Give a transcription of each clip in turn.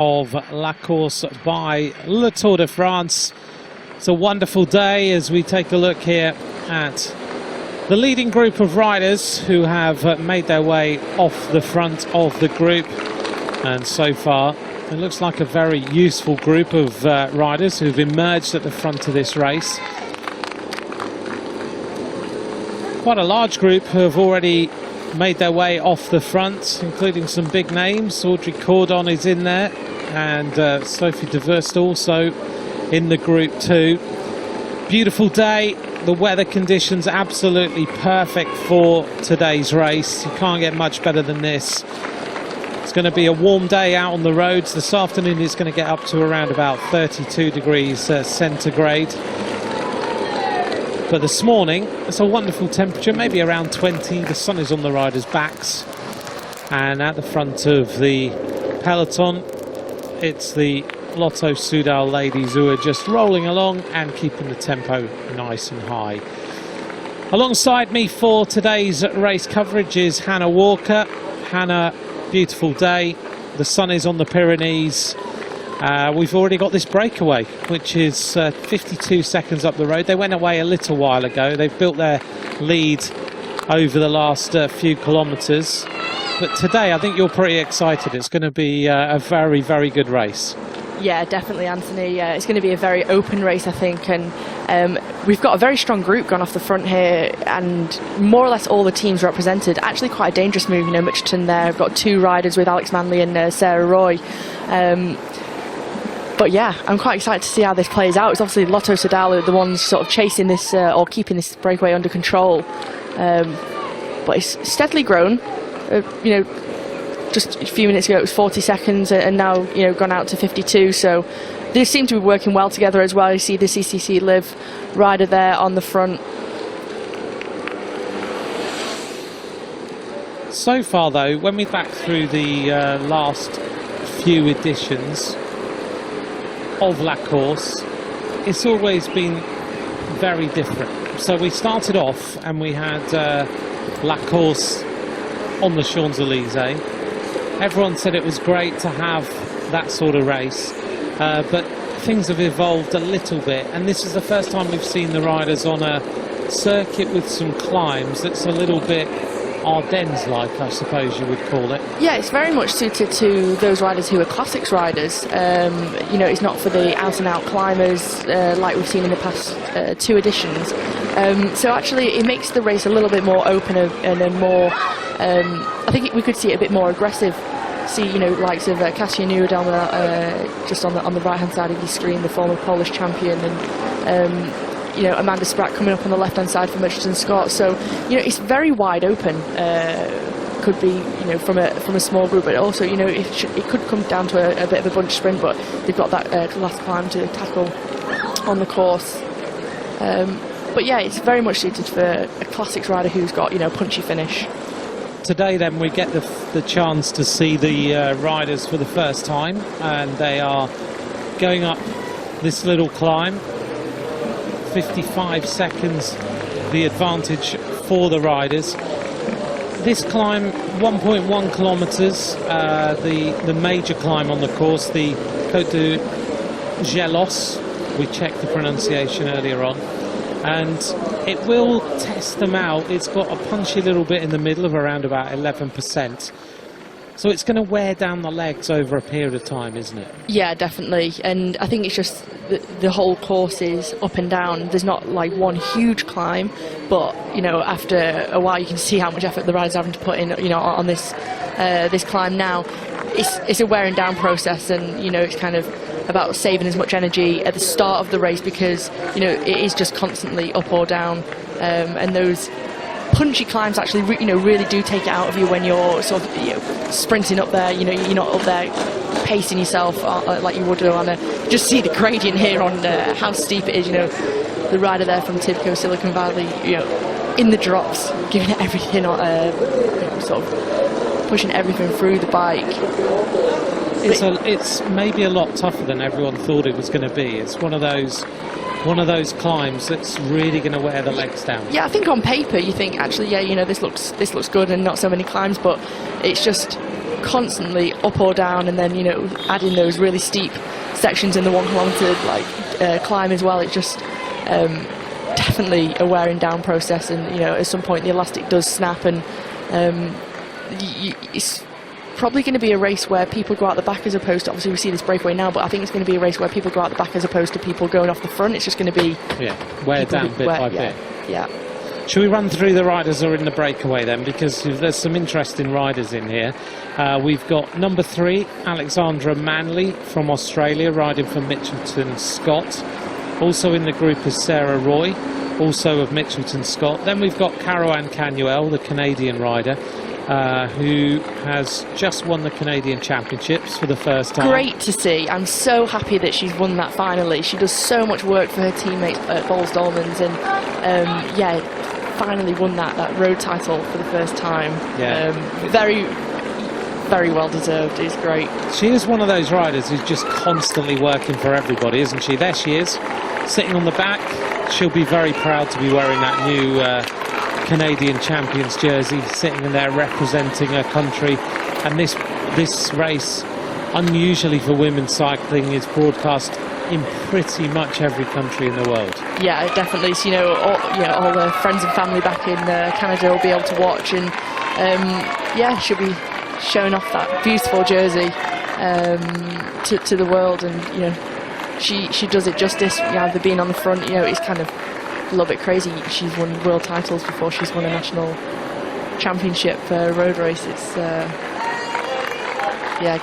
Of La Course by Le Tour de France. It's a wonderful day as we take a look here at the leading group of riders who have made their way off the front of the group, and so far it looks like a very useful group of riders who've emerged at the front of this race. Quite a large group who have already made their way off the front, including some big names. Audrey Cordon is in there, and Sophie de Verst also in the group too. Beautiful day, the weather conditions absolutely perfect for today's race. You can't get much better than this. It's going to be a warm day out on the roads. This afternoon is going to get up to around about 32 degrees centigrade. But this morning, it's a wonderful temperature, maybe around 20. The sun is on the riders' backs. And at the front of the peloton, it's the Lotto Soudal ladies who are just rolling along and keeping the tempo nice and high. Alongside me for today's race coverage is Hannah Walker. Hannah, beautiful day. The sun is on the Pyrenees. We've already got this breakaway, which is 52 seconds up the road. They went away a little while ago. They've built their lead over the last few kilometres. But today, I think you're pretty excited. It's going to be a very, very good race. Yeah, definitely, Anthony. It's going to be a very open race, I think. And we've got a very strong group gone off the front here, and more or less all the teams represented. Actually quite a dangerous move, you know, Mitchelton there. I've got two riders with Alex Manley and Sarah Roy. But yeah, I'm quite excited to see how this plays out. It's obviously Lotto Soudal are the ones sort of chasing this or keeping this breakaway under control. But it's steadily grown. You know, just a few minutes ago it was 40 seconds and now, you know, gone out to 52. So they seem to be working well together as well. You see the CCC Liv rider there on the front. So far though, when we back through the last few editions of La Course, it's always been very different. So we started off and we had La Course on the Champs-Élysées. Everyone said it was great to have that sort of race, but things have evolved a little bit, and this is the first time we've seen the riders on a circuit with some climbs that's a little bit Ardennes-like, I suppose you would call it. Yeah, it's very much suited to those riders who are classics riders. You know, it's not for the out-and-out climbers like we've seen in the past two editions. So actually, it makes the race a little bit more open and a more. I think we could see it a bit more aggressive. See, you know, likes of Kasia Nuud on the just on the right-hand side of your screen, the former Polish champion, and. You know, Amanda Spratt coming up on the left-hand side for Mitchelton Scott. So, you know, it's very wide open. Could be, you know, from a small group, but also, you know, it could come down to a bit of a bunch sprint. But they've got that last climb to tackle on the course. But yeah, it's very much suited for a classics rider who's got, you know, punchy finish. Today, then, we get the chance to see the riders for the first time, and they are going up this little climb. 55 seconds the advantage for the riders. This climb, 1.1 kilometres, the major climb on the course, the Côte de Gelos. We checked the pronunciation earlier on, and it will test them out. It's got a punchy little bit in the middle of around about 11%. So it's going to wear down the legs over a period of time, isn't it? Yeah, definitely. And I think it's just the whole course is up and down. There's not like one huge climb, but, you know, after a while you can see how much effort the riders are having to put in, you know, on this this climb now. It's a wearing down process, and, you know, it's kind of about saving as much energy at the start of the race because, you know, it is just constantly up or down, and those punchy climbs actually really do take it out of you when you're sort of, you know, sprinting up there. You know, you're not up there pacing yourself like you would do on a. Just see the gradient here on how steep it is. You know, the rider there from Tibco Silicon Valley, you know, in the drops, giving it everything, you know, sort of pushing everything through the bike. It's maybe a lot tougher than everyone thought it was going to be. It's one of those climbs that's really going to wear the legs down. Yeah, I think on paper you think actually, yeah, you know, this looks good and not so many climbs, but it's just constantly up or down, and then adding those really steep sections in the 1 kilometre climb as well. It's just definitely a wearing down process, and at some point the elastic does snap, and it's probably going to be a race where people go out the back, as opposed to, obviously we see this breakaway now, but I think it's going to be a race where people go out the back as opposed to people going off the front. It's just going to be wear down bit by bit. Yeah. Should we run through the riders who are in the breakaway then, because there's some interesting riders in here. We've got number 3, Alexandra Manley from Australia, riding for Mitchelton Scott. Also in the group is Sarah Roy, also of Mitchelton Scott. Then we've got Caroline Canuel, the Canadian rider, who has just won the Canadian Championships for the first time. Great to see. I'm so happy that she's won that finally. She does so much work for her teammates at Bowles Dolmans, and finally won that road title for the first time. Very, very well deserved. It's great. She is one of those riders who's just constantly working for everybody, isn't she? There she is, sitting on the back. She'll be very proud to be wearing that new Canadian Champions jersey, sitting in there representing her country. And this race, unusually for women's cycling, is broadcast in pretty much every country in the world. Yeah, definitely. So, all the friends and family back in Canada will be able to watch, and she'll be showing off that beautiful jersey to the world, and she does it justice. The being on the front, it's kind of a little bit crazy. She's won world titles before she's won a national championship road race. It's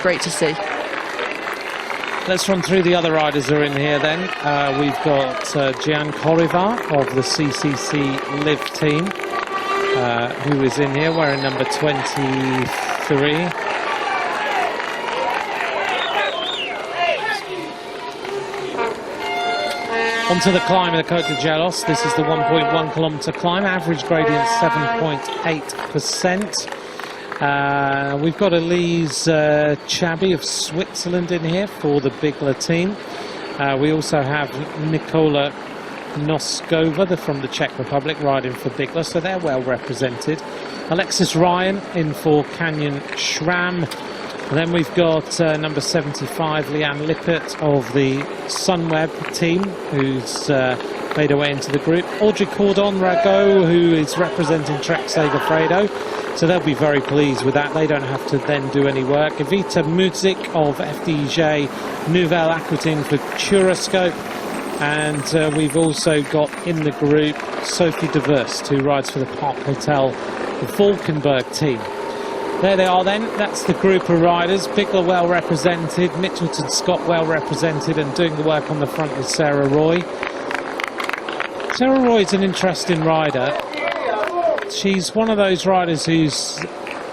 great to see. Let's run through the other riders who are in here then. We've got Gian Corivar of the CCC Live team, who is in here wearing number 23. Onto the climb of the Côte de Gelos. This is the 1.1 kilometre climb, average gradient 7.8%. We've got Elise Chabi of Switzerland in here for the Bigler team. We also have Nikola Noskova from the Czech Republic riding for Bigler, so they're well represented. Alexis Ryan in for Canyon Schramm. And then we've got number 75, Leanne Lippert of the Sunweb team, who's made her way into the group. Audrey Cordon-Rago, who is representing Trek Segafredo, so they'll be very pleased with that. They don't have to then do any work. Evita Mudzik of FDJ Nouvelle Aquitaine for Turoscope. And we've also got in the group Sophie de Wurst, who rides for the Park Hotel Valkenburg team. There they are then, that's the group of riders. Bigler well represented, Mitchelton Scott well represented, and doing the work on the front with Sarah Roy. Sarah Roy's an interesting rider. She's one of those riders who's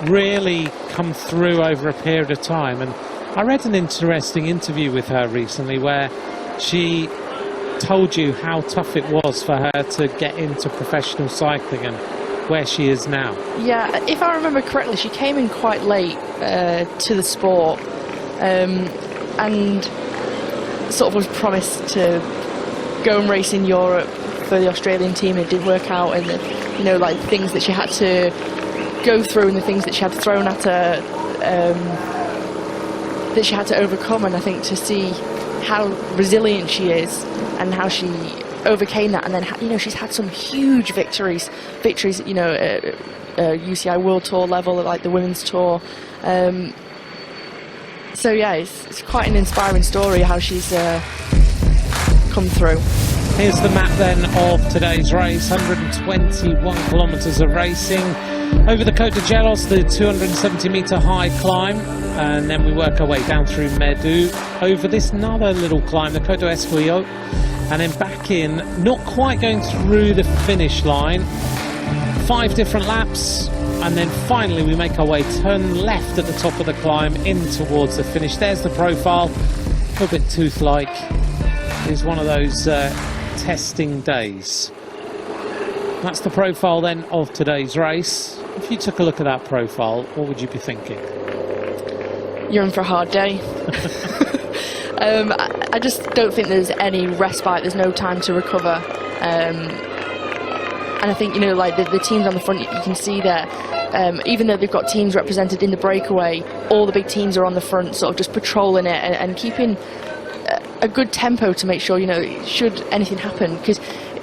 really come through over a period of time, and I read an interesting interview with her recently where she told you how tough it was for her to get into professional cycling and where she is now. Yeah, if I remember correctly, she came in quite late to the sport, and sort of was promised to go and race in Europe for the Australian team, and it didn't work out, and like things that she had to go through and the things that she had thrown at her, that she had to overcome. And I think to see how resilient she is and how she overcame that, and then she's had some huge victories at UCI WorldTour level, like the women's tour. So yeah, it's quite an inspiring story how she's come through. Here's the map then of today's race. 121 kilometres of racing over the Côte de Gelos, the 270 metre high climb, and then we work our way down through Medu over this another little climb, the Côte de Esquillo, and then back in, not quite going through the finish line. 5 different laps, and then finally we make our way, turn left at the top of the climb in towards the finish. There's the profile, a little bit tooth-like. It's one of those testing days. That's the profile then of today's race. If you took a look at that profile, what would you be thinking? You're in for a hard day. I just don't think there's any respite. There's no time to recover. And I think, like the teams on the front, you can see they're even though they've got teams represented in the breakaway, all the big teams are on the front, sort of just patrolling it and keeping a good tempo to make sure, you know, should anything happen, because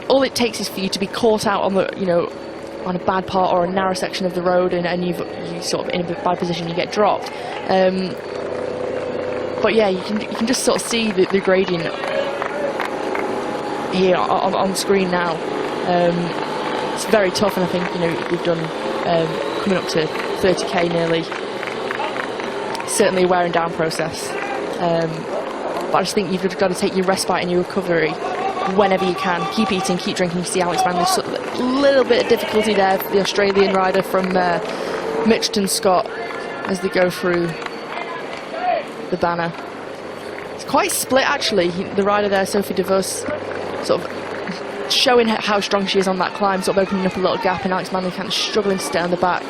all it takes is for you to be caught out on the, you know, on a bad part or a narrow section of the road, and you're sort of in a bad position, you get dropped. But yeah, you can just sort of see the gradient here on screen now. It's very tough, and I think, you know, we've done coming up to 30k nearly. Certainly a wearing down process. But I just think you've got to take your respite and your recovery whenever you can. Keep eating, keep drinking. You see Alex Manley's sort of a little bit of difficulty there for the Australian rider from Mitchelton Scott as they go through the banner. It's quite split actually. The rider there, Sophie DeVos, sort of showing how strong she is on that climb, sort of opening up a little gap, and Alex Manley kind of struggling to stay on the back.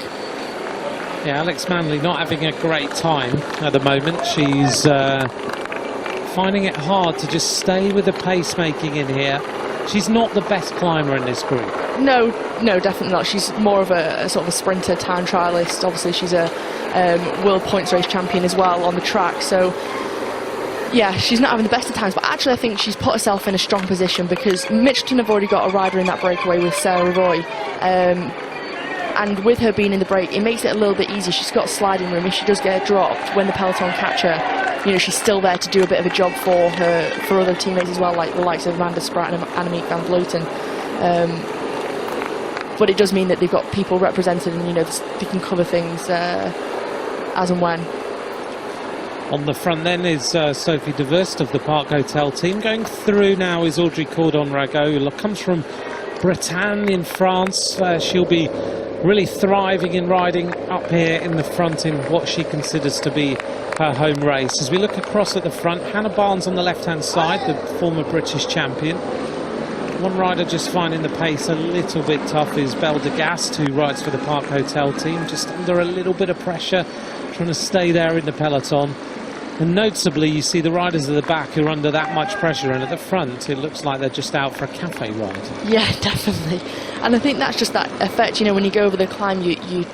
Yeah, Alex Manley not having a great time at the moment. She's finding it hard to just stay with the pace making in here. She's not the best climber in this group. No, definitely not. She's more of a sort of a sprinter, time trialist. Obviously, she's a world points race champion as well on the track. So, yeah, she's not having the best of times. But actually, I think she's put herself in a strong position, because Mitchelton have already got a rider in that breakaway with Sarah Roy. And with her being in the break, it makes it a little bit easier. She's got sliding room. If she does get dropped, when the peloton catch her, you know, she's still there to do a bit of a job for other teammates as well, like the likes of Amanda Spratt and Annemiek van Vleuten. But it does mean that they've got people represented, and, you know, they can cover things as and when. On the front then is Sophie DeVust of the Park Hotel team. Going through now is Audrey Cordon-Rago, who comes from Bretagne in France. She'll be really thriving in riding up here in the front in what she considers to be her home race. As we look across at the front, Hannah Barnes on the left-hand side, the former British champion. One rider just finding the pace a little bit tough is Belle de Gast, who rides for the Park Hotel team, just under a little bit of pressure, trying to stay there in the peloton. And noticeably, you see the riders at the back who are under that much pressure, and at the front, it looks like they're just out for a cafe ride. Yeah, definitely. And I think that's just that effect, you know, when you go over the climb, you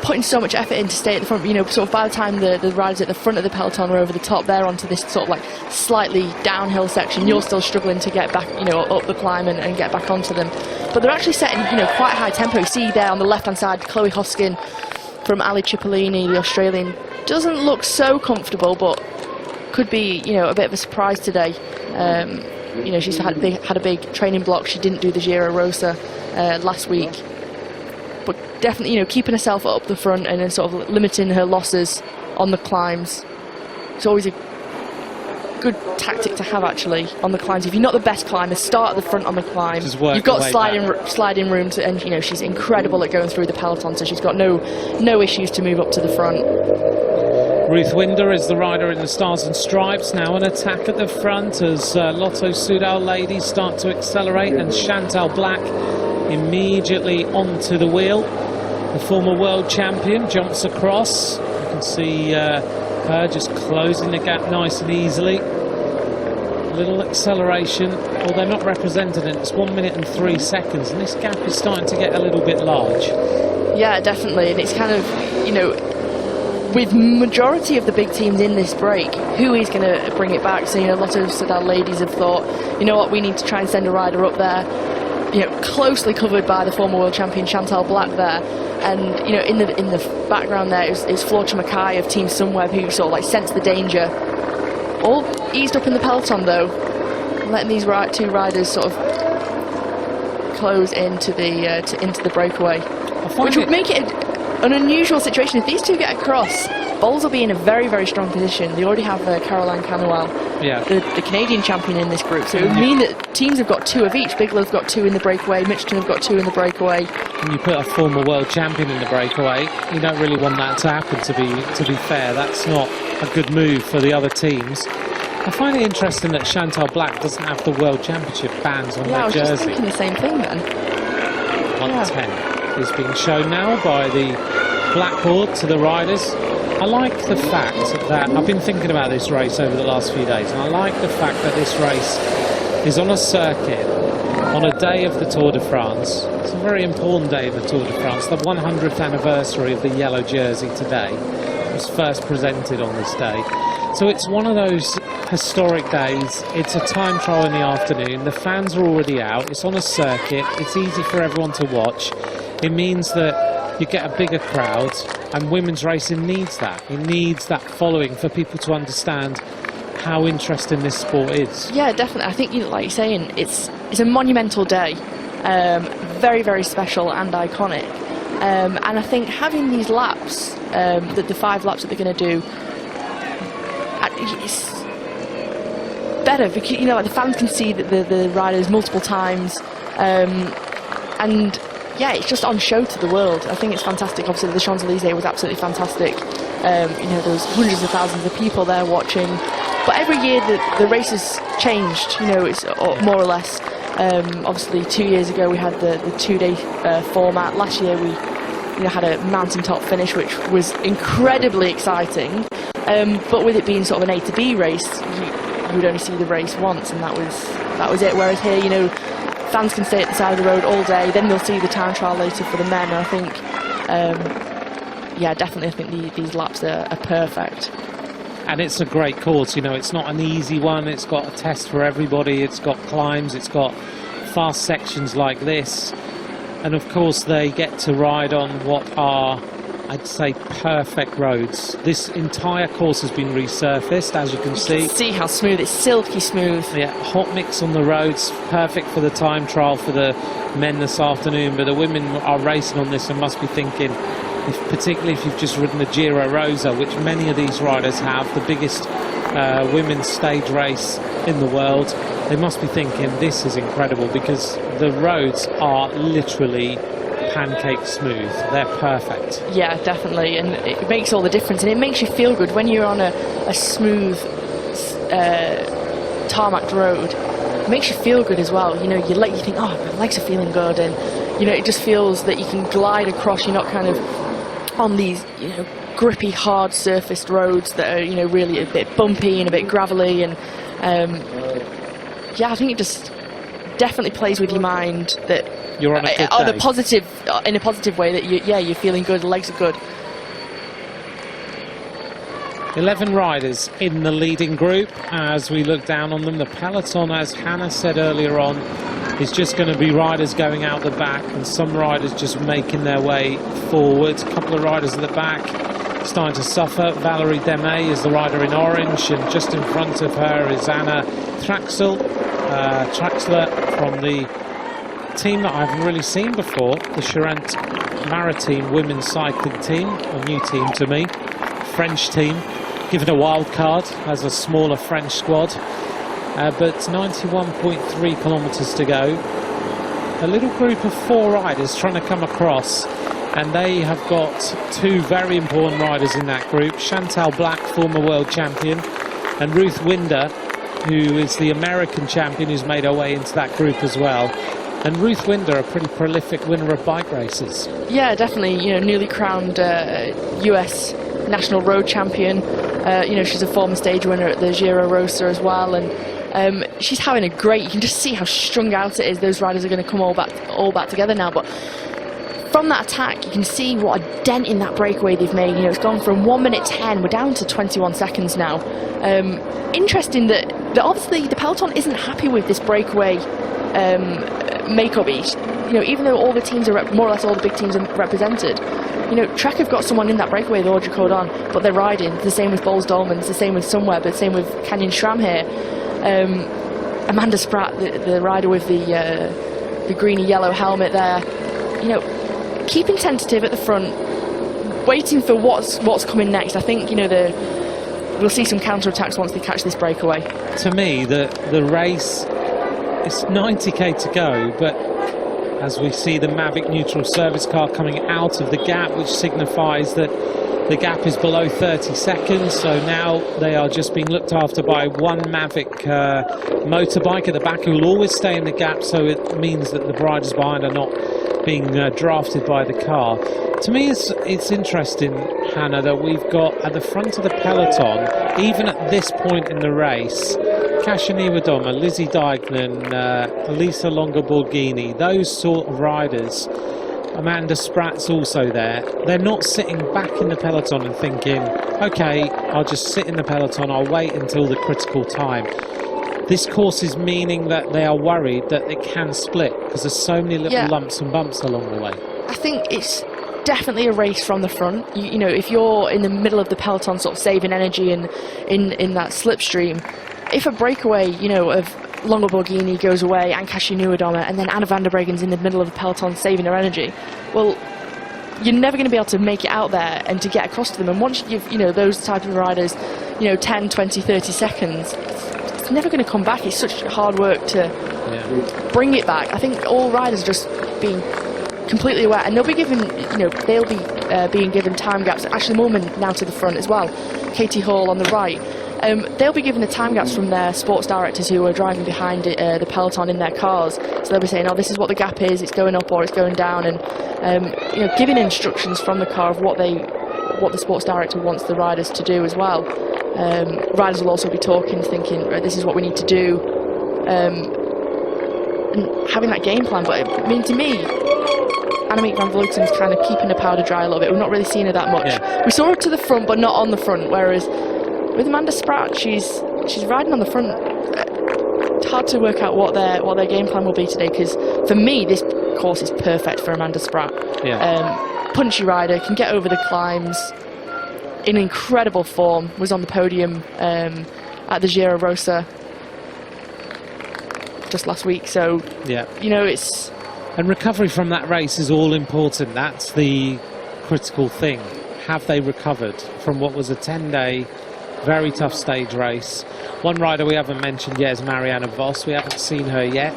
putting so much effort in to stay at the front, you know, sort of by the time the riders at the front of the peloton are over the top, they're onto this sort of like slightly downhill section, you're still struggling to get back, you know, up the climb and get back onto them. But they're actually setting, you know, quite a high tempo. You see there on the left-hand side, Chloe Hoskin from Ali Cipollini, the Australian, doesn't look so comfortable, but could be, you know, a bit of a surprise today. You know, she's had a big training block. She didn't do the Giro Rosa last week, but definitely, you know, keeping herself up the front and then sort of limiting her losses on the climbs. It's always a good tactic to have, actually, on the climbs. If you're not the best climber, start at the front on the climb. You've got sliding room to, and, you know, she's incredible at going through the peloton, so she's got no issues to move up to the front. Ruth Winder is the rider in the Stars and Stripes, now an attack at the front as Lotto Soudal ladies start to accelerate, and Chantal Black immediately onto the wheel. The former world champion jumps across. You can see her just closing the gap nice and easily. Little acceleration, well, they're not represented, and it's 1 minute and 3 seconds, and this gap is starting to get a little bit large. Yeah, definitely, and it's kind of, you know, with majority of the big teams in this break, who is going to bring it back? So, you know, a lot of Soudal ladies have thought, you know what, we need to try and send a rider up there, you know, closely covered by the former world champion Chantal Black there. And, you know, in the background there is Floortje Mackay of Team Sunweb, who sort of like sensed the danger. All eased up in the peloton though, letting these two riders sort of close into the breakaway, which would make it an unusual situation. If these two get across, Bowles will be in a very, very strong position. They already have Caroline Canuel, the Canadian champion in this group, so it would mean that teams have got 2 of each. Bigelow's got 2 in the breakaway, Mitchelton have got 2 in the breakaway. When you put a former world champion in the breakaway, you don't really want that to happen, to be fair. That's not a good move for the other teams. I find it interesting that Chantal Black doesn't have the World Championship bands on her jersey. I was just thinking the same thing then. 110 is being shown now by the blackboard to the riders. I like the fact that I've been thinking about this race over the last few days, and I like the fact that this race is on a circuit on a day of the Tour de France. It's a very important day in the Tour de France, the 100th anniversary of the yellow jersey today. It was first presented on this day. So it's one of those historic days. It's a time trial in the afternoon. The fans are already out. It's on a circuit. It's easy for everyone to watch. It means that you get a bigger crowd, and women's racing needs that. It needs that following for people to understand how interesting this sport is. Yeah, definitely. I think, like you're saying, it's a monumental day, very, very special and iconic. And I think having these laps, the 5 laps that they're going to do, it's better because like the fans can see the riders multiple times, and yeah, it's just on show to the world. I think it's fantastic. Obviously, the Champs-Élysées was absolutely fantastic. There was hundreds of thousands of people there watching. But every year the race has changed. It's more or less. Obviously, 2 years ago we had the 2-day format. Last year we had a mountaintop finish, which was incredibly exciting. But with it being sort of an A to B race, you would only see the race once, and that was it. Whereas here, fans can stay at the side of the road all day. Then they'll see the time trial later for the men. And I think, yeah, definitely, I think these laps are perfect. And it's a great course. It's not an easy one. It's got a test for everybody. It's got climbs. It's got fast sections like this. And of course, they get to ride on what are, I'd say, perfect roads. This entire course has been resurfaced, as you can see. See how smooth, it's silky smooth. Yeah, hot mix on the roads, perfect for the time trial for the men this afternoon. But the women are racing on this and must be thinking, particularly if you've just ridden the Giro Rosa, which many of these riders have, the biggest women's stage race in the world, they must be thinking, this is incredible, because the roads are literally pancake smooth. They're perfect. Yeah, definitely, and it makes all the difference, and it makes you feel good when you're on a smooth tarmac road. It makes you feel good as well. You think, oh, my legs are feeling good, and it just feels that you can glide across. You're not kind of on these grippy, hard surfaced roads that are really a bit bumpy and a bit gravelly, and yeah, I think it just definitely plays with your mind that you're on a good day. In a positive way, that you're feeling good, the legs are good. 11 riders in the leading group. As we look down on them, the peloton, as Hannah said earlier on, is just going to be riders going out the back, and some riders just making their way forward. A couple of riders at the back starting to suffer. Valerie Demey is the rider in orange, and just in front of her is Anna Traxler from the team that I haven't really seen before, the Charente Maritime women's cycling team, a new team to me, French team, given a wild card as a smaller French squad, but 91.3 kilometres to go. A little group of 4 riders trying to come across, and they have got 2 very important riders in that group, Chantal Black, former world champion, and Ruth Winder, who is the American champion, who's made her way into that group as well. And Ruth Winder, a pretty prolific winner of bike races. Yeah, definitely. Newly crowned US national road champion. She's a former stage winner at the Giro Rosa as well, and she's having a great. You can just see how strung out it is. Those riders are going to come all back together now. But from that attack, you can see what a dent in that breakaway they've made. It's gone from 1 minute 10. We're down to 21 seconds now. Interesting that obviously the peloton isn't happy with this breakaway makeup. Even though all the teams are more or less all the big teams are represented, Trek have got someone in that breakaway, the Audrey Cordon, but they're riding. It's the same with Boels Dolman, it's the same with Sunweb, it's the same with Canyon Schramm here. Amanda Spratt, the rider with the greeny yellow helmet there, keeping tentative at the front, waiting for what's coming next. I think we'll see some counter-attacks once they catch this breakaway. To me, the race, it's 90k to go, but as we see the Mavic neutral service car coming out of the gap, which signifies that the gap is below 30 seconds, so now they are just being looked after by one Mavic motorbike at the back, who will always stay in the gap, so it means that the riders behind are not being drafted by the car. To me, it's interesting, Hannah, that we've got at the front of the peloton, even at this point in the race, Kasia Niewiadoma, Lizzie Deignan, Elisa Longa-Borghini, those sort of riders. Amanda Spratt's also there. They're not sitting back in the peloton and thinking, okay, I'll just sit in the peloton, I'll wait until the critical time. This course is meaning that they are worried that it can split because there's so many little lumps and bumps along the way. I think it's definitely a race from the front. You know, if you're in the middle of the peloton sort of saving energy and in that slipstream, if a breakaway, you know, of Longa-Borghini goes away and Kasia Niewiadoma and then Anna van der Breggen's in the middle of the peloton saving her energy, well, you're never going to be able to make it out there and to get across to them. And once you give, you know, those type of riders, you know, 10, 20, 30 seconds, it's never going to come back. It's such hard work to bring it back. I think all riders are just being completely aware, and they'll be given, you know, they'll be being given time gaps. Ashley Moorman now to the front as well, Katie Hall on the right. They'll be given the time gaps from their sports directors who are driving behind the peloton in their cars. So they'll be saying, oh, this is what the gap is, it's going up or it's going down, and you know, giving instructions from the car of what the sports director wants the riders to do as well. Riders will also be talking, thinking, right, this is what we need to do, and having that game plan. But I mean, to me, Annemiek van Vleuten's kind of keeping the powder dry a little bit. We've not really seen her that much. Yeah. We saw her to the front, but not on the front, whereas with Amanda Spratt, she's riding on the front. It's hard to work out what their game plan will be today, because for me this course is perfect for Amanda Spratt. Punchy rider, can get over the climbs, in incredible form, was on the podium at the Giro Rosa just last week, so you know, it's... And recovery from that race is all important. That's the critical thing. Have they recovered from what was a 10-day very tough stage race? One rider we haven't mentioned yet is Marianne Vos. We haven't seen her yet.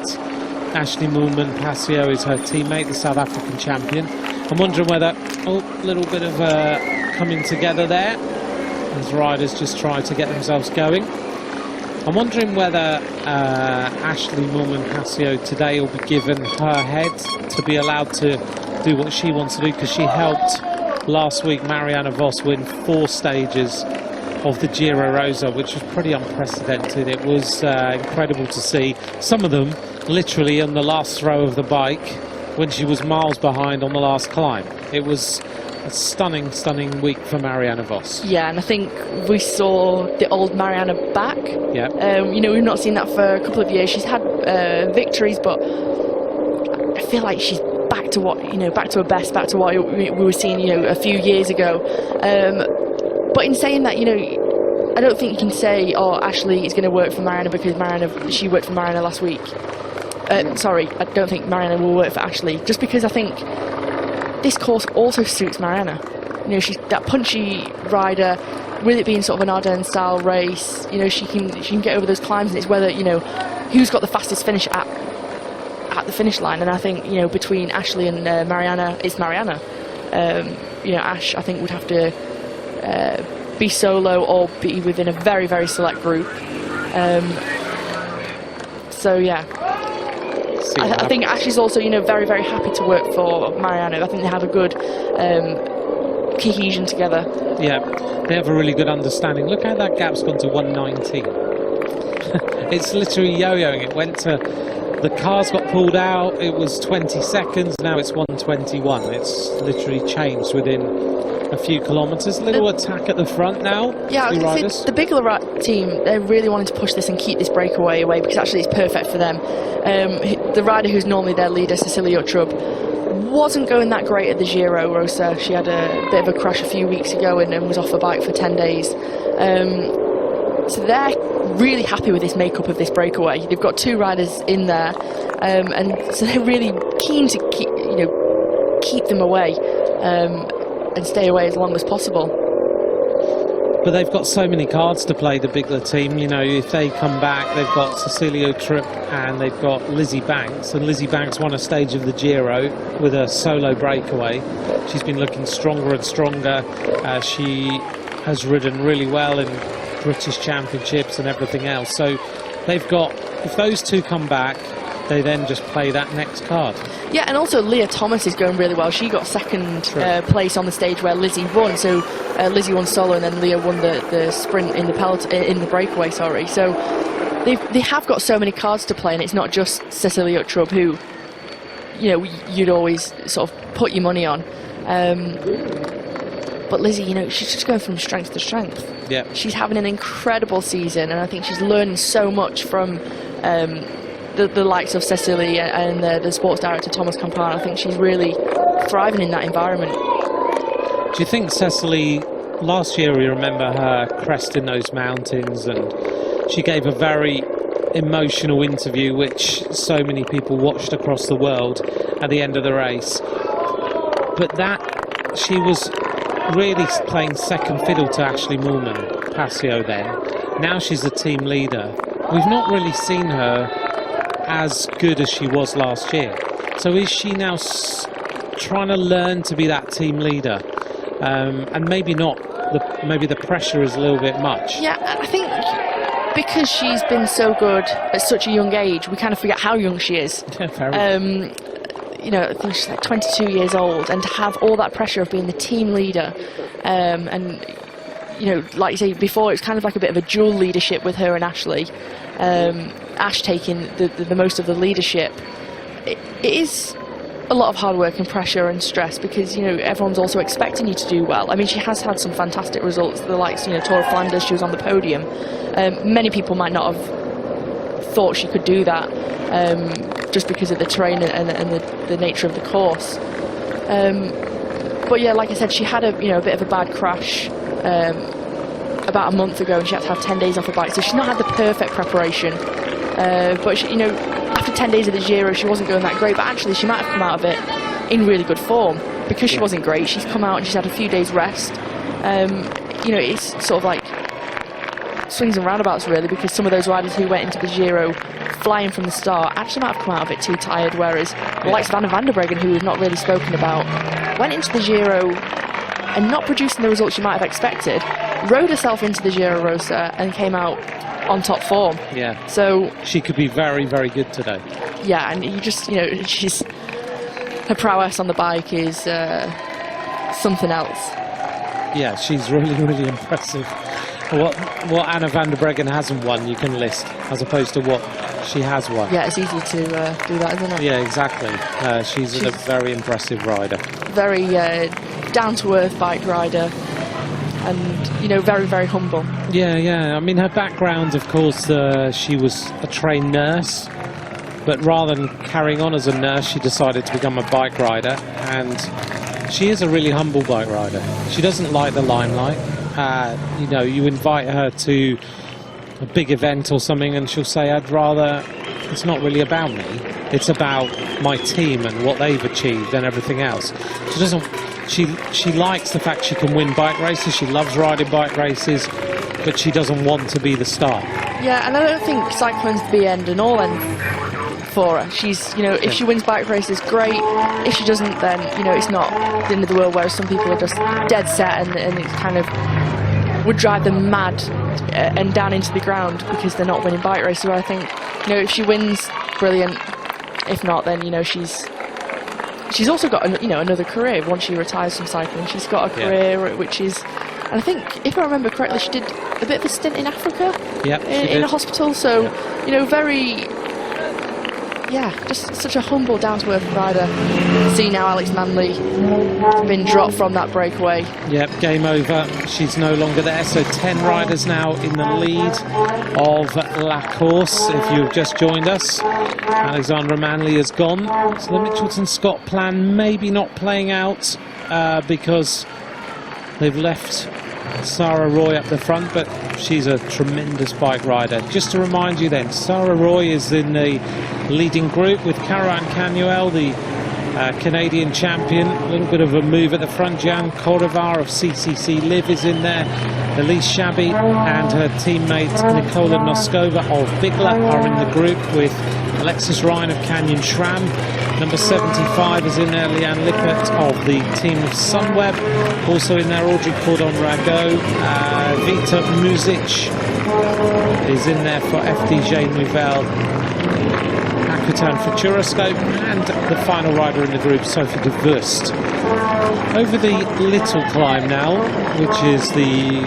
Ashley Moolman Passio is her teammate, the South African champion. I'm wondering whether, a little bit of coming together there as riders just try to get themselves going. I'm wondering whether Ashley Moolman Passio today will be given her head to be allowed to do what she wants to do, because she helped last week Marianne Vos win 4 stages of the Giro Rosa, which was pretty unprecedented. It was incredible to see. Some of them literally on the last throw of the bike when she was miles behind on the last climb. It was a stunning, stunning week for Marianne Vos. Yeah, and I think we saw the old Marianne back. Yeah. You know, we've not seen that for a couple of years. She's had victories, but I feel like she's back to what, you know, back to her best, back to what we were seeing, you know, a few years ago. But in saying that, you know, I don't think you can say, oh, Ashley is going to work for Marianne because she worked for Marianne last week. Sorry, I don't think Marianne will work for Ashley, just because I think this course also suits Marianne. You know, she's that punchy rider, with it being sort of an Ardennes style race. You know, she can get over those climbs, and it's whether, you know, who's got the fastest finish at the finish line. And I think, you know, between Ashley and Marianne, it's Marianne. You know, Ash, I think, would have to be solo or be within a very, very select group. So yeah, I think Ashley's also, you know, very, very happy to work for Marianne. I think they have a good cohesion together. Yeah, they have a really good understanding. Look how that gap's gone to 119. It's literally yo-yoing. It went to, the cars got pulled out, it was 20 seconds, now it's 121. It's literally changed within a few kilometres. A little attack at the front now. Yeah, I was say, the Bigelow team, they're really wanting to push this and keep this breakaway away, because actually it's perfect for them. The rider who's normally their leader, Cecilia Uttrup, wasn't going that great at the Giro Rosa. She had a bit of a crash a few weeks ago and was off her bike for 10 days. So they're really happy with this makeup of this breakaway. They've got 2 riders in there, and so they're really keen to keep them away and stay away as long as possible. But they've got so many cards to play, the Bigelow team. You know, if they come back, they've got Cecilia Uttrup and they've got Lizzie Banks. And Lizzie Banks won a stage of the Giro with a solo breakaway. She's been looking stronger and stronger. She has ridden really well in British Championships and everything else. So they've got, if those 2 come back, they then just play that next card. Yeah, and also Leah Thomas is going really well. She got 2nd place on the stage where Lizzie won. So Lizzie won solo, and then Leah won the sprint in the breakaway. Sorry. So they have got so many cards to play, and it's not just Cecilie Uttrup who, you know, you'd always sort of put your money on. But Lizzie, you know, she's just going from strength to strength. Yeah. She's having an incredible season, and I think she's learning so much from the likes of Cecilie and the sports director Thomas Campana. I think she's really thriving in that environment. Do you think Cecilie, last year we remember her cresting those mountains, and she gave a very emotional interview which so many people watched across the world at the end of the race, but that she was really playing second fiddle to Ashley Moolman-Pasio then. Now she's the team leader. We've not really seen her as good as she was last year. So is she now trying to learn to be that team leader? And maybe not. Maybe the pressure is a little bit much. Yeah, I think because she's been so good at such a young age, we kind of forget how young she is. Yeah, very. You know, I think she's like 22 years old, and to have all that pressure of being the team leader, and you know, like you say before, it's kind of like a bit of a dual leadership with her and Ashley. Ash taking the most of the leadership. It is a lot of hard work and pressure and stress, because, you know, everyone's also expecting you to do well. I mean, she has had some fantastic results, the likes, you know, Tour of Flanders, she was on the podium. Many people might not have thought she could do that, just because of the terrain and the nature of the course. But yeah, like I said, she had a bit of a bad crash about a month ago, and she had to have 10 days off her bike, so she's not had the perfect preparation. But she, you know, after 10 days of the Giro, she wasn't going that great, but actually she might have come out of it in really good form. Because she wasn't great, she's come out and she's had a few days rest. You know, it's sort of like swings and roundabouts really, because some of those riders who went into the Giro flying from the start actually might have come out of it too tired, whereas the likes of Anna van der Breggen, who we've not really spoken about, went into the Giro and not producing the results you might have expected, rode herself into the Giro Rosa and came out on top form. Yeah. So she could be very, very good today. Yeah, and you just, you know, her prowess on the bike is something else. Yeah, she's really, really impressive. What Anna van der Breggen hasn't won, you can list, as opposed to what she has won. Yeah, it's easy to do that, isn't it? Yeah, exactly. She's a very impressive rider. Very down-to-earth bike rider, and, you know, very, very humble. Yeah. I mean, her background, of course, she was a trained nurse, but rather than carrying on as a nurse, she decided to become a bike rider, and she is a really humble bike rider. She doesn't like the limelight. You know, you invite her to a big event or something and she'll say, it's not really about me, it's about my team and what they've achieved and everything else. She likes the fact she can win bike races, she loves riding bike races, but she doesn't want to be the star. Yeah, and I don't think cycling's the end and all end for her. She's, you know, if she wins bike races, great. If she doesn't, then, you know, it's not the end of the world, whereas some people are just dead set and it kind of would drive them mad and down into the ground because they're not winning bike races. Where I think, you know, if she wins, brilliant. If not, then, you know, she's also got, you know, another career once she retires from cycling. She's got a career which is, and I think, if I remember correctly, she did a bit of a stint in Africa, in a hospital. So, you know, very, just such a humble, down-to-earth rider. See now Alex Manley been dropped from that breakaway. Yep, game over. She's no longer there. So 10 riders now in the lead of La Course. If you've just joined us, Alexandra Manley is gone. So the Mitchelton-Scott plan maybe not playing out because they've left Sarah Roy up the front, but she's a tremendous bike rider. Just to remind you then, Sarah Roy is in the leading group with Caroline Canuel, the Canadian champion. A little bit of a move at the front. Jan Cordovar of CCC Liv is in there. Elise Shabby and her teammate Nicola Noskova of Bigla are in the group with Alexis Ryan of Canyon SRAM. Number 75 is in there, Leanne Lippert of the team of Sunweb. Also in there, Audrey Cordon-Rago. Vita Muzic is in there for FDJ Nouvelle. Akutan Futuroscope, and the final rider in the group, Sophie de Wust. Over the little climb now, which is the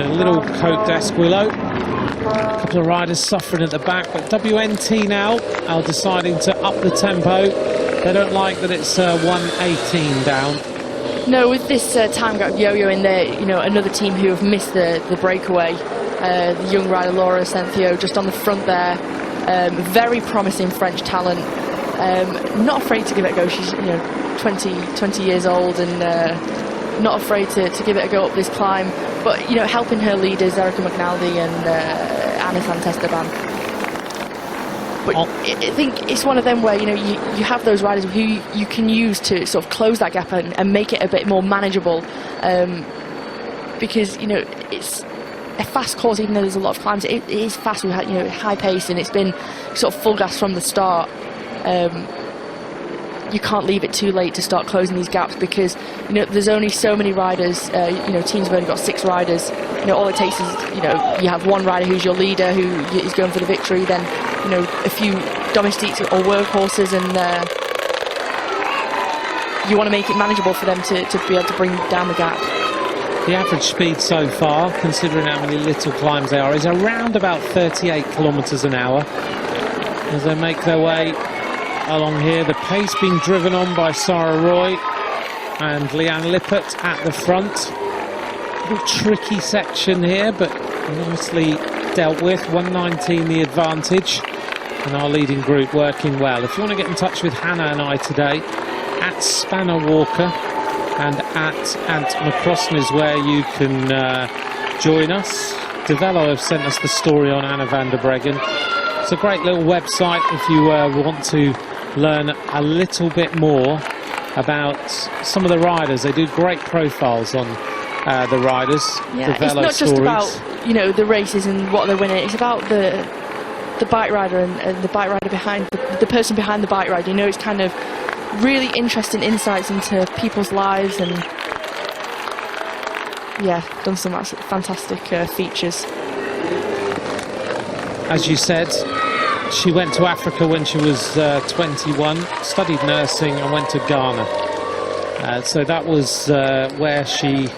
little Côte d'Esquilot. A couple of riders suffering at the back, but WNT now are deciding to up the tempo. They don't like that it's 1:18 down. No, with this time gap yo-yo in there, you know, another team who have missed the breakaway. The young rider Laura Senthio just on the front there. Very promising French talent. Not afraid to give it a go. She's 20 years old and not afraid to give it a go up this climb. But helping her leaders Erica McNaldy and Anna Santesteban. But I think it's one of them where you have those riders who you can use to sort of close that gap and make it a bit more manageable, because it's a fast course. Even though there's a lot of climbs, it is fast with high pace, and it's been sort of full gas from the start. You can't leave it too late to start closing these gaps, because there's only so many riders. Teams have only got 6 riders. All it takes is you have one rider who's your leader, who is going for the victory. Then a few domestiques or workhorses, and you want to make it manageable for them to be able to bring down the gap. The average speed so far, considering how many little climbs there are, is around about 38 kilometres an hour as they make their way along here. The pace being driven on by Sarah Roy and Leanne Lippert at the front. A little tricky section here, but nicely dealt with. 1:19 the advantage, and our leading group working well. If you want to get in touch with Hannah and I today, at Spanner Walker and at Ant McCrossan is where you can join us. Devello have sent us the story on Anna van der Breggen. It's a great little website if you want to learn a little bit more about some of the riders. They do great profiles on the riders. Yeah, it's not just about the races and what they're winning. It's about the bike rider and the bike rider behind the person behind the bike rider. It's kind of really interesting insights into people's lives, and done some fantastic features. As you said, she went to Africa when she was 21, studied nursing and went to Ghana. So that was where she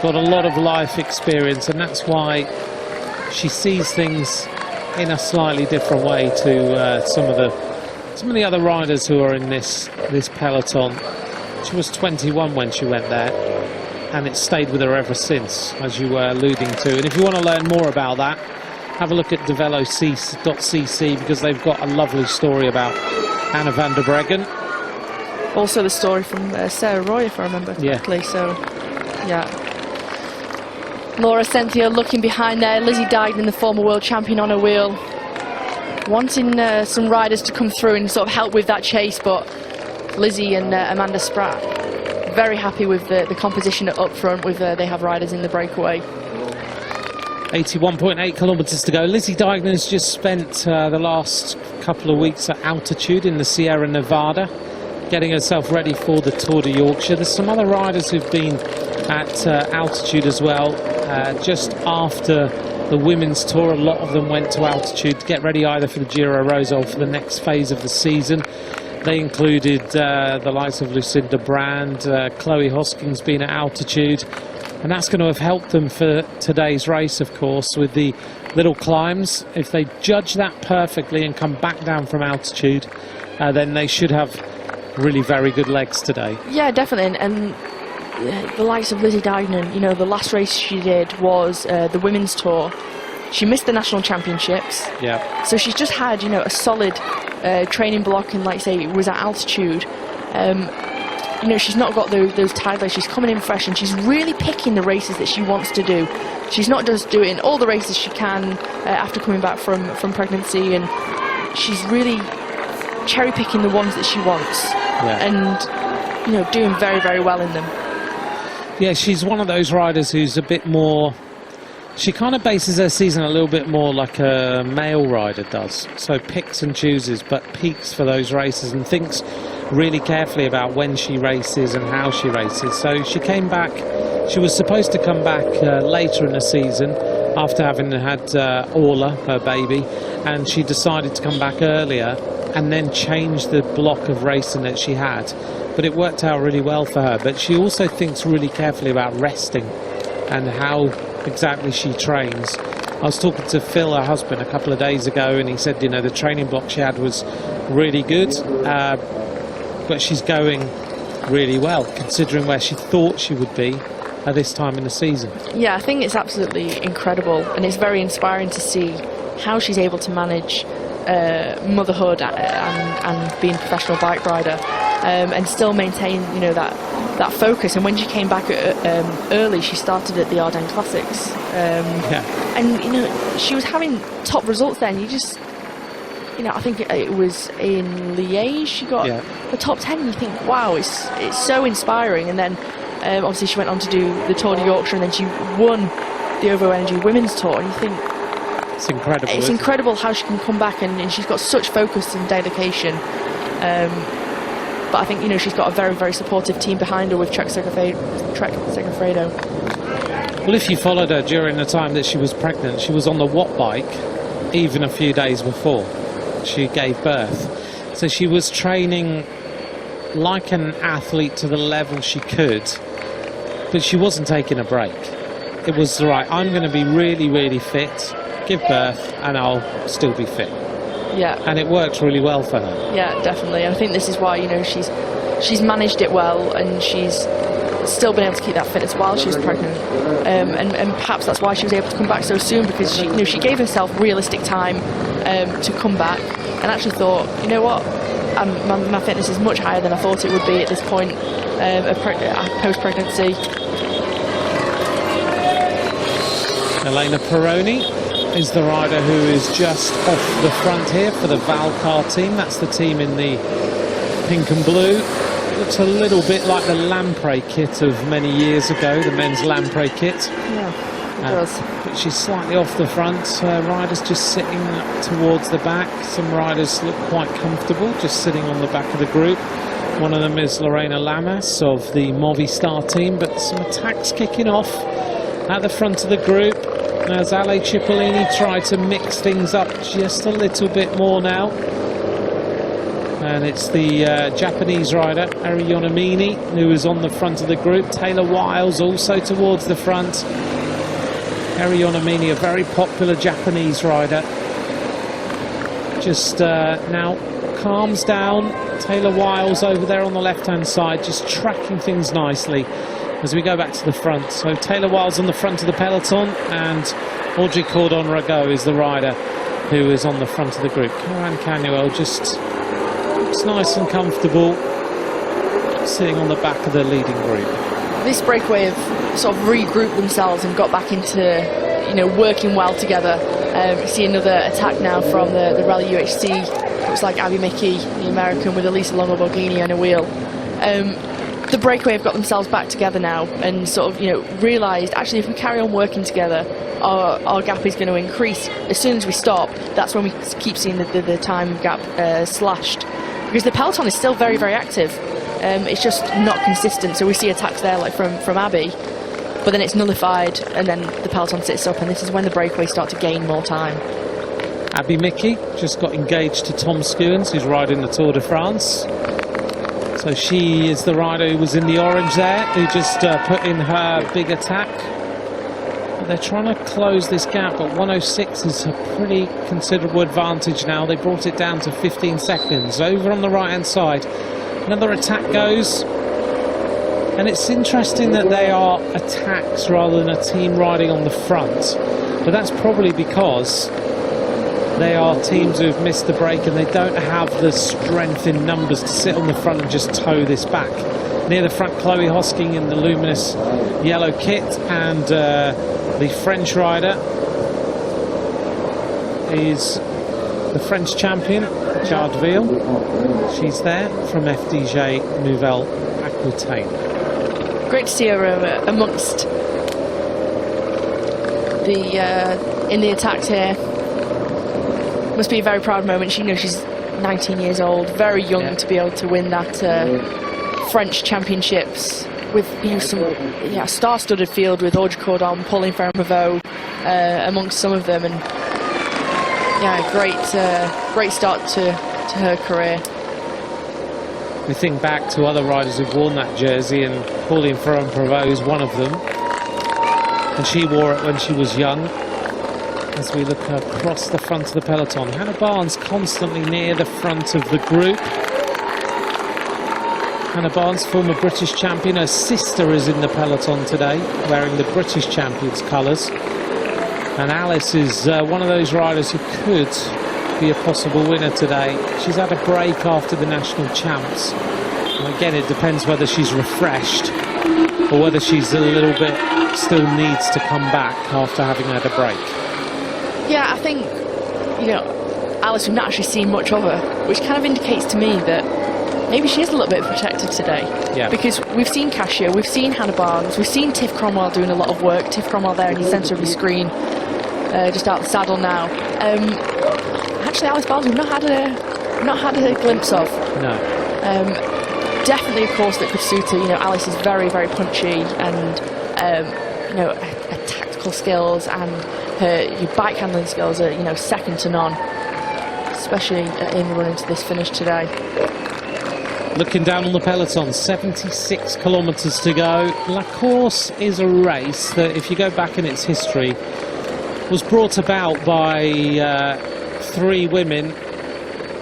got a lot of life experience, and that's why she sees things in a slightly different way to some of the other riders who are in this peloton. She was 21 when she went there, and it's stayed with her ever since, as you were alluding to. And if you want to learn more about that, have a look at develocc, because they've got a lovely story about Anna van der Breggen. Also the story from Sarah Roy, if I remember correctly. Yeah. So, Laura Senthio looking behind there. Lizzie Dignan, the former world champion, on her wheel, wanting some riders to come through and sort of help with that chase, but Lizzie and Amanda Spratt very happy with the composition up front. With they have riders in the breakaway. 81.8 kilometres to go. Lizzie Dignan has just spent the last couple of weeks at altitude in the Sierra Nevada, getting herself ready for the Tour de Yorkshire. There's some other riders who've been at altitude as well. Just after the women's tour, a lot of them went to altitude to get ready either for the Giro Rosa or for the next phase of the season. They included the likes of Lucinda Brand, Chloe Hoskins being at altitude. And that's going to have helped them for today's race, of course, with the little climbs. If they judge that perfectly and come back down from altitude, then they should have really very good legs today. Yeah, definitely. And the likes of Lizzie Dignan, the last race she did was the women's tour. She missed the national championships. Yeah. So she's just had, a solid training block, and, like I say, was at altitude. She's not got those tired legs. She's coming in fresh, and she's really picking the races that she wants to do. She's not just doing all the races she can after coming back from pregnancy, and she's really cherry picking the ones that she wants, and doing very, very well in them. Yeah, she's one of those riders who's a bit more. She kind of bases her season a little bit more like a male rider does. So picks and chooses, but peaks for those races and thinks really carefully about when she races and how she races. So she came back. She was supposed to come back later in the season after having had Orla, her baby, and she decided to come back earlier and then change the block of racing that she had. But it worked out really well for her. But she also thinks really carefully about resting and how exactly she trains. I was talking to Phil, her husband, a couple of days ago, and he said, you know, the training block she had was really good, but she's going really well, considering where she thought she would be at this time in the season. Yeah, I think it's absolutely incredible, and it's very inspiring to see how she's able to manage motherhood and being a professional bike rider, and still maintain, you know, that focus. And when she came back early, she started at the Ardennes Classics, and you know, she was having top results then. You just, you know, I think it was in Liège she got the top 10. You think, wow, it's so inspiring. And then obviously she went on to do the Tour de Yorkshire, and then she won the OVO Energy Women's Tour. And you think, it's incredible. It's incredible how she can come back, and she's got such focus and dedication. But I think, you know, she's got a very, very supportive team behind her with Trek Segafredo. Well, if you followed her during the time that she was pregnant, she was on the Watt bike even a few days before she gave birth. So she was training like an athlete to the level she could, but she wasn't taking a break. It was, right, I'm going to be really, really fit, give birth, and I'll still be fit. Yeah. And it worked really well for her. Yeah, definitely. I think this is why, you know, she's managed it well, and she's still been able to keep that fitness while she was pregnant. And perhaps that's why she was able to come back so soon, because she, you know, she gave herself realistic time to come back, and actually thought, you know what, my fitness is much higher than I thought it would be at this point post-pregnancy. Elena Peroni is the rider who is just off the front here for the Valcar team. That's the team in the pink and blue. Looks a little bit like the Lamprey kit of many years ago, the men's Lamprey kit. Yeah, it does. But she's slightly off the front. Riders just sitting towards the back. Some riders look quite comfortable just sitting on the back of the group. One of them is Lorena Lamas of the Movistar team, but some attacks kicking off at the front of the group as Ale Cipollini tried to mix things up just a little bit more now. And it's the Japanese rider, Ari Yonamini, who is on the front of the group. Taylor Wiles also towards the front. Ari Yonamini, a very popular Japanese rider, just now calms down. Taylor Wiles over there on the left-hand side, just tracking things nicely as we go back to the front. So Taylor Wiles on the front of the peloton, and Audrey Cordon-Rago is the rider who is on the front of the group. Karan Canuel just looks nice and comfortable sitting on the back of the leading group. This breakaway have sort of regrouped themselves and got back into, you know, working well together. You see another attack now from the Rally UHC. Looks like Abby Mickey, the American, with Elisa Longo-Borghini on a wheel. The breakaway have got themselves back together now, and sort of, you know, realised, actually, if we carry on working together, our gap is going to increase. As soon as we stop, that's when we keep seeing the time gap slashed, because the peloton is still very, very active. It's just not consistent. So we see attacks there, like from Abby, but then it's nullified, and then the peloton sits up, and this is when the breakaways start to gain more time. Abby Mickey just got engaged to Tom Skewins, who's riding the Tour de France. So she is the rider who was in the orange there, who just put in her big attack. But they're trying to close this gap, but 106 is a pretty considerable advantage now. They brought it down to 15 seconds. Over on the right-hand side, another attack goes. And it's interesting that they are attacks rather than a team riding on the front. But that's probably because they are teams who've missed the break, and they don't have the strength in numbers to sit on the front and just tow this back. Near the front, Chloe Hosking in the luminous yellow kit, and the French rider is the French champion, Jardeville. She's there from FDJ Nouvelle Aquitaine. Great to see her amongst the in the attacks here. Must be a very proud moment. She knows she's 19 years old, very young to be able to win that French championships with, you know, some star-studded field with Audrey Cordon, Pauline Ferrand-Prévot amongst some of them, and great start to her career. We think back to other riders who've worn that jersey, and Pauline Ferrand-Prévot is one of them, and she wore it when she was young. as we look across the front of the peloton. Hannah Barnes constantly near the front of the group. Hannah Barnes, former British champion. Her sister is in the peloton today, wearing the British champions colours. And Alice is one of those riders who could be a possible winner today. She's had a break after the national champs. And again, it depends whether she's refreshed or whether she's a little bit still needs to come back after having had a break. Yeah, I think, you know, Alice, we've not actually seen much of her, which kind of indicates to me that maybe she is a little bit protected today. Yeah. Because we've seen Kasia, we've seen Hannah Barnes, we've seen Tiff Cromwell doing a lot of work. Tiff Cromwell there in the centre of the screen, just out the saddle now. Actually, Alice Barnes, we've not had a glimpse of. No. Definitely a course that could suit her. You know, Alice is very, very punchy, and you know, her tactical skills and her bike handling skills are, you know, second to none, especially in the run into this finish today. Looking down on the peloton, 76 kilometres to go. La Course is a race that, if you go back in its history, was brought about by 3 women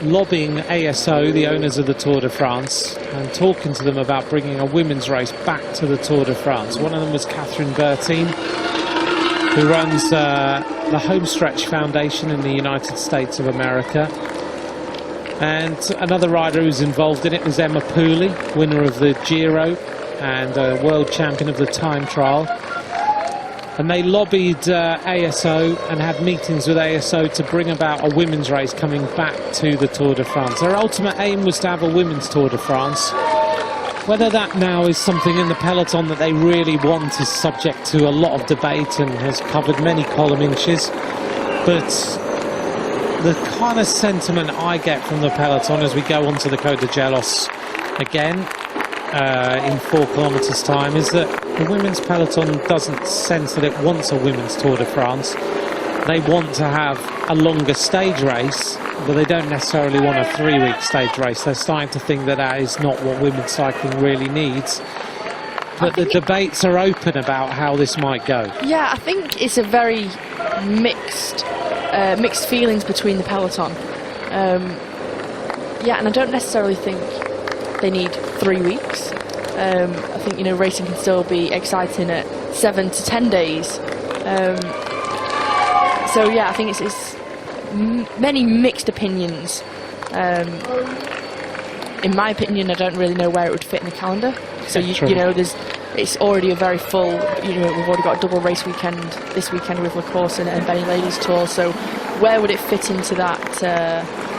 lobbying ASO, the owners of the Tour de France, and talking to them about bringing a women's race back to the Tour de France. One of them was Catherine Bertine, who runs the Homestretch Foundation in the United States of America. And another rider who's involved in it was Emma Pooley, winner of the Giro and world champion of the time trial. And they lobbied ASO and had meetings with ASO to bring about a women's race coming back to the Tour de France. Their ultimate aim was to have a women's Tour de France. Whether that now is something in the peloton that they really want is subject to a lot of debate and has covered many column inches. But the kind of sentiment I get from the peloton as we go onto the Côte de Gelos again in 4 kilometres time is that the women's peloton doesn't sense that it wants a women's Tour de France. They want to have a longer stage race, but they don't necessarily want a 3-week stage race. They're starting to think that that is not what women's cycling really needs. But the debates are open about how this might go. Yeah, I think it's a very mixed feelings between the peloton. Yeah, and I don't necessarily think they need 3 weeks. I think, you know, racing can still be exciting at 7 to 10 days. So yeah, I think it's many mixed opinions. In my opinion, I don't really know where it would fit in the calendar. So you know, it's already a very full. You know, we've already got a double race weekend this weekend with La Course and Benny Ladies Tour. So where would it fit into that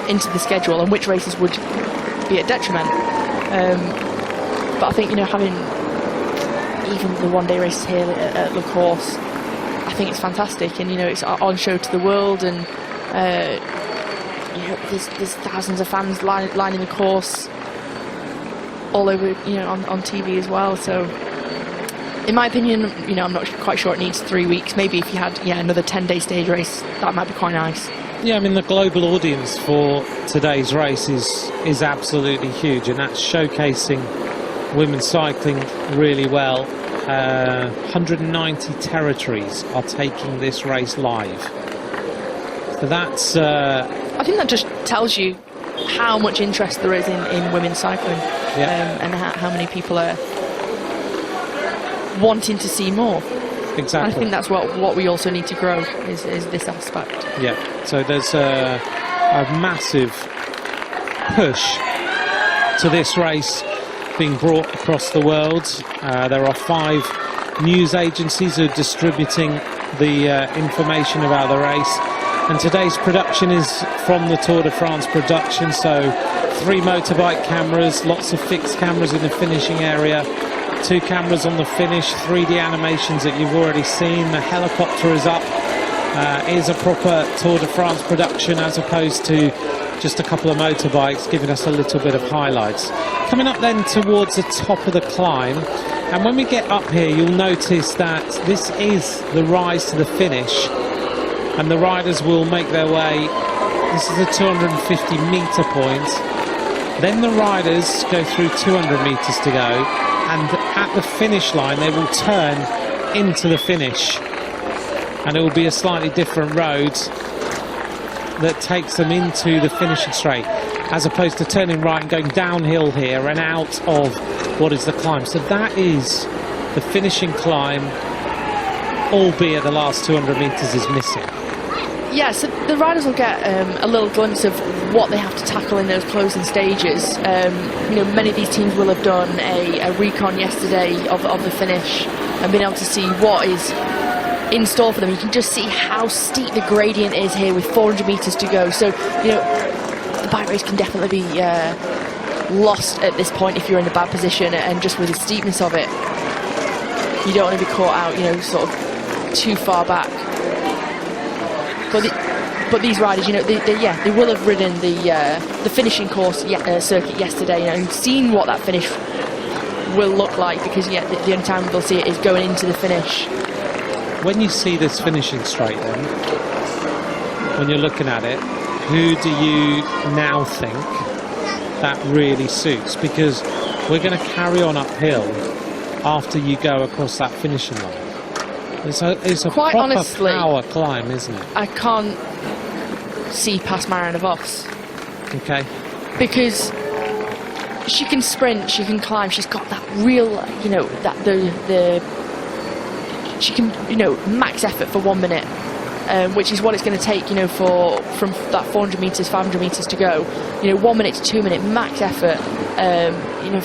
into the schedule, and which races would be at detriment? But I think, you know, having even the one-day races here at La Course, I think it's fantastic, and you know, it's on show to the world, and you know, there's thousands of fans lining the course all over, you know, on TV as well. So in my opinion, you know, I'm not quite sure it needs 3 weeks. Maybe if you had another 10-day stage race, that might be quite nice. Yeah, I mean, the global audience for today's race is absolutely huge, and that's showcasing women's cycling really well. 190 territories are taking this race live. So that's... I think that just tells you how much interest there is in women's cycling. Yeah. And how many people are wanting to see more. Exactly. And I think that's what we also need to grow, is this aspect. Yeah, so there's a massive push to this race being brought across the world. There are 5 news agencies who are distributing the information about the race, and today's production is from the Tour de France production, so 3 motorbike cameras, lots of fixed cameras in the finishing area, 2 cameras on the finish, 3D animations that you've already seen. The helicopter is up. Is a proper Tour de France production as opposed to just a couple of motorbikes, giving us a little bit of highlights. Coming up then towards the top of the climb, and when we get up here you'll notice that this is the rise to the finish, and the riders will make their way. This is the 250 metre point. Then the riders go through 200 metres to go, and at the finish line they will turn into the finish. and it will be a slightly different road that takes them into the finishing straight, as opposed to turning right and going downhill here and out of what is the climb. So that is the finishing climb, albeit the last 200 metres is missing. Yeah, so the riders will get a little glimpse of what they have to tackle in those closing stages. You know, many of these teams will have done a recon yesterday of the finish and been able to see what is in store for them. You can just see how steep the gradient is here with 400 metres to go. So, you know, the bike race can definitely be lost at this point if you're in a bad position, and just with the steepness of it, you don't want to be caught out, you know, sort of too far back. But these riders, you know, they will have ridden the finishing course circuit yesterday, you know, and seen what that finish will look like, because the only time they'll see it is going into the finish. When you see this finishing straight, then, when you're looking at it, who do you now think that really suits? Because we're going to carry on uphill after you go across that finishing line. It's a Quite proper honestly, power climb, isn't it? I can't see past Marianne Vos. Okay. Because she can sprint, she can climb, she's got that real, you know, that she can, you know, max effort for 1 minute, which is what it's going to take, you know, from that 400 metres, 500 metres to go. You know, 1 minute to 2 minute max effort. You know,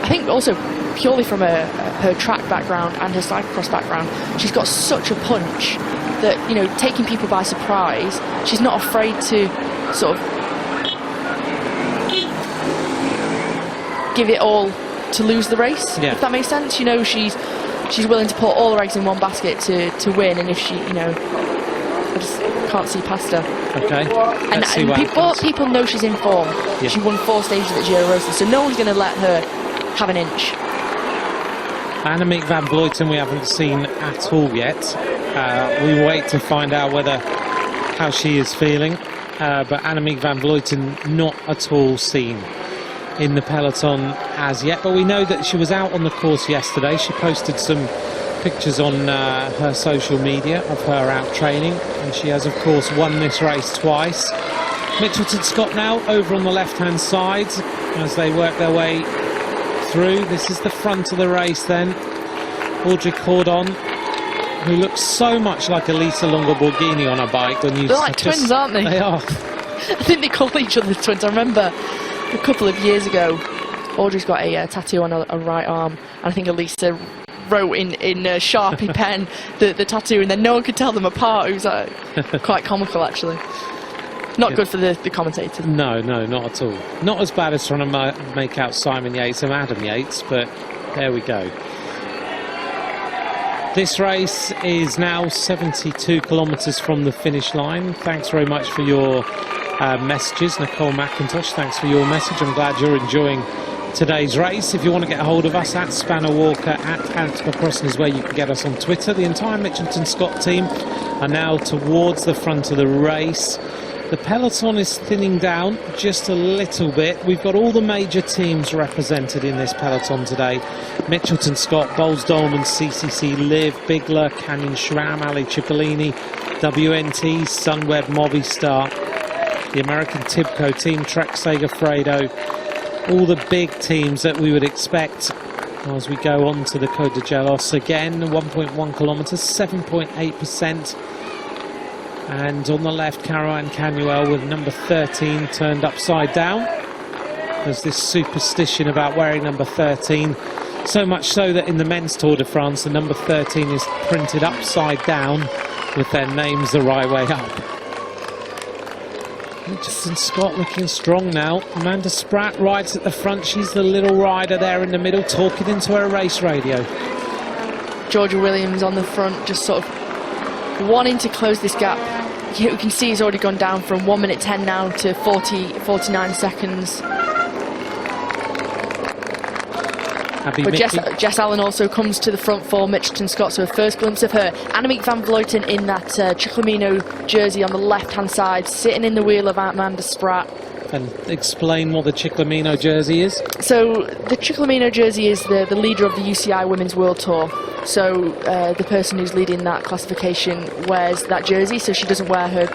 I think also purely from her track background and her cyclocross background, she's got such a punch that, you know, taking people by surprise, she's not afraid to sort of give it all to lose the race, if that makes sense. You know, she's willing to put all her eggs in one basket to win, and if she, you know, I just can't see past her. Okay. And people know she's in form. Yeah. She won 4 stages at Giro Rosa, so no one's going to let her have an inch. Annemiek van Vleuten we haven't seen at all yet. We wait to find out how she is feeling, but Annemiek van Vleuten not at all seen in the peloton as yet, but we know that she was out on the course yesterday. She posted some pictures on her social media of her out training, and she has of course won this race twice. Mitchelton Scott now over on the left hand side as they work their way through. This is the front of the race then. Audrey Cordon, who looks so much like Elisa Longo-Borghini on a bike. They're like twins, aren't they? They are. I think they call each other twins. I remember a couple of years ago, Audrey's got a tattoo on her right arm, and I think Elisa wrote in a Sharpie pen the tattoo, and then no one could tell them apart. It was quite comical, actually. Not good for the commentators. No, not at all. Not as bad as trying to make out Simon Yates and Adam Yates, but there we go. This race is now 72 kilometres from the finish line. Thanks very much for your messages. Nicole McIntosh, thanks for your message. I'm glad you're enjoying today's race. If you want to get a hold of us, at Spanner Walker, at Ant Crossing is where you can get us on Twitter. The entire Mitchelton Scott team are now towards the front of the race. The peloton is thinning down just a little bit. We've got all the major teams represented in this peloton today. Mitchelton Scott, Bowles Dolman, CCC, Liv, Bigler, Canyon Schramm, Ali Cipollini, WNT, Sunweb, Movistar, the American Tibco team, Trek Segafredo, all the big teams that we would expect as we go on to the Côte de Gelos again. 1.1 kilometres, 7.8%. And on the left, Caroline Canuel with number 13 turned upside down. There's this superstition about wearing number 13, so much so that in the men's Tour de France, the number 13 is printed upside down with their names the right way up. Mitchelton Scott looking strong now. Amanda Spratt rides at the front. She's the little rider there in the middle, talking into her race radio. Georgia Williams on the front, just sort of wanting to close this gap. You can see he's already gone down from 1 minute 10 now to 49 seconds. But Jess Allen also comes to the front for Mitchelton Scott, so a first glimpse of her. Annemiek van Vleuten in that Chiclamino jersey on the left-hand side, sitting in the wheel of Amanda Spratt. and explain what the Ciclamino jersey is? So the Ciclamino jersey is the leader of the UCI Women's World Tour. So the person who's leading that classification wears that jersey, so she doesn't wear her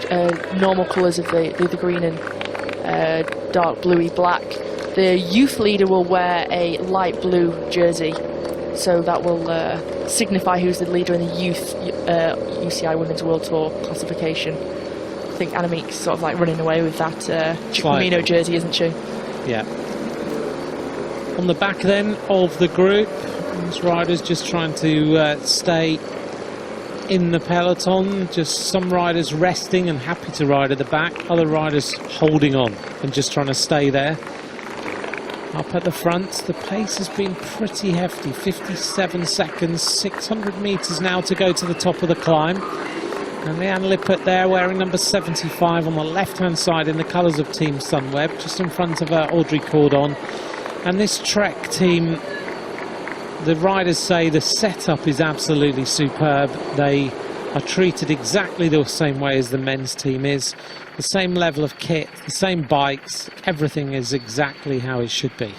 normal colours of the green and dark bluey black. The youth leader will wear a light blue jersey, so that will signify who's the leader in the youth UCI Women's World Tour classification. I think Annemiek's sort of like running away with that Ciclamino jersey, isn't she? Yeah. On the back then of the group, these riders just trying to stay in the peloton. Just some riders resting and happy to ride at the back, other riders holding on and just trying to stay there. Up at the front, the pace has been pretty hefty, 57 seconds, 600 metres now to go to the top of the climb. And Leanne Lippert there wearing number 75 on the left-hand side in the colours of Team Sunweb, just in front of Audrey Cordon. And this Trek team, the riders say the setup is absolutely superb. They are treated exactly the same way as the men's team is. The same level of kit, the same bikes, everything is exactly how it should be.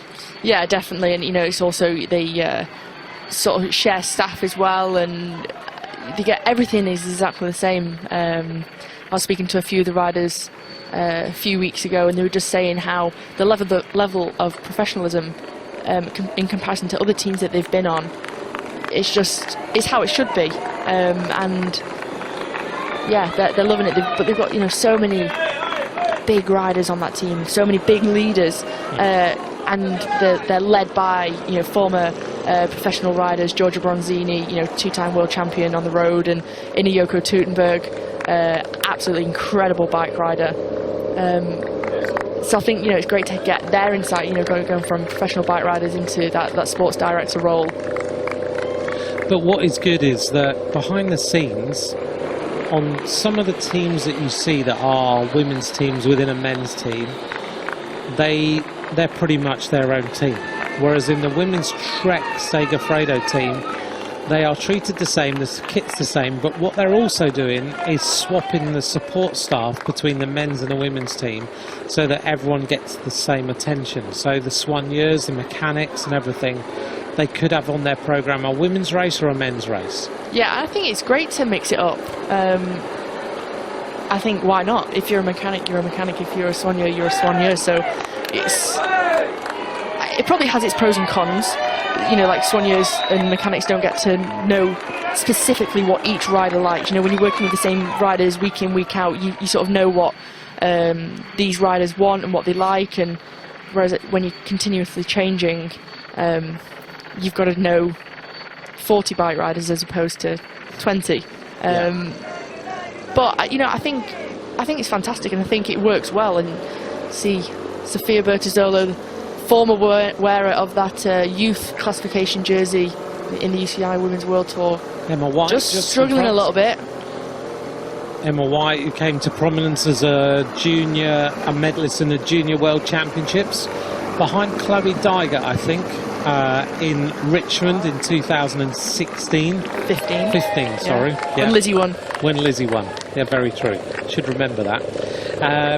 Yeah, definitely. And, you know, it's also they sort of share staff as well, and they get everything is exactly the same. I was speaking to a few of the riders a few weeks ago, and they were just saying how the level of professionalism in comparison to other teams that they've been on, it's how it should be. And yeah, they're loving it. But they've got, you know, so many big riders on that team, so many big leaders, and they're led by, you know, former professional riders. Giorgia Bronzini, you know, two-time world champion on the road, and Inayoko Teutenberg, absolutely incredible bike rider. So I think, you know, it's great to get their insight, you know, going from professional bike riders into that sports director role. But what is good is that behind the scenes, on some of the teams that you see that are women's teams within a men's team, they're pretty much their own team. Whereas in the women's Trek Segafredo team, they are treated the same, the kit's the same, but what they're also doing is swapping the support staff between the men's and the women's team so that everyone gets the same attention. So the soigneurs, the mechanics and everything, they could have on their programme a women's race or a men's race. Yeah, I think it's great to mix it up. I think, why not? If you're a mechanic, you're a mechanic. If you're a soigneur, you're a soigneur. So it probably has its pros and cons. You know, like soigneurs and mechanics don't get to know specifically what each rider likes. You know, when you're working with the same riders week in, week out, you sort of know what these riders want and what they like. And whereas when you're continuously changing, you've got to know 40 bike riders as opposed to 20. But you know, I think it's fantastic, and I think it works well. And see Sofia Bertazzolo, former wearer of that youth classification jersey in the UCI Women's World Tour, Emma White, just struggling a little bit. Emma White, who came to prominence as a medalist in the Junior World Championships, behind Chloe Dygert, I think, in Richmond in 2016. 15, sorry. Yeah. When Lizzie won. When Lizzie won. Yeah, very true. Should remember that.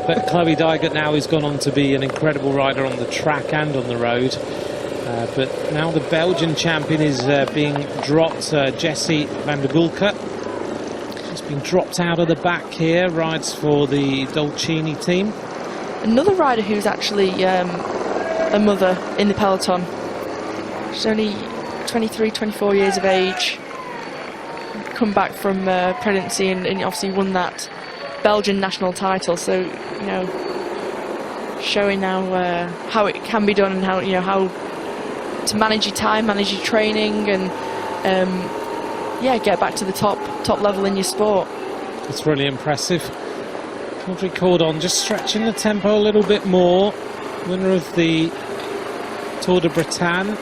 But Chloe Dygert now has gone on to be an incredible rider on the track and on the road. But now the Belgian champion is being dropped. Jessie van der Bulke. She's been dropped out of the back here. Rides for the Dolcini team. Another rider who's actually a mother in the peloton. She's only 23, 24 years of age. Come back from pregnancy and obviously won that Belgian national title. So, you know, showing now how it can be done and how, you know, how to manage your time, manage your training, and yeah, get back to the top level in your sport. It's really impressive. Audrey Cordon just stretching the tempo a little bit more. Winner of the Tour de Bretagne,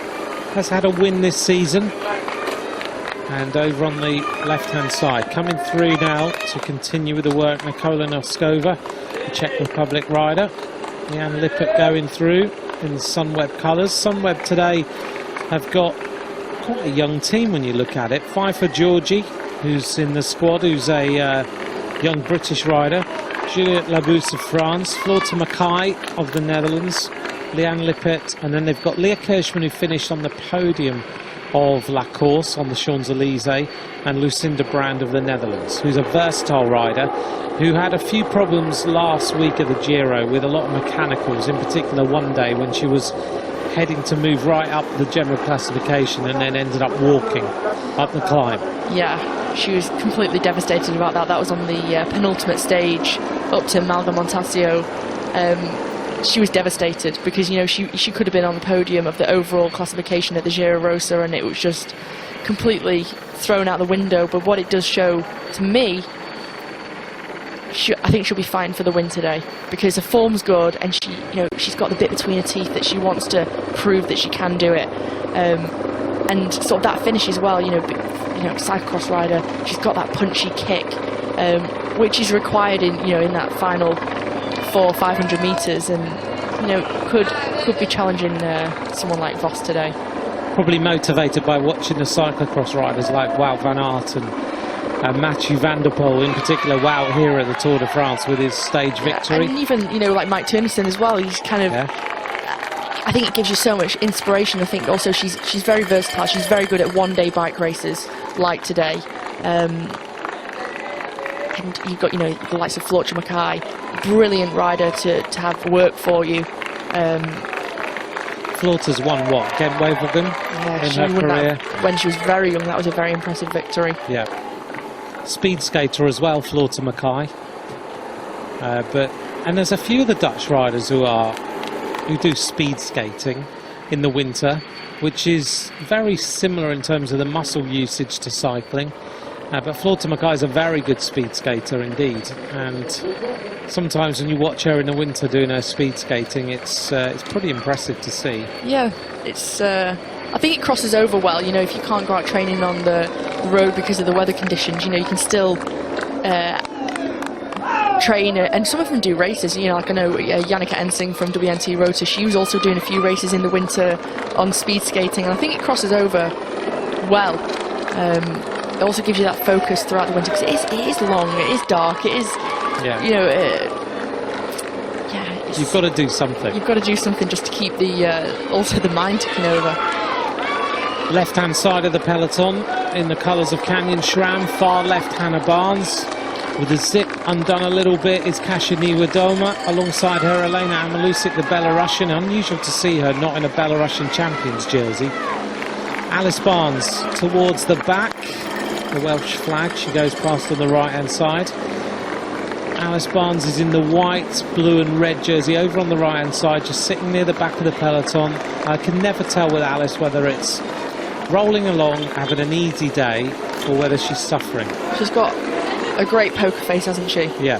has had a win this season. And over on the left-hand side, coming through now to continue with the work, Nikola Noskova, the Czech Republic rider. Leanne Lippert going through in the Sunweb colours. Sunweb today have got quite a young team when you look at it. Pfeiffer Georgie, who's in the squad, who's a young British rider. Juliette Labousse of France, Floorte Mackay of the Netherlands, Liane Lippert, and then they've got Leah Kirschman, who finished on the podium of La Course on the Champs-Élysées, and Lucinda Brand of the Netherlands, who's a versatile rider who had a few problems last week at the Giro with a lot of mechanicals, in particular one day when she was heading to move right up the general classification and then ended up walking up the climb. Yeah, she was completely devastated about that. That was on the penultimate stage up to Malgamontasio. She was devastated because, you know, she could have been on the podium of the overall classification at the Giro Rosa, and it was just completely thrown out the window. But what it does show to me, I think she'll be fine for the win today because her form's good, and she's got the bit between her teeth that she wants to prove that she can do it. And sort of that finish as well, cyclocross rider, she's got that punchy kick, which is required in that final 400-500 meters, and could be challenging someone like Vos today. Probably motivated by watching the cyclocross riders like Wout van Aert and Mathieu van der Poel, in particular Wout here at the Tour de France with his stage victory. And even like Mike Turnison as well. He's kind of. Yeah. I think it gives you so much inspiration. I think also she's very versatile. She's very good at one-day bike races like today. And you've got the likes of Floorte Mackay, brilliant rider to have work for you. Floorte's won what? Gent-Wevelgem in her career. When she was very young, that was a very impressive victory. Yeah. Speed skater as well, Floorte Mackay. And there's a few of the Dutch riders who do speed skating in the winter, which is very similar in terms of the muscle usage to cycling. But Floorte Mackay is a very good speed skater indeed, and sometimes when you watch her in the winter doing her speed skating, it's pretty impressive to see. Yeah, it's. I think it crosses over well. If you can't go out training on the road because of the weather conditions, you can still train, and some of them do races. Like I know Janneke Ensing from WNT Rota, she was also doing a few races in the winter on speed skating, and I think it crosses over well. It also gives you that focus throughout the winter because it is long, it is dark, it is, you've got to do something. You've got to do something just to keep also the mind ticking over. Left-hand side of the peloton in the colours of Canyon SRAM, far left Hannah Barnes. With the zip undone a little bit is Kasia Niewiadoma. Alongside her, Elena Amalusic, the Belarusian. Unusual to see her not in a Belarusian champions jersey. Alice Barnes towards the back. The Welsh flag, she goes past on the right-hand side. Alice Barnes is in the white, blue and red jersey over on the right-hand side, just sitting near the back of the peloton. I can never tell with Alice whether it's rolling along, having an easy day, or whether she's suffering. She's got a great poker face, hasn't she? Yeah.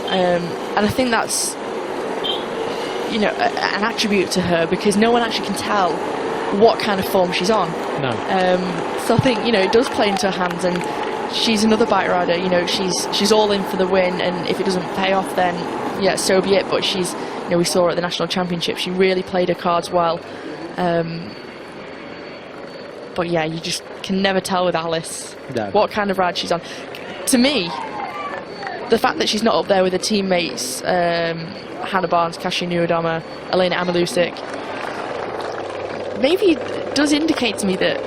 And I think that's, an attribute to her, because no one actually can tell what kind of form she's on. No. So I think, it does play into her hands, and she's another bike rider, she's all in for the win, and if it doesn't pay off, then, yeah, so be it. But she's, we saw her at the National Championship, she really played her cards well. But yeah, you just can never tell with Alice what kind of ride she's on. To me, the fact that she's not up there with her teammates, Hannah Barnes, Kasia Niewiadoma, Elena Amalusic, maybe does indicate to me that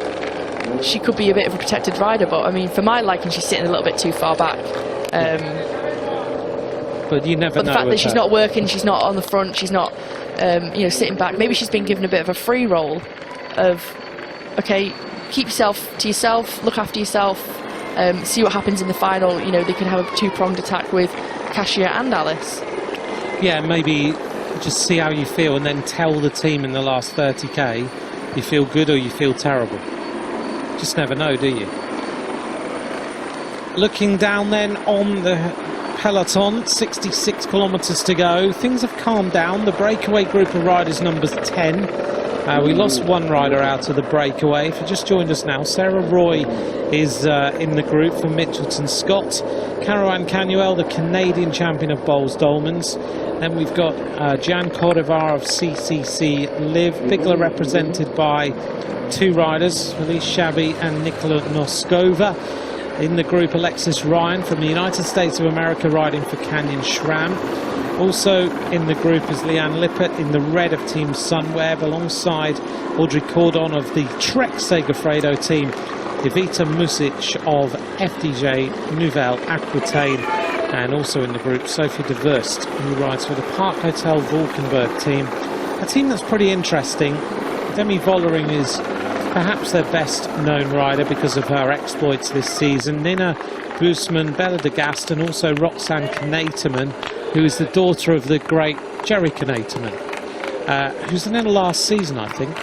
she could be a bit of a protected rider. But I mean, for my liking, she's sitting a little bit too far back. But you never know. But the fact that she's not working, she's not on the front, she's not, sitting back. Maybe she's been given a bit of a free roll of, okay, keep yourself to yourself, look after yourself. See what happens in the final. They could have a two-pronged attack with Kasia and Alice. Yeah, maybe just see how you feel and then tell the team in the last 30k you feel good or you feel terrible. Just never know, do you? Looking down then on the peloton, 66 kilometres to go. Things have calmed down. The breakaway group of riders numbers 10. We lost one rider out of the breakaway. If you just joined us now, Sarah Roy is in the group for Mitchelton Scott. Caroline Canuel, the Canadian champion of Bowles Dolmans. Then we've got Jan Cordovar of CCC Liv. Bigler represented by two riders, Felice Shabby and Nicola Noskova. In the group, Alexis Ryan from the United States of America riding for Canyon Schramm. Also in the group is Leanne Lippert in the red of Team Sunweb, alongside Audrey Cordon of the Trek Segafredo team, Evita Music of FDJ Nouvelle Aquitaine, and also in the group Sophie de Wurst, who rides for the Park Hotel Valkenburg team. A team that's pretty interesting. Demi Vollering is perhaps their best known rider because of her exploits this season. Nina Boesman, Bella de Gast, and also Roxanne Knaterman, who is the daughter of the great Jerry Knaterman, who's in her last season, I think.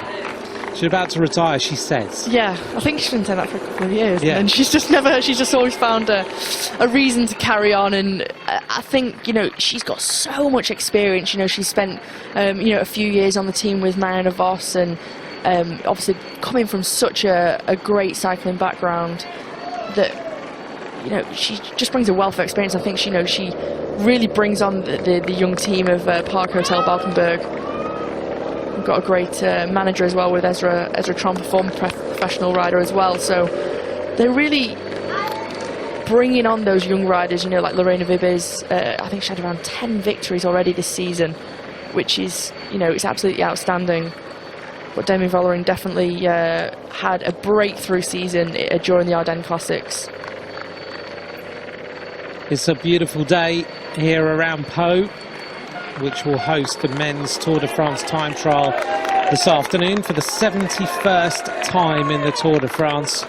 She's about to retire, she says. Yeah, I think she's been saying that for a couple of years. Yeah. And she's just always found a reason to carry on. And I think, you know, she's got so much experience. You know, she's spent, you know, a few years on the team with Marianne Vos, and obviously coming from such a great cycling background, that, you know, she just brings a wealth of experience. I think she, you know, she really brings on the young team of Park Hotel Valkenburg. We've got a great manager as well with Ezra Tromp, a former professional rider as well. So they're really bringing on those young riders, you know, like Lorena Vibes. I think she had around 10 victories already this season, which is, you know, it's absolutely outstanding. But Demi Vollering definitely had a breakthrough season during the Ardennes Classics. It's a beautiful day here around Pau, which will host the men's Tour de France time trial this afternoon for the 71st time in the Tour de France.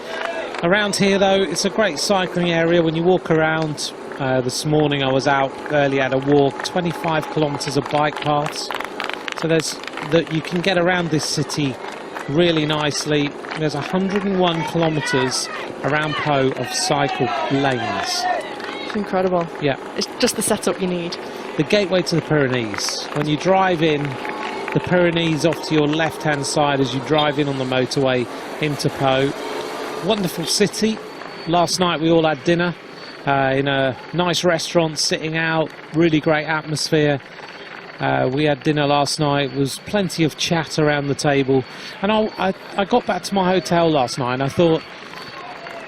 Around here, though, it's a great cycling area. When you walk around, this morning I was out early at a walk, 25 kilometres of bike paths. So you can get around this city really nicely. There's 101 kilometres around Pau of cycle lanes. It's incredible. Yeah. It's just the setup you need. The gateway to the Pyrenees. When you drive in, the Pyrenees off to your left-hand side as you drive in on the motorway into Pau. Wonderful city. Last night we all had dinner in a nice restaurant, sitting out, really great atmosphere. We had dinner last night. There was plenty of chat around the table. And I got back to my hotel last night and I thought,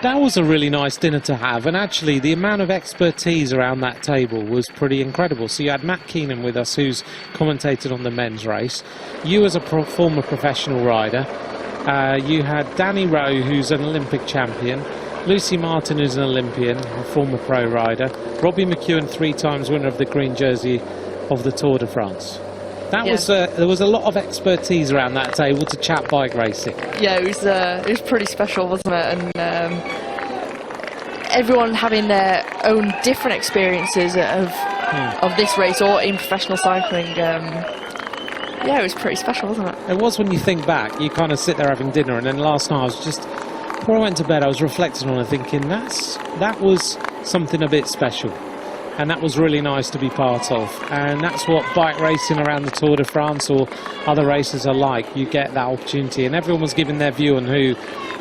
that was a really nice dinner to have, and actually the amount of expertise around that table was pretty incredible. So you had Matt Keenan with us, who's commentated on the men's race. You as a former professional rider. You had Danny Rowe, who's an Olympic champion. Lucy Martin, who's an Olympian, a former pro rider. Robbie McEwen, 3 times winner of the green jersey of the Tour de France. That was there was a lot of expertise around that table to chat bike racing. Yeah, it was pretty special, wasn't it? And everyone having their own different experiences of this race or in professional cycling. Yeah, it was pretty special, wasn't it? It was when you think back. You kind of sit there having dinner, and then last night I was just, before I went to bed, I was reflecting on it, thinking that was something a bit special. And that was really nice to be part of. And that's what bike racing around the Tour de France or other races are like. You get that opportunity. And everyone was giving their view on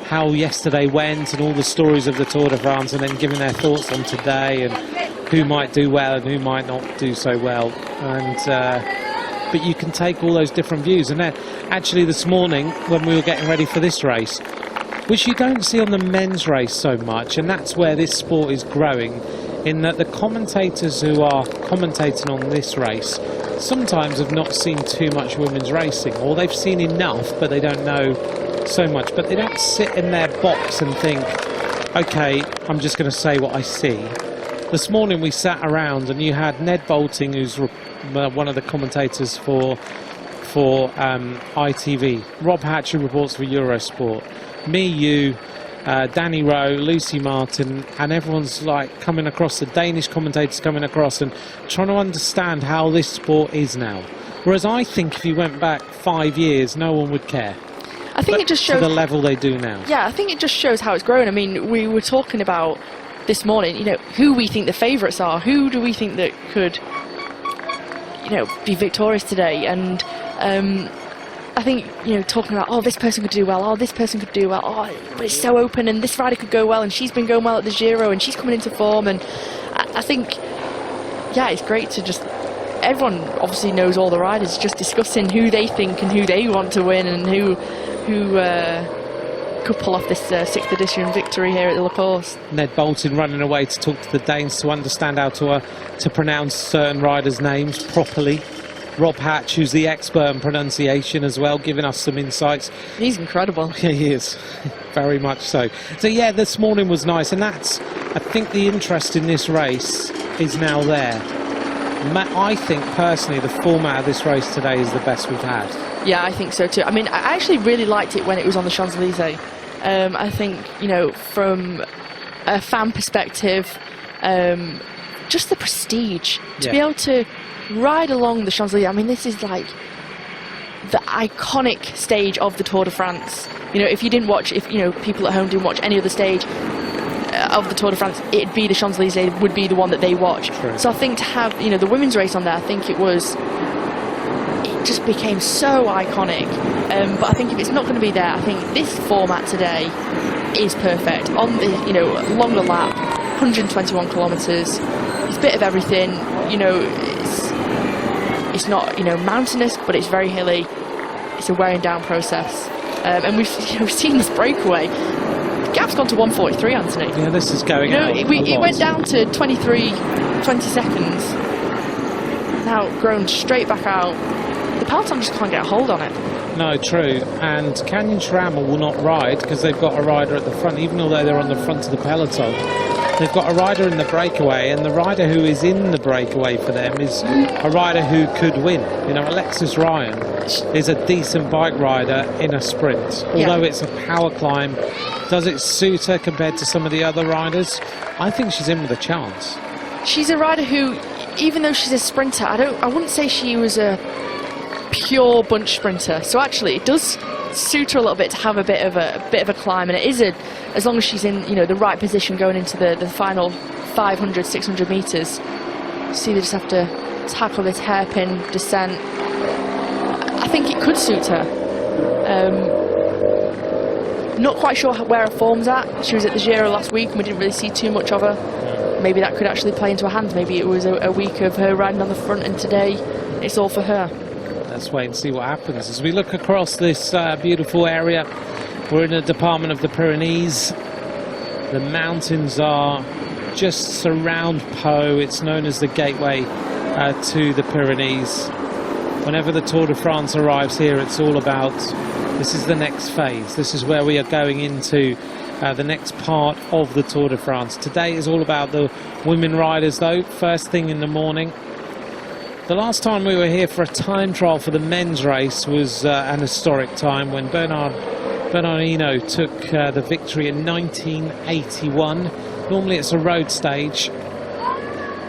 how yesterday went and all the stories of the Tour de France, and then giving their thoughts on today and who might do well and who might not do so well. And but you can take all those different views. And then actually this morning, when we were getting ready for this race, which you don't see on the men's race so much, and that's where this sport is growing, in that the commentators who are commentating on this race sometimes have not seen too much women's racing, or they've seen enough but they don't know so much. But they don't sit in their box and think, okay, I'm just going to say what I see. This morning we sat around and you had Ned Bolting, who's one of the commentators for ITV, Rob Hatch, who reports for Eurosport, me, you, Danny Rowe, Lucy Martin, and everyone's like coming across, the Danish commentators coming across and trying to understand how this sport is now. Whereas I think if you went back 5 years, no one would care. I think it just shows to the level they do now. Yeah, I think it just shows how it's grown. I mean, we were talking about this morning, you know, who we think the favourites are. Who do we think that could, you know, be victorious today? And I think, you know, talking about, oh, this person could do well, oh, this person could do well, oh, but it's so open, and this rider could go well, and she's been going well at the Giro, and she's coming into form. And I think, yeah, it's great to just, everyone obviously knows all the riders, just discussing who they think and who they want to win, and who could pull off this 6th edition victory here at the La Course. Ned Bolton running away to talk to the Danes to understand how to pronounce certain riders' names properly. Rob Hatch, who's the expert in pronunciation as well, giving us some insights. He's incredible. Yeah, he is. Very much so. So yeah, this morning was nice, and that's, I think, the interest in this race is now there. I think personally the format of this race today is the best we've had. Yeah, I think so too. I mean, I actually really liked it when it was on the Champs-Elysees. I think, you know, from a fan perspective, just the prestige to be able to ride along the Champs-Elysees. I mean, this is like the iconic stage of the Tour de France. You know, if you didn't watch, if, you know, people at home didn't watch any other stage of the Tour de France, it'd be the Champs-Elysees would be the one that they watch. True. So I think to have, you know, the women's race on there, I think it just became so iconic. But I think if it's not going to be there, I think this format today is perfect. On the, you know, longer lap, 121 kilometres, it's a bit of everything. You know, it's not, you know, mountainous, but it's very hilly. It's a wearing down process. And we've seen this breakaway. The gap's gone to 1:43, Anthony. Yeah, this is going out. It went down to 20 seconds. Now grown straight back out. The peloton just can't get a hold on it. No, true. And Canyon SRAM will not ride because they've got a rider at the front, even although they're on the front of the peloton. They've got a rider in the breakaway, and the rider who is in the breakaway for them is a rider who could win. You know, Alexis Ryan is a decent bike rider in a sprint. Although it's a power climb, does it suit her compared to some of the other riders? I think she's in with a chance. She's a rider who, even though she's a sprinter, I wouldn't say she was a pure bunch sprinter. So actually, it does suit her a little bit to have a bit of a climb, and it is as long as she's in, you know, the right position going into the final 500, 600 meters. See, they just have to tackle this hairpin descent. I think it could suit her. Not quite sure where her form's at. She was at the Giro last week and we didn't really see too much of her. Maybe that could actually play into her hands. Maybe it was a week of her riding on the front, and today it's all for her. Let's wait and see what happens. As we look across this beautiful area, we're in the department of the Pyrenees. The mountains are just surround Pau. It's known as the gateway to the Pyrenees. Whenever the Tour de France arrives here, it's all about, this is the next phase. This is where we are going into the next part of the Tour de France. Today is all about the women riders though, first thing in the morning. The last time we were here for a time trial for the men's race was an historic time when Bernardino took the victory in 1981. Normally it's a road stage,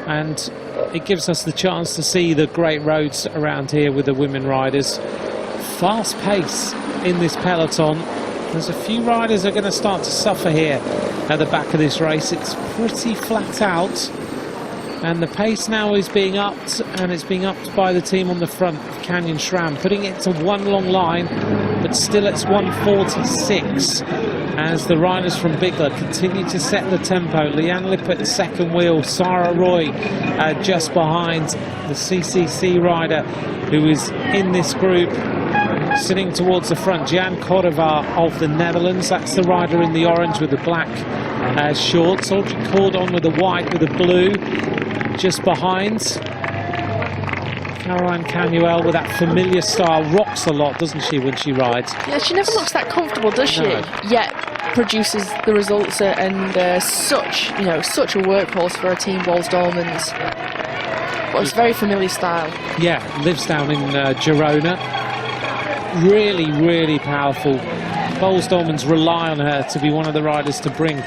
and it gives us the chance to see the great roads around here with the women riders. Fast pace in this peloton. There's a few riders that are going to start to suffer here at the back of this race. It's pretty flat out. And the pace now is being upped, and it's being upped by the team on the front of Canyon SRAM, putting it to one long line, but still it's 1:46 as the riders from Bigler continue to set the tempo. Leanne Lippert second wheel, Sarah Roy just behind the CCC rider who is in this group. Sitting towards the front, Jan Cordova of the Netherlands. That's the rider in the orange with the black shorts. Audrey Cordon with the white with the blue. Just behind, Caroline Canuel with that familiar style. Rocks a lot, doesn't she, when she rides? Yeah, she never looks that comfortable, does she? No. Yet produces the results, and such a workhorse for a team, Boels Dolmans. But it's very familiar style. Yeah, lives down in Girona. Really, really powerful. Boels Dolmans rely on her to be one of the riders to bring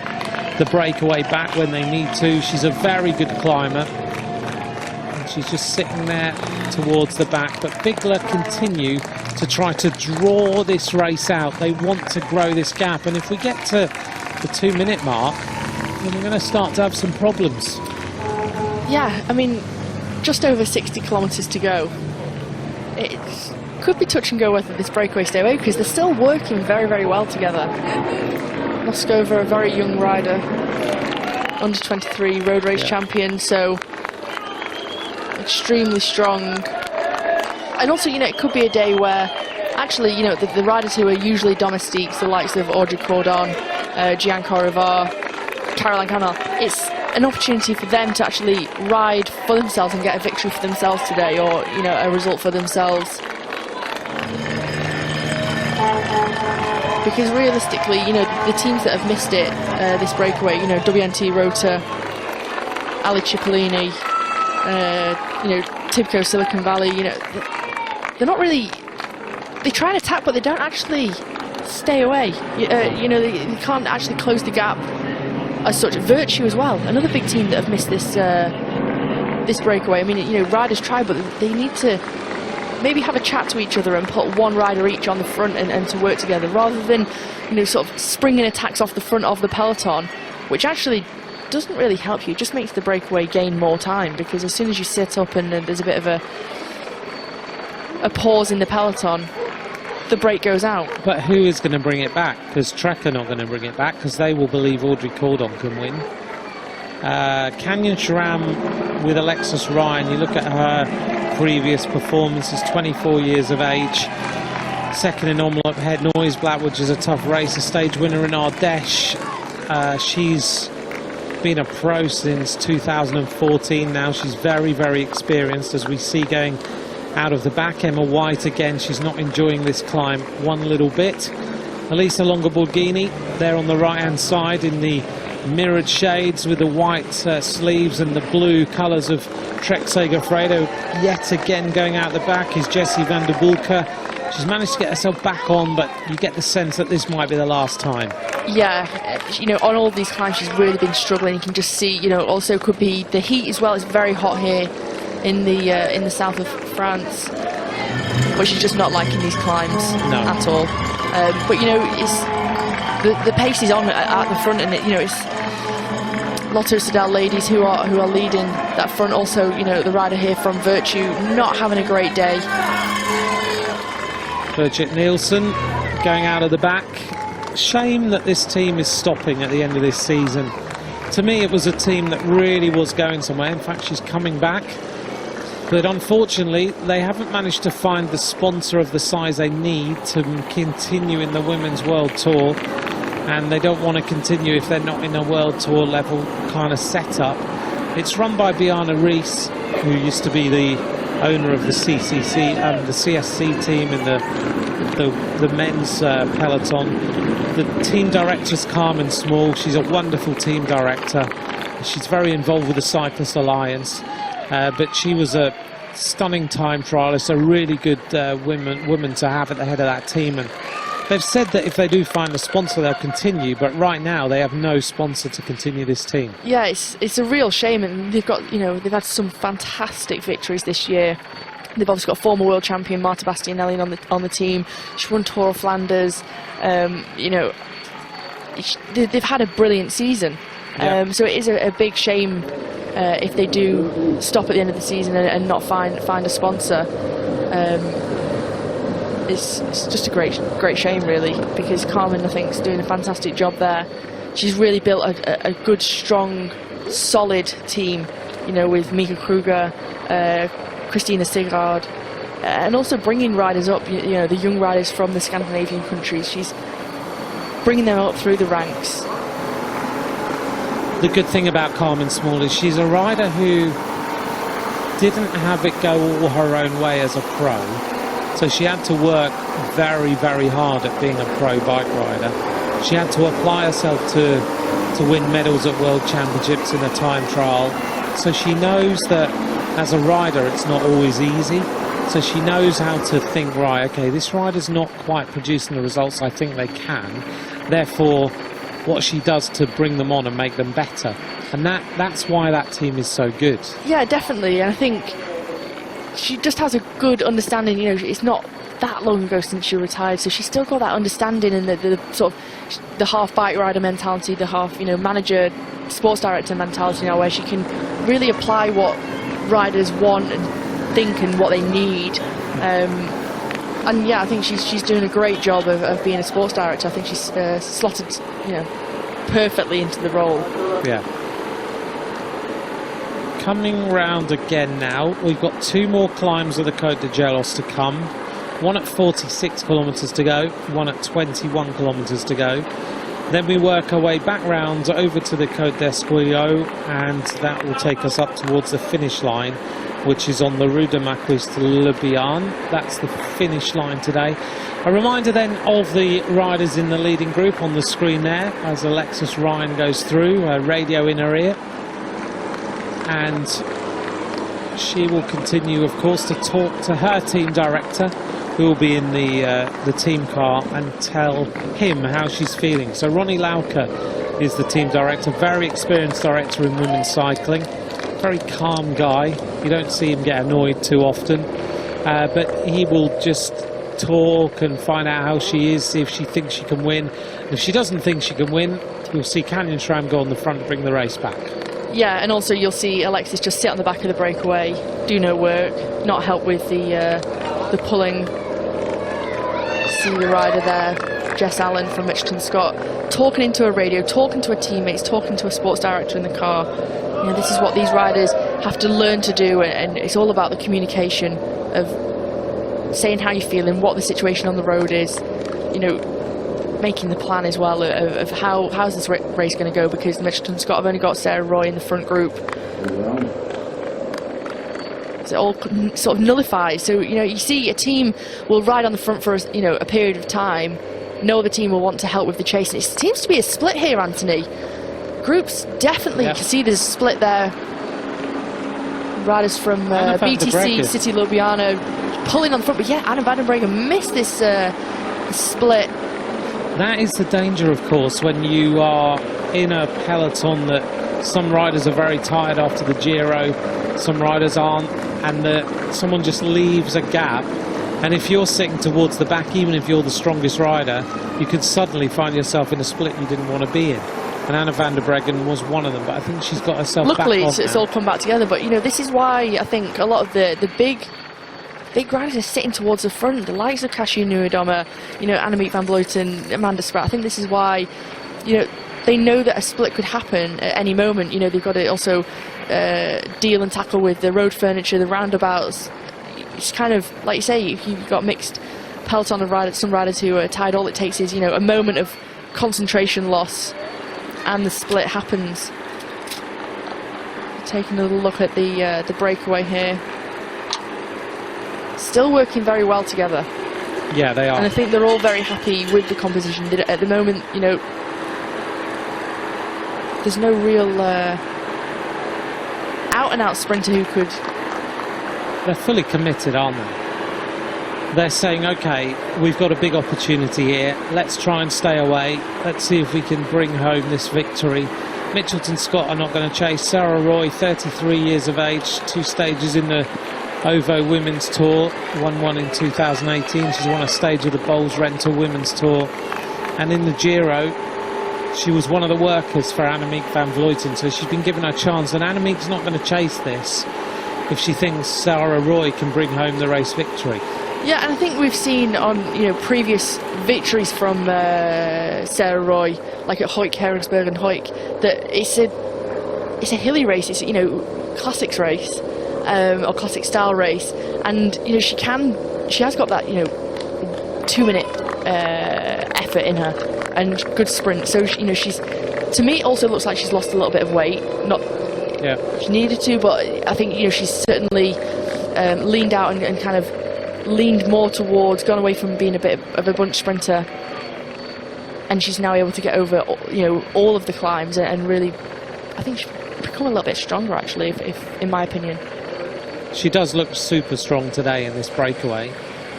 the breakaway back when they need to. She's a very good climber, and she's just sitting there towards the back. But Bigler continue to try to draw this race out. They want to grow this gap, and if we get to the 2-minute mark, then we're going to start to have some problems. Yeah, I mean, just over 60 kilometres to go. It could be touch and go whether this breakaway stay away, because they're still working very, very well together. Moskova, a very young rider, under 23 road race champion, so extremely strong. And also, you know, it could be a day where actually, you know, the riders who are usually domestiques, the likes of Audrey Cordon, Gian Corrivar, Caroline Canal, it's an opportunity for them to actually ride for themselves and get a victory for themselves today, or, you know, a result for themselves. Because realistically, you know, the teams that have missed it this breakaway, you know, WNT Rota, Ali Cipollini, you know, Tibco Silicon Valley, you know, they're not really, they try and attack, but they don't actually stay away. You know, they can't actually close the gap as such. Virtue as well, another big team that have missed this this breakaway. I mean, you know, riders try, but they need to maybe have a chat to each other and put one rider each on the front and to work together, rather than, you know, sort of springing attacks off the front of the peloton, which actually doesn't really help you. It just makes the breakaway gain more time, because as soon as you sit up and there's a bit of a pause in the peloton, the break goes out. But who is going to bring it back? Because Trek are not going to bring it back, because they will believe Audrey Cordon can win. Canyon Sharam with Alexis Ryan, you look at her previous performances, 24 years of age, second in Omloop Het Noise Black, which is a tough race, a stage winner in Ardèche. She's been a pro since 2014 now. She's very, very experienced, as we see going out of the back. Emma White again, she's not enjoying this climb one little bit. Elisa Longoborghini there on the right hand side in the mirrored shades with the white sleeves and the blue colours of Trek Segafredo. Yet again going out the back is Jessie van der Bulke. She's managed to get herself back on, but you get the sense that this might be the last time. Yeah, you know, on all these climbs she's really been struggling. You can just see, you know, also could be the heat as well. It's very hot here in the south of France, but she's just not liking these climbs at all. But, you know, it's the pace is on at the front, and you know, it's Lotto Soudal ladies who are leading that front. Also, you know, the rider here from Virtue not having a great day. Birgit Nielsen going out of the back. Shame that this team is stopping at the end of this season. To me, it was a team that really was going somewhere. In fact, she's coming back. But unfortunately, they haven't managed to find the sponsor of the size they need to continue in the Women's World Tour. And they don't want to continue if they're not in a World Tour level kind of setup. It's run by Biana Rees, who used to be the owner of the CCC and the CSC team in the men's peloton. The team director is Carmen Small. She's a wonderful team director. She's very involved with the Cyclist Alliance, but she was a stunning time trialist, a really good woman to have at the head of that team. And they've said that if they do find a sponsor, they'll continue, but right now they have no sponsor to continue this team. Yeah, it's a real shame, and they've got, you know, they've had some fantastic victories this year. They've obviously got former world champion Marta Bastianelli on the team. She won Tour of Flanders. You know, they've had a brilliant season. Yeah. So it is a big shame if they do stop at the end of the season and not find a sponsor. It's just a great shame, really, because Carmen, I think, is doing a fantastic job there. She's really built a good, strong, solid team, you know, with Mika Kruger, Christina Sigard, and also bringing riders up, you know, the young riders from the Scandinavian countries. She's bringing them up through the ranks. The good thing about Carmen Small is she's a rider who didn't have it go all her own way as a pro. So she had to work very, very hard at being a pro bike rider. She had to apply herself to win medals at World Championships in a time trial. So she knows that as a rider it's not always easy. So she knows how to think, right, okay, this rider's not quite producing the results I think they can. Therefore, what she does to bring them on and make them better. And that's why that team is so good. Yeah, definitely. And I think she just has a good understanding. You know, it's not that long ago since she retired, so she's still got that understanding and the sort of the half bike rider mentality, the half, you know, manager, sports director mentality now, where she can really apply what riders want and think and what they need. And yeah, I think she's doing a great job of being a sports director. I think she's slotted, you know, perfectly into the role. Yeah. Coming round again now, we've got two more climbs of the Côte de Gelos to come. one at 46 kilometres to go, one at 21 kilometres to go. Then we work our way back round over to the Côte d'Esquillo, and that will take us up towards the finish line, which is on the Rue de Marquis de Le Bihan. That's the finish line today. A reminder then of the riders in the leading group on the screen there, as Alexis Ryan goes through, radio in her ear. And she will continue, of course, to talk to her team director, who will be in the team car, and tell him how she's feeling. So Ronnie Lauker is the team director, very experienced director in women's cycling, very calm guy. You don't see him get annoyed too often, but he will just talk and find out how she is, see if she thinks she can win. And if she doesn't think she can win, you'll see Canyon Schramm go on the front and bring the race back. Yeah, and also you'll see Alexis just sit on the back of the breakaway, do no work, not help with the pulling. See the rider there, Jess Allen from Mitchelton Scott, talking into a radio, talking to her teammates, talking to a sports director in the car. You know, this is what these riders have to learn to do, and it's all about the communication of saying how you're feeling, what the situation on the road is, you know, making the plan as well of how's this race going to go, because Mitchelton Scott have only got Sarah Roy in the front group. So it all sort of nullifies. So, you know, you see a team will ride on the front for a period of time. No other team will want to help with the chase. It seems to be a split here, Anthony. Groups definitely, you can see there's a split there. Riders from BTC, City Ljubljana pulling on the front, but yeah, Anna van den Breggen missed this split. That is the danger, of course, when you are in a peloton that some riders are very tired after the Giro, some riders aren't, and someone just leaves a gap. And if you're sitting towards the back, even if you're the strongest rider, you could suddenly find yourself in a split you didn't want to be in. And Anna van der Breggen was one of them, but I think she's got herself Luckily, back on it's all come back together. But, you know, this is why I think a lot of the big riders are sitting towards the front, the likes of Kasia Nieuwendamme, you know, Annemiek van Vleuten, Amanda Spratt. I think this is why, you know, they know that a split could happen at any moment. You know, they've got to also deal and tackle with the road furniture, the roundabouts. It's kind of, like you say, if you've got mixed peloton of riders, some riders who are tired, all it takes is, you know, a moment of concentration loss and the split happens. Taking a little look at the breakaway here. Still working very well together. Yeah, they are. And I think they're all very happy with the composition. At the moment, you know, there's no real out-and-out sprinter who could... They're fully committed, aren't they? They're saying, OK, we've got a big opportunity here. Let's try and stay away. Let's see if we can bring home this victory. Mitchelton Scott are not going to chase. Sarah Roy, 33 years of age, 2 stages in the OVO Women's Tour, won one in 2018. She's won a stage of the Bowles Rental Women's Tour. And in the Giro, she was one of the workers for Annemiek van Vleuten, so she's been given her chance. And Annemiek's not going to chase this if she thinks Sarah Roy can bring home the race victory. Yeah, and I think we've seen on, you know, previous victories from Sarah Roy, like at Hoyk, Herringsberg and Hoyk, that it's a hilly race. It's, you know, classics race. Or classic style race, and you know she has got that, you know, 2-minute effort in her and good sprint. So you know, she's, to me, also looks like she's lost a little bit of weight. Not she needed to, but I think, you know, she's certainly leaned out and kind of leaned more towards, gone away from being a bit of a bunch sprinter, and she's now able to get over, you know, all of the climbs and really, I think she's become a little bit stronger actually, if in my opinion. She does look super strong today in this breakaway.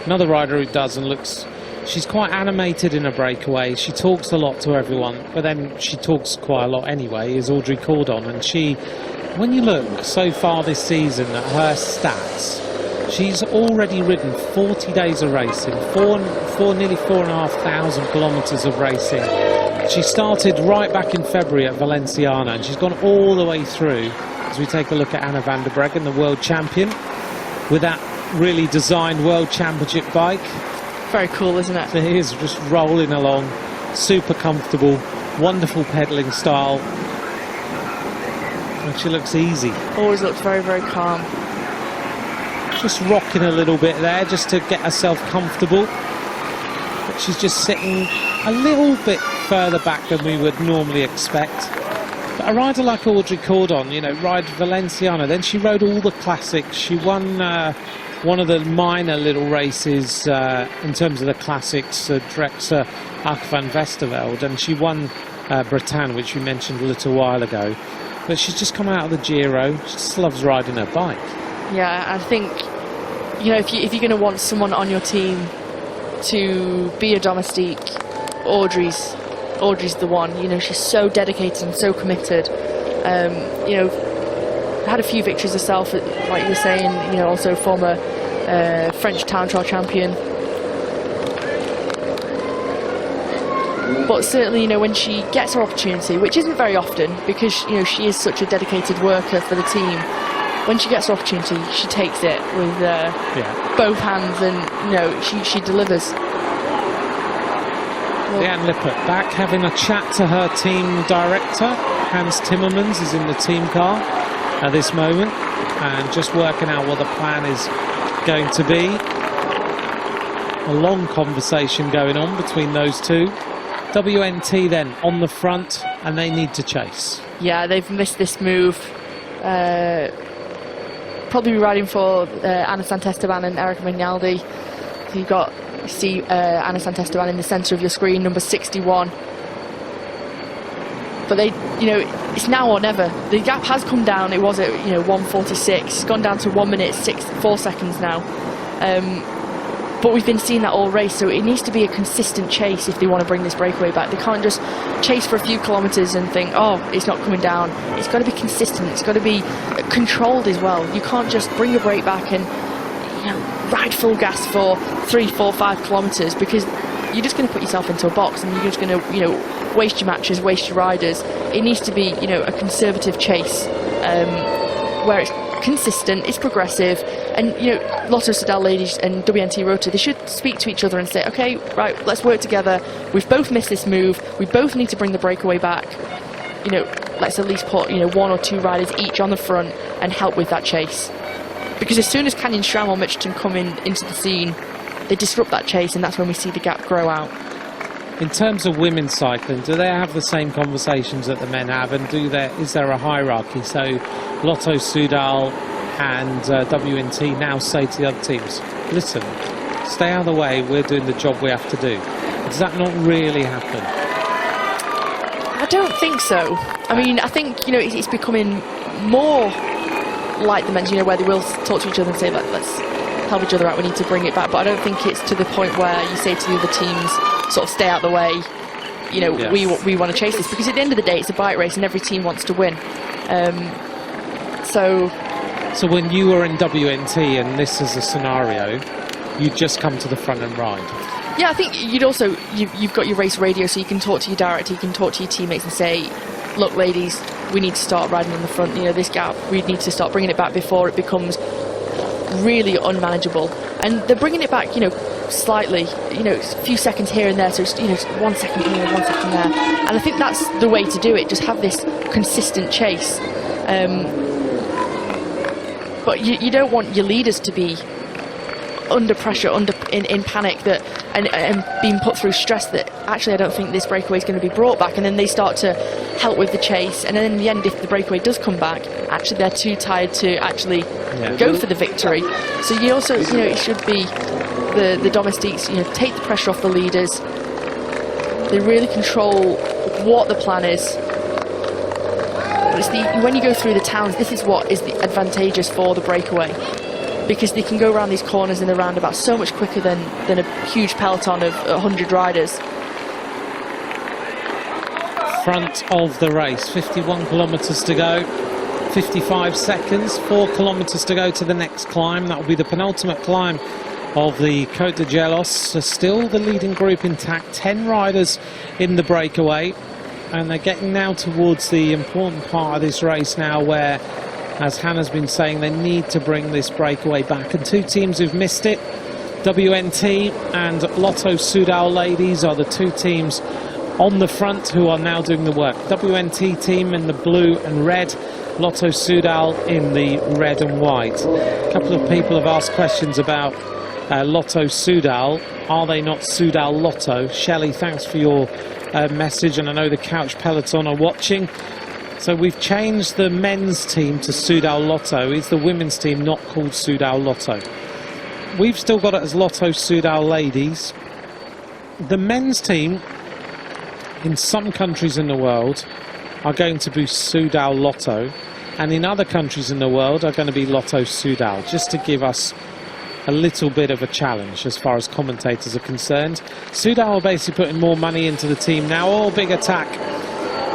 Another rider who does, and looks, she's quite animated in a breakaway. She talks a lot to everyone, but then she talks quite a lot anyway, is Audrey Cordon. And she, when you look so far this season at her stats, she's already ridden 40 days of racing, nearly 4,500 kilometres of racing. She started right back in February at Valenciana, and she's gone all the way through. As we take a look at Anna van der Breggen, the world champion, with that really designed world championship bike. Very cool, isn't it? It is, just rolling along, super comfortable, wonderful pedalling style. And she looks easy. Always looks very, very calm. just rocking a little bit there just to get herself comfortable. But she's just sitting a little bit further back than we would normally expect. But a rider like Audrey Cordon, you know, ride Valenciana, then she rode all the classics. She won one of the minor little races in terms of the classics, Drexel Ach van Westerveld, and she won Bretagne, which we mentioned a little while ago. But she's just come out of the Giro. She just loves riding her bike. Yeah, I think, you know, if you're going to want someone on your team to be a domestique, Audrey's the one. You know, she's so dedicated and so committed. You know, had a few victories herself, like you were saying. You know, also former French Town Trial champion. But certainly, you know, when she gets her opportunity, which isn't very often, because, you know, she is such a dedicated worker for the team, when she gets her opportunity, she takes it with both hands, and, you know, she delivers. Leanne Lippert back having a chat to her team director. Hans Timmermans is in the team car at this moment and just working out what the plan is going to be. A long conversation going on between those two. WNT then on the front, and they need to chase. Yeah, they've missed this move. Probably riding for Ana Santesteban and Erica Magnaldi. You see Ana Santesteban in the centre of your screen, number 61. But they, you know, it's now or never. The gap has come down. It was at 1:46. It's gone down to 1 minute 4 seconds now. But we've been seeing that all race, so it needs to be a consistent chase if they want to bring this breakaway back. They can't just chase for a few kilometres and think, oh, it's not coming down. It's got to be consistent. It's got to be controlled as well. You can't just bring your brake back and, you know, ride full gas for 3, 4, 5 kilometres, because you're just going to put yourself into a box and you're just going to, you know, waste your matches, waste your riders. It needs to be, you know, a conservative chase where it's consistent, it's progressive, and, you know, Lotto Soudal ladies and WNT Rota, they should speak to each other and say, okay, right, let's work together. We've both missed this move. We both need to bring the breakaway back. You know, let's at least put, you know, 1 or 2 riders each on the front and help with that chase. Because as soon as Canyon Stram or Mitchelton come into the scene, they disrupt that chase, and that's when we see the gap grow out. In terms of women's cycling, do they have the same conversations that the men have, and is there a hierarchy? So Lotto Soudal and WNT now say to the other teams, listen, stay out of the way, we're doing the job we have to do. Does that not really happen? I don't think so. I mean, I think, you know, it's becoming more like the men's, you know, where they will talk to each other and say, let's help each other out, we need to bring it back. But I don't think it's to the point where you say to the other teams, sort of stay out of the way, you know, yes, we want to chase this. Because at the end of the day, it's a bike race and every team wants to win. So when you were in WNT and this is a scenario, you'd just come to the front and ride? Yeah, I think you'd also, you've got your race radio, so you can talk to your director, you can talk to your teammates and say, look ladies, we need to start riding on the front, you know, this gap, we need to start bringing it back before it becomes really unmanageable. And they're bringing it back, you know, slightly, you know, a few seconds here and there, so it's, you know, 1 second here, 1 second there. And I think that's the way to do it, just have this consistent chase. But you don't want your leaders to be under pressure, in panic, that and being put through stress that actually I don't think this breakaway is going to be brought back, and then they start to help with the chase, and then in the end, if the breakaway does come back, actually they're too tired to actually go for the victory. So you also, you know, it should be the domestiques, you know, take the pressure off the leaders. They really control what the plan is. But it's when you go through the towns, this is what is advantageous for the breakaway, because they can go around these corners in the roundabout so much quicker than a huge peloton of 100 riders. Front of the race, 51 kilometres to go, 55 seconds, 4 kilometres to go to the next climb. That will be the penultimate climb of the Côte de Gelos. Still the leading group intact, 10 riders in the breakaway, and they're getting now towards the important part of this race now where, as Hannah's been saying, they need to bring this breakaway back. And 2 teams who've missed it, WNT and Lotto Soudal ladies, are the 2 teams on the front who are now doing the work. WNT team in the blue and red, Lotto Soudal in the red and white. A couple of people have asked questions about Lotto Soudal. Are they not Soudal Lotto? Shelley, thanks for your message, and I know the Couch Peloton are watching. So we've changed the men's team to Soudal Lotto. Is the women's team not called Soudal Lotto? We've still got it as Lotto Soudal Ladies. The men's team in some countries in the world are going to be Soudal Lotto, and in other countries in the world are going to be Lotto Soudal, just to give us a little bit of a challenge as far as commentators are concerned. Soudal are basically putting more money into the team now. All big attack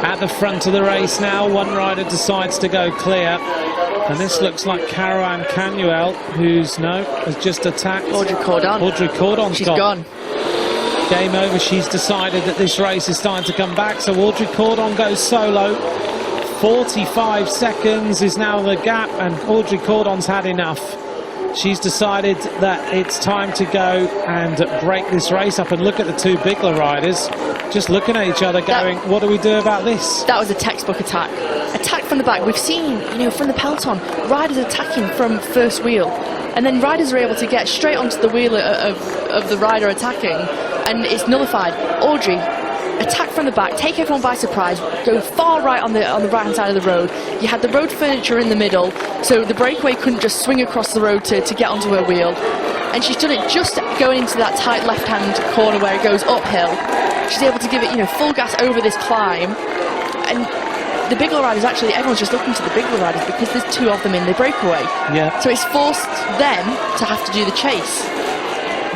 at the front of the race now. One rider decides to go clear, and this looks like Caroline Canuel, who's has just attacked Audrey Cordon. Audrey Cordon's She's gone. Game over. She's decided that this race is starting to come back, so Audrey Cordon goes solo. 45 seconds is now the gap, and Audrey Cordon's had enough. She's decided that it's time to go and break this race up. And look at the two Bigler riders just looking at each other going, what do we do about this? That was a textbook attack. Attack from the back. We've seen, from the peloton, riders attacking from first wheel. And then riders are able to get straight onto the wheel of the rider attacking, and it's nullified. Audrey, attack from the back, take everyone by surprise, go far right on the right hand side of the road. You had the road furniture in the middle, so the breakaway couldn't just swing across the road to get onto her wheel. And she's done it just going into that tight left hand corner where it goes uphill. She's able to give it full gas over this climb. And the Bigler riders, actually, everyone's just looking to the Bigler riders because there's two of them in the breakaway. Yeah. So it's forced them to have to do the chase.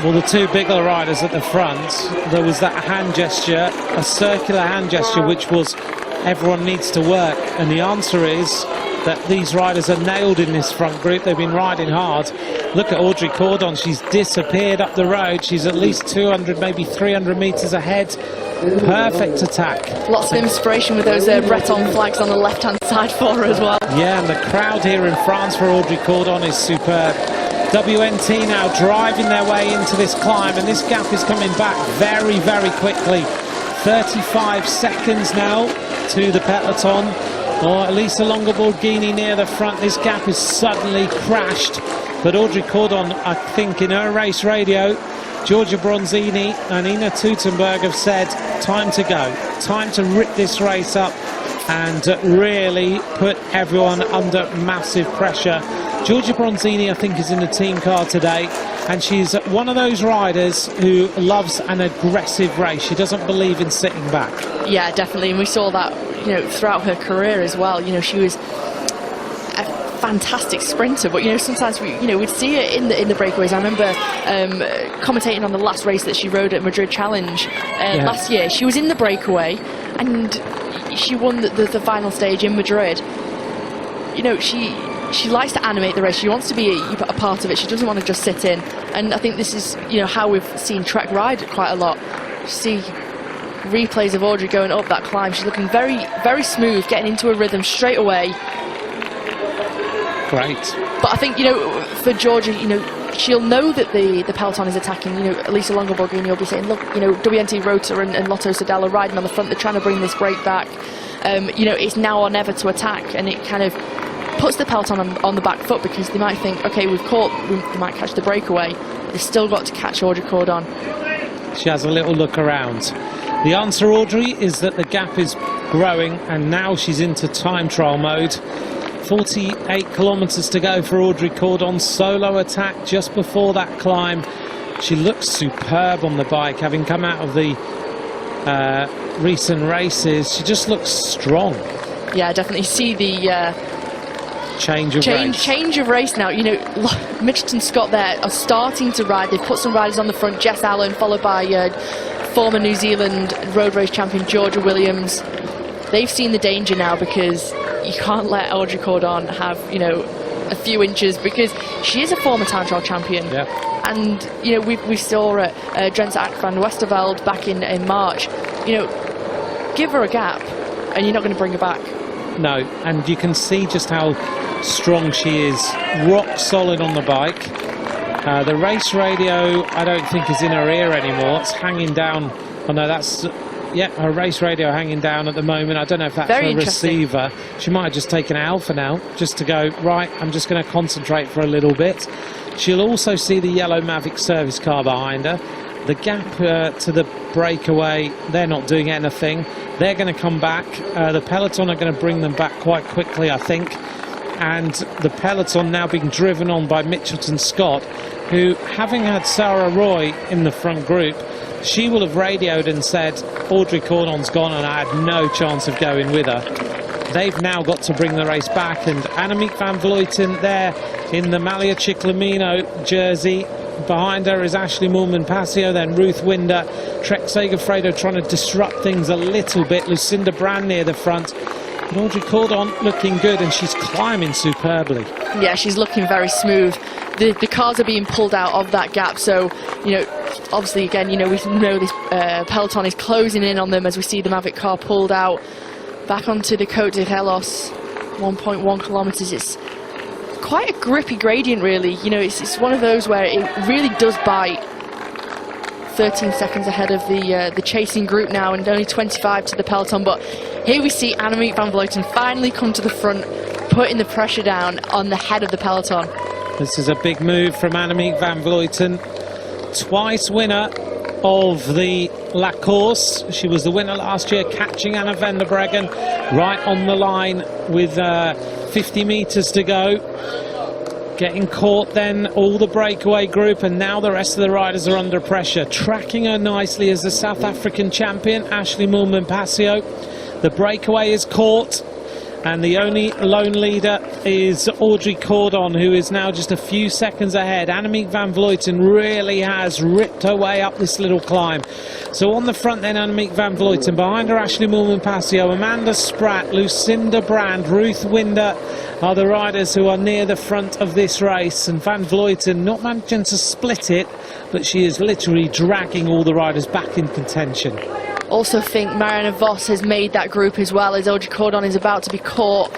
Well, the two Bigler riders at the front, there was that hand gesture, a circular hand gesture, which was everyone needs to work. And the answer is that these riders are nailed in this front group. They've been riding hard. Look at Audrey Cordon. She's disappeared up the road. She's at least 200, maybe 300 metres ahead. Perfect attack. Lots of inspiration with those Breton flags on the left-hand side for her as well. Yeah, and the crowd here in France for Audrey Cordon is superb. WNT now driving their way into this climb, and this gap is coming back very, very quickly. 35 seconds now to the peloton, or at least Longa Borghini near the front. This gap is suddenly crashed, but Audrey Cordon, I think in her race radio, Giorgia Bronzini and Ina Teutenberg have said, time to go, time to rip this race up and really put everyone under massive pressure. Giorgia Bronzini, I think, is in the team car today, and she's one of those riders who loves an aggressive race. She doesn't believe in sitting back. Yeah, definitely, and we saw that, throughout her career as well. She was a fantastic sprinter, but sometimes we'd see it in the breakaways. I remember commentating on the last race that she rode at Madrid Challenge last year. She was in the breakaway, and she won the final stage in Madrid. She likes to animate the race. She wants to be a part of it. She doesn't want to just sit in. And I think this is, how we've seen Trek ride quite a lot. You see replays of Audrey going up that climb. She's looking very, very smooth, getting into a rhythm straight away. Great. But I think, for Georgia, she'll know that the peloton is attacking. Elisa Longa Borghini will be saying, look, WNT Rota and Lotto Soudal are riding on the front. They're trying to bring this break back. It's now or never to attack. And it kind of puts the peloton on the back foot, because they might think, okay, we might catch the breakaway. They've still got to catch Audrey Cordon. She has a little look around. The answer, Audrey, is that the gap is growing, and now she's into time trial mode. 48 kilometres to go for Audrey Cordon. Solo attack just before that climb. She looks superb on the bike, having come out of the recent races. She just looks strong. Yeah, definitely see the change of race now. Mitchelton Scott there are starting to ride. They've put some riders on the front. Jess Allen, followed by former New Zealand road race champion Georgia Williams. They've seen the danger now, because you can't let Audrey Cordon have a few inches, because she is a former time trial champion. Yeah. And we saw at Drenthe Ack van Westerveld back in March. Give her a gap and you're not going to bring her back. No, and you can see just how strong she is, rock solid on the bike. The race radio, I don't think, is in her ear anymore. It's hanging down. Oh no, that's Yeah, her race radio hanging down at the moment. I don't know if that's Very her receiver. She might have just taken it out for now, just to go, right, I'm just going to concentrate for a little bit. She'll also see the yellow Mavic service car behind her. The gap to the breakaway, they're not doing anything. They're going to come back. The peloton are going to bring them back quite quickly, I think. And the peloton now being driven on by Mitchelton Scott, who, having had Sarah Roy in the front group, she will have radioed and said, Audrey Cordon's gone and I had no chance of going with her. They've now got to bring the race back, and Annemiek van Vleuten there in the Malia Ciclamino jersey. Behind her is Ashley Moolman-Passio, then Ruth Winder. Trek Segafredo trying to disrupt things a little bit. Lucinda Brand near the front. But Audrey Cordon looking good, and she's climbing superbly. Yeah, she's looking very smooth. The cars are being pulled out of that gap, so, you know, obviously, again, you know, we know this peloton is closing in on them as we see the Mavic car pulled out. Back onto the Côte de Relos, 1.1 kilometres. It's quite a grippy gradient, really. You know, it's one of those where it really does bite. 13 seconds ahead of the chasing group now, and only 25 to the peloton. But here we see Annemiek van Vleuten finally come to the front, putting the pressure down on the head of the peloton. This is a big move from Annemiek van Vleuten. Twice winner of the La Course. She was the winner last year, catching Anna van der Breggen right on the line with 50 metres to go. Getting caught then, all the breakaway group, and now the rest of the riders are under pressure. Tracking her nicely as the South African champion, Ashley Moolman-Passio. The breakaway is caught, and the only lone leader is Audrey Cordon, who is now just a few seconds ahead. Annemiek van Vleuten really has ripped her way up this little climb. So on the front then, Annemiek van Vleuten. Behind her, Ashley Moolman-Passio, Amanda Spratt, Lucinda Brand, Ruth Winder are the riders who are near the front of this race. And Van Vleuten not managing to split it, but she is literally dragging all the riders back in contention. Also think Marianne Vos has made that group as well, as Audrey Cordon is about to be caught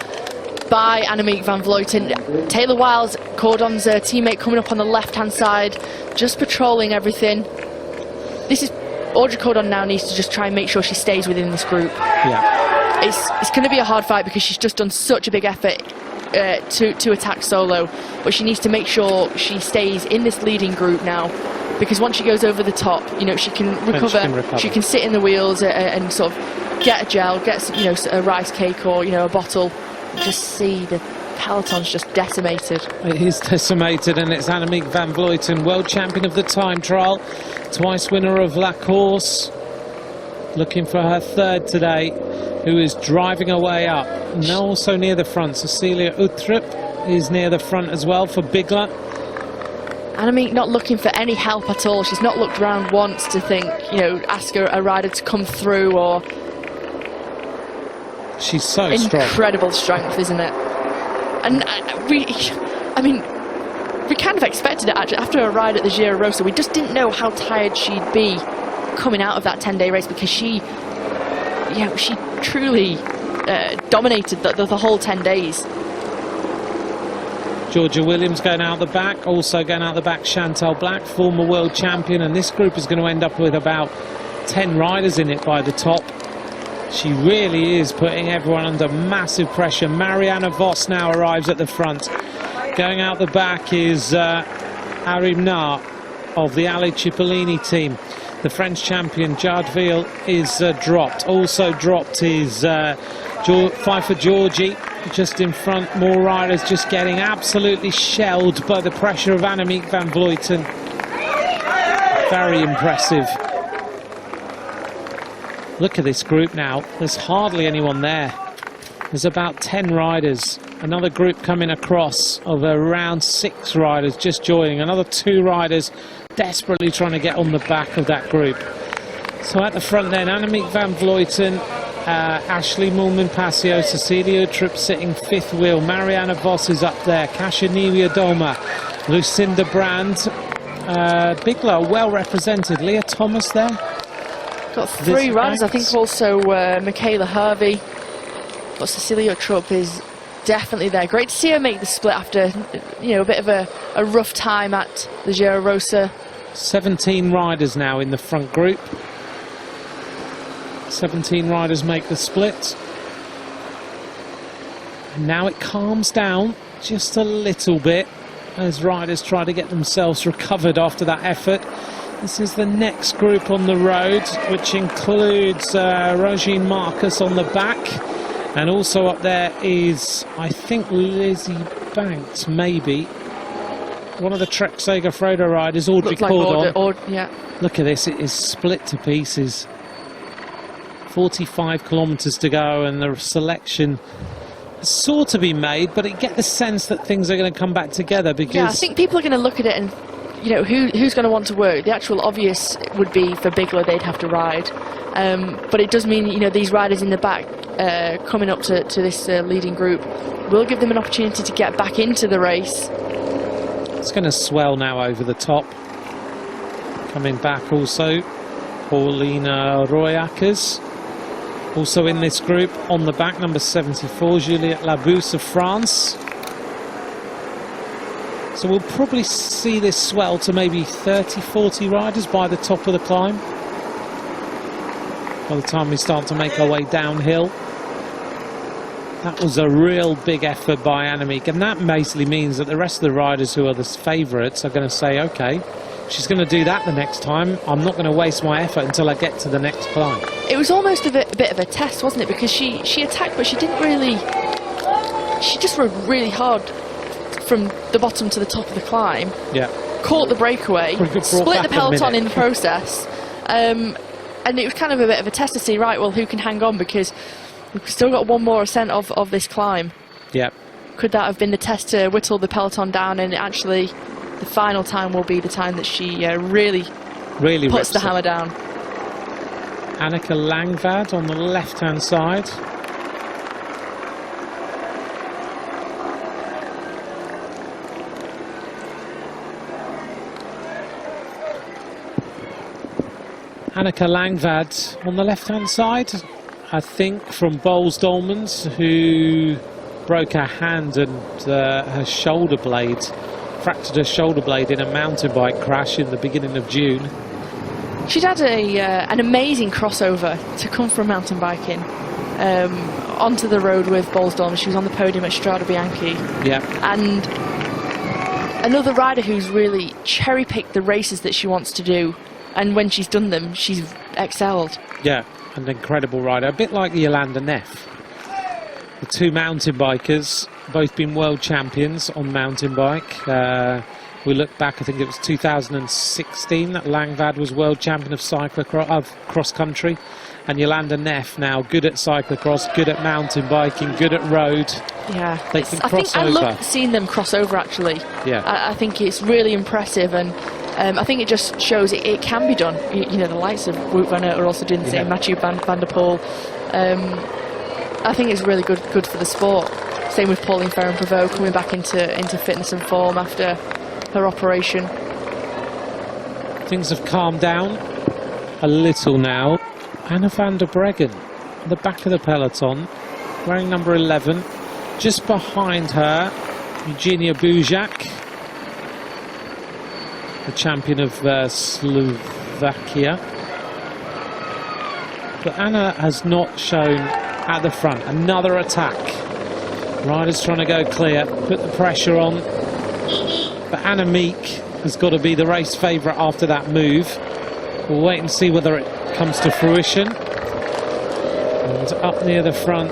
by Annemiek van Vleuten. Taylor Wiles, Cordon's teammate, coming up on the left-hand side, just patrolling everything. This is Audrey Cordon now needs to just try and make sure she stays within this group. Yeah, it's going to be a hard fight because she's just done such a big effort to attack solo, but she needs to make sure she stays in this leading group now, because once she goes over the top, you know, she can recover. She can sit in the wheels and sort of get a gel, get some, you know, a rice cake or, you know, a bottle. Just see the peloton's just decimated. it is decimated, and it's Annemiek van Vleuten, world champion of the time trial, twice winner of La Course, looking for her third today, who is driving her way up. Now also near the front, Cecilia Uttrup is near the front as well for Bigler. Annemiek not looking for any help at all. She's not looked around once to think, you know, ask a rider to come through, or... She's so strong. Incredible strength, isn't it? And I mean, we kind of expected it, actually. After a ride at the Giro Rosa, we just didn't know how tired she'd be coming out of that 10-day race, because she truly dominated the whole 10 days. Georgia Williams going out the back, also going out the back Chantal Black, former world champion, and this group is going to end up with about 10 riders in it by the top. She really is putting everyone under massive pressure. Marianne Vos now arrives at the front. Going out the back is Arim Nar of the Ali Cipollini team. The French champion Jardeville is dropped. Also dropped is Pfeiffer Georgie, just in front. More riders just getting absolutely shelled by the pressure of Annemiek van Vleuten. Very impressive. Look at this group now. There's hardly anyone there. There's about 10 riders. Another group coming across of around 6 riders just joining. Another 2 riders desperately trying to get on the back of that group. So at the front then, Annemiek van Vleuten, Ashley Moolman-Passio, Cecilia Uttrup sitting 5th wheel. Marianne Vos is up there. Kasia Niewiadoma, Lucinda Brand. Bigler well represented. Leah Thomas there. Got 3 riders, I think also Michaela Harvey. But Cecilia Uttrup is definitely there. Great to see her make the split after, you know, a bit of a rough time at the Giro Rosa. 17 riders now in the front group. 17 riders make the split. Now it calms down just a little bit as riders try to get themselves recovered after that effort. This is the next group on the road, which includes Rogine Marcus on the back, and also up there is, I think, Lizzie Banks, maybe. One of the Trek Segafredo riders, Audrey Cordon. Yeah. Look at this, it is split to pieces. 45 kilometres to go, and the selection is sort of been made, but you get the sense that things are going to come back together because... Yeah, I think people are going to look at it and, you know, who's going to want to work. The actual obvious would be for Bigler, they'd have to ride. But it does mean, you know, these riders in the back coming up to this leading group will give them an opportunity to get back into the race. It's going to swell now over the top. Coming back also, Paulina Royackers. Also in this group, on the back, number 74, Juliette Labousse of France. So we'll probably see this swell to maybe 30, 40 riders by the top of the climb. By the time we start to make our way downhill. That was a real big effort by Annemiek, and that basically means that the rest of the riders who are the favourites are going to say, okay, she's going to do that the next time. I'm not going to waste my effort until I get to the next climb. It was almost a bit of a test, wasn't it? Because she attacked, but she didn't really... She just rode really hard from the bottom to the top of the climb. Yeah. Caught the breakaway, split the peloton in the process. And it was kind of a bit of a test to see, right, well, who can hang on, because we've still got one more ascent of this climb. Yeah. Could that have been the test to whittle the peloton down, and actually the final time will be the time that she really puts the hammer down? Anneke Langvad on the left-hand side. Anneke Langvad on the left-hand side, I think, from Boels Dolmans, who broke her hand and her shoulder blade, fractured her shoulder blade in a mountain bike crash in the beginning of June. She'd had an amazing crossover to come from mountain biking onto the road with Boels Dolmans. She was on the podium at Strade Bianche. Yeah. And another rider who's really cherry-picked the races that she wants to do, and when she's done them, she's excelled. Yeah, an incredible rider, a bit like Jolanda Neff. The two mountain bikers, both been world champions on mountain bike. We look back, I think it was 2016 that Langvad was world champion of cross country, and Jolanda Neff now good at cyclocross, good at mountain biking, good at road. Yeah, they can cross over. I love seeing them cross over, actually. Yeah, I think it's really impressive, and I think it just shows it can be done. You know, the likes of Wout van Aert are also doing the same. Mathieu van der Poel. I think it's really good for the sport. Same with Pauline Ferrand-Prévot coming back into fitness and form after her operation. Things have calmed down a little now. Anna van der Breggen, at the back of the peloton, wearing number 11. Just behind her, Eugenia Bujak, the champion of Slovakia. But Anna has not shown at the front. Another attack. Riders trying to go clear, put the pressure on. But Annemiek has got to be the race favourite after that move. We'll wait and see whether it comes to fruition. And up near the front,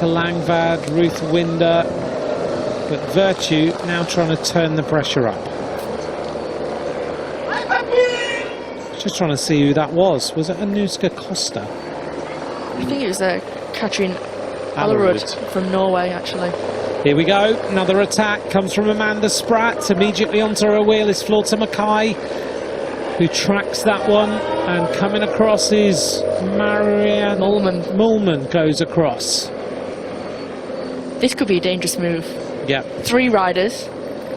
Anneke Langvad, Ruth Winder. But Virtue now trying to turn the pressure up. Just trying to see who that was. Was it Anuska Costa? I think it was Katrin Allerud from Norway, actually. Here we go. Another attack comes from Amanda Spratt. Immediately onto her wheel is Floorta Mackay, who tracks that one. And coming across is Marianne Mulman goes across. This could be a dangerous move. Yeah. 3 riders.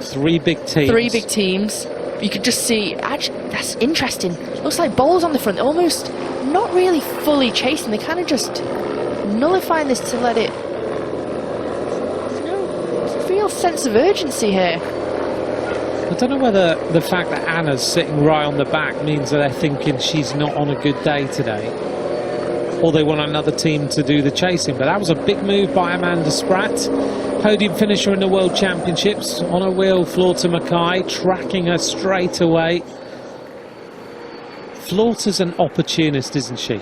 3 big teams. 3 big teams. You could just see, actually, that's interesting. Looks like Boels on the front, almost not really fully chasing. They kind of just nullifying this to let it. There's no real sense of urgency here. don't know whether the fact that Anna's sitting right on the back means that they're thinking she's not on a good day today, or they want another team to do the chasing. But that was a big move by Amanda Spratt, podium finisher in the World Championships, on her wheel. Flauta Mackay tracking her straight away. Flauta's an opportunist, isn't she?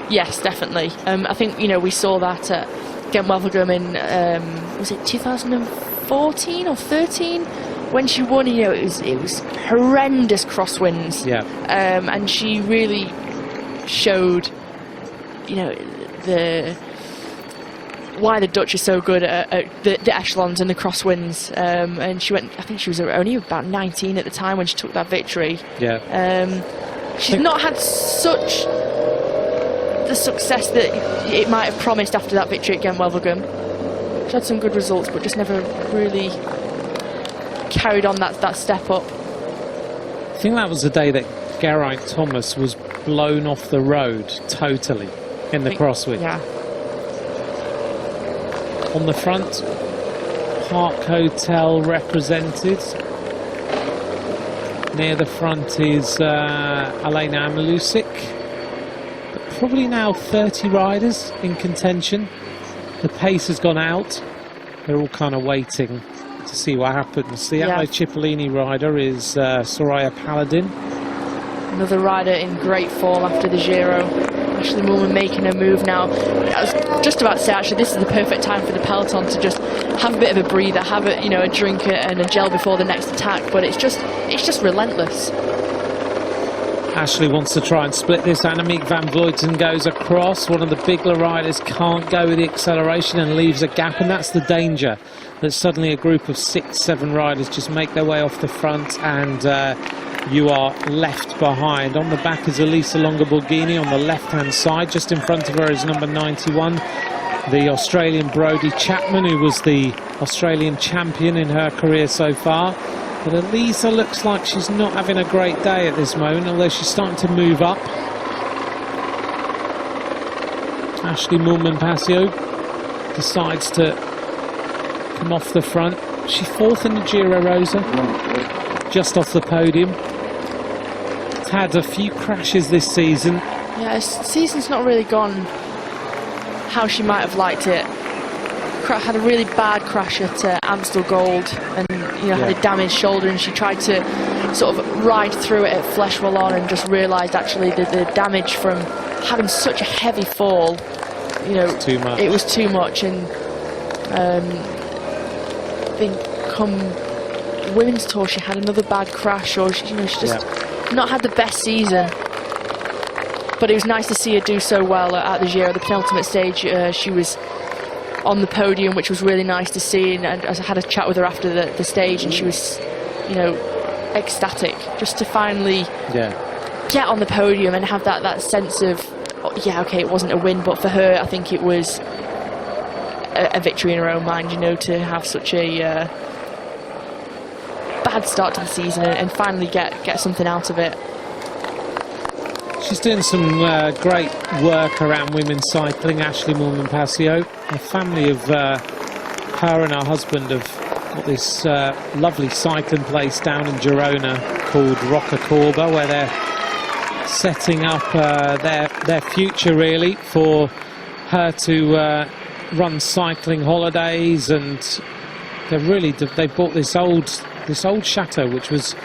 Yes, definitely. I think, you know, we saw that at Gent-Wevelgem in, was it 2014 or 13? When she won, you know, it was horrendous crosswinds. Yeah. And she really showed, you know, why the Dutch are so good at the echelons and the crosswinds. And she went, I think she was only about 19 at the time when she took that victory. Yeah. She's not had such the success that it might have promised after that victory at Gent-Wevelgem. She had some good results, but just never really carried on that step up. I think that was the day that Geraint Thomas was blown off the road totally in the crosswind. Yeah. On the front, Park Hotel represented. Near the front is Alena Amalusic. But probably now 30 riders in contention. The pace has gone out. They're all kind of waiting to see what happens. The Atlo Cipollini rider is Soraya Paladin. Another rider in great form after the Giro. Ashley Moolman making her move now. I was just about to say, actually, this is the perfect time for the peloton to just have a bit of a breather, have a, you know, a drink and a gel before the next attack. But it's just relentless. Ashley wants to try and split this. Annemiek van Vleuten goes across. One of the bigger riders can't go with the acceleration and leaves a gap, and that's the danger, that suddenly a group of 6-7 riders just make their way off the front and you are left behind. On the back is Elisa Longa-Borghini on the left-hand side. Just in front of her is number 91, the Australian Brodie Chapman, who was the Australian champion in her career so far. But Elisa looks like she's not having a great day at this moment, although she's starting to move up. Ashley Moolman-Pasio decides to come off the front. She's fourth in the Giro Rosa, just off the podium. It's had a few crashes this season. Yeah, her season's not really gone how she might have liked it. Had a really bad crash at Amstel Gold, and had a damaged shoulder, and she tried to sort of ride through it at Flèche Wallonne and just realised actually that the damage from having such a heavy fall, too much. It was too much. And I think come Women's Tour she had another bad crash, or she just not had the best season. But it was nice to see her do so well at the Giro. The penultimate stage, she was on the podium, which was really nice to see, and I had a chat with her after the stage, and she was, ecstatic just to finally get on the podium and have that sense of, okay, it wasn't a win, but for her, I think it was a victory in her own mind, to have such a bad start to the season and finally get something out of it. She's doing some great work around women's cycling, Ashley Moolman-Pasio. A family of her and her husband have got this lovely cycling place down in Girona called Roca Corba, where they're setting up their future really for her to run cycling holidays. And they bought this old chateau which was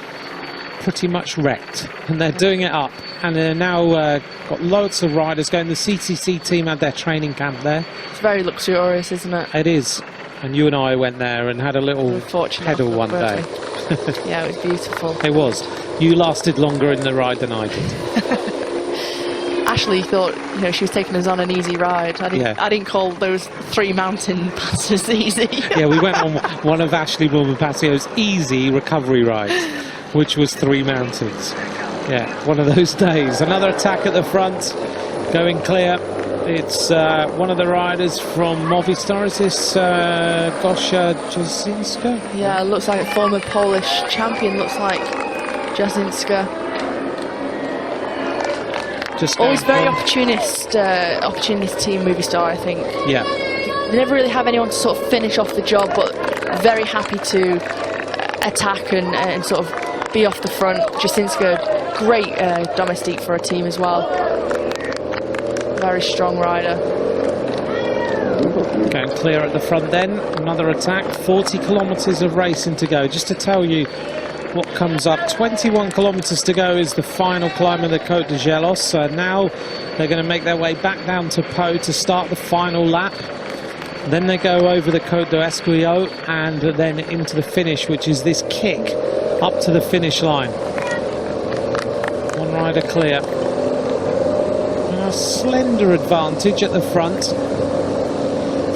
pretty much wrecked, and they're doing it up, and they're now got loads of riders going. The CCC team had their training camp there. It's very luxurious, isn't it? It is, and you and I went there and had a little pedal one day. Yeah, it was beautiful. It was. You lasted longer in the ride than I did. Ashley thought she was taking us on an easy ride. I didn't call those 3 mountain passes easy. Yeah, we went on one of Ashley Moolman-Pasio's easy recovery rides, which was 3 mountains. Yeah, one of those days. Another attack at the front, going clear. It's one of the riders from Movistar. Is this Gosia Jasinska? Yeah, looks like a former Polish champion. Looks like Jasinska. Always very opportunist team, Movistar, I think. Yeah. They never really have anyone to sort of finish off the job, but very happy to attack and sort of be off the front. Jasinska, great domestique for a team as well. Very strong rider. Going clear at the front then. Another attack. 40 kilometres of racing to go. Just to tell you what comes up, 21 kilometres to go is the final climb of the Côte de Gélos. Now they're going to make their way back down to Pau to start the final lap. Then they go over the Côte d'Esquillots and then into the finish, which is this kick up to the finish line. One rider clear. A slender advantage at the front.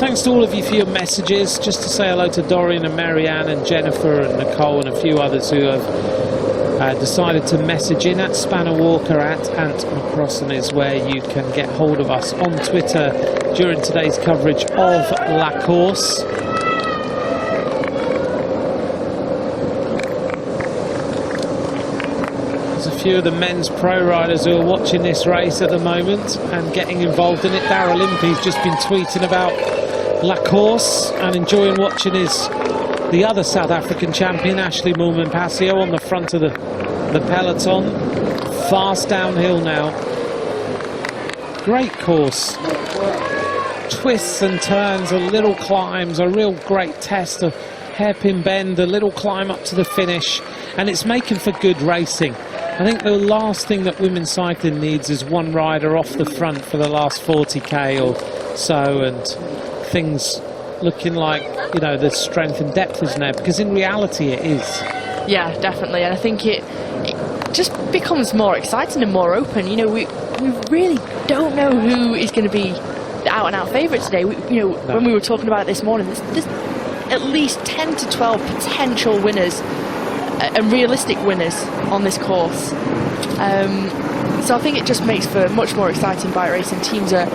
Thanks to all of you for your messages. Just to say hello to Dorian and Marianne and Jennifer and Nicole and a few others who have decided to message in. At Spanner Walker, at Ant McCrossan is where you can get hold of us on Twitter during today's coverage of La Course. There's a few of the men's pro riders who are watching this race at the moment and getting involved in it. Darrell Impey's just been tweeting about La Course and enjoying watching the other South African champion, Ashley Moolman-Pasio, on the front of the peloton. Fast downhill now. Great course. Twists and turns, a little climbs, a real great test, a hairpin bend, a little climb up to the finish, and it's making for good racing. I think the last thing that women's cycling needs is one rider off the front for the last 40k or so, and things looking like, you know, the strength and depth isn't there, because in reality it is. Yeah, definitely, and I think it just becomes more exciting and more open. You know, we really don't know who is going to be the out-and-out favourite today. When we were talking about it this morning, there's at least 10 to 12 potential winners and realistic winners on this course. So I think it just makes for much more exciting bike racing. Teams are,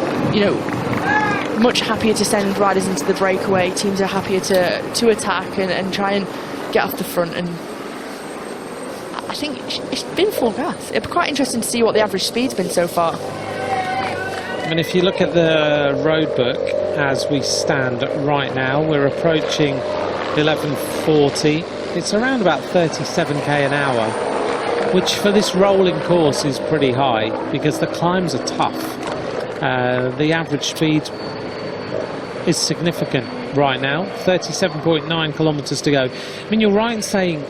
much happier to send riders into the breakaway. Teams are happier to attack and try and get off the front. And I think it's been full gas. It'll be quite interesting to see what the average speed's been so far. I mean, if you look at the road book as we stand right now, we're approaching 11:40. It's around about 37k an hour, which for this rolling course is pretty high because the climbs are tough. The average speed is significant right now, 37.9 kilometres to go. I mean, you're right in saying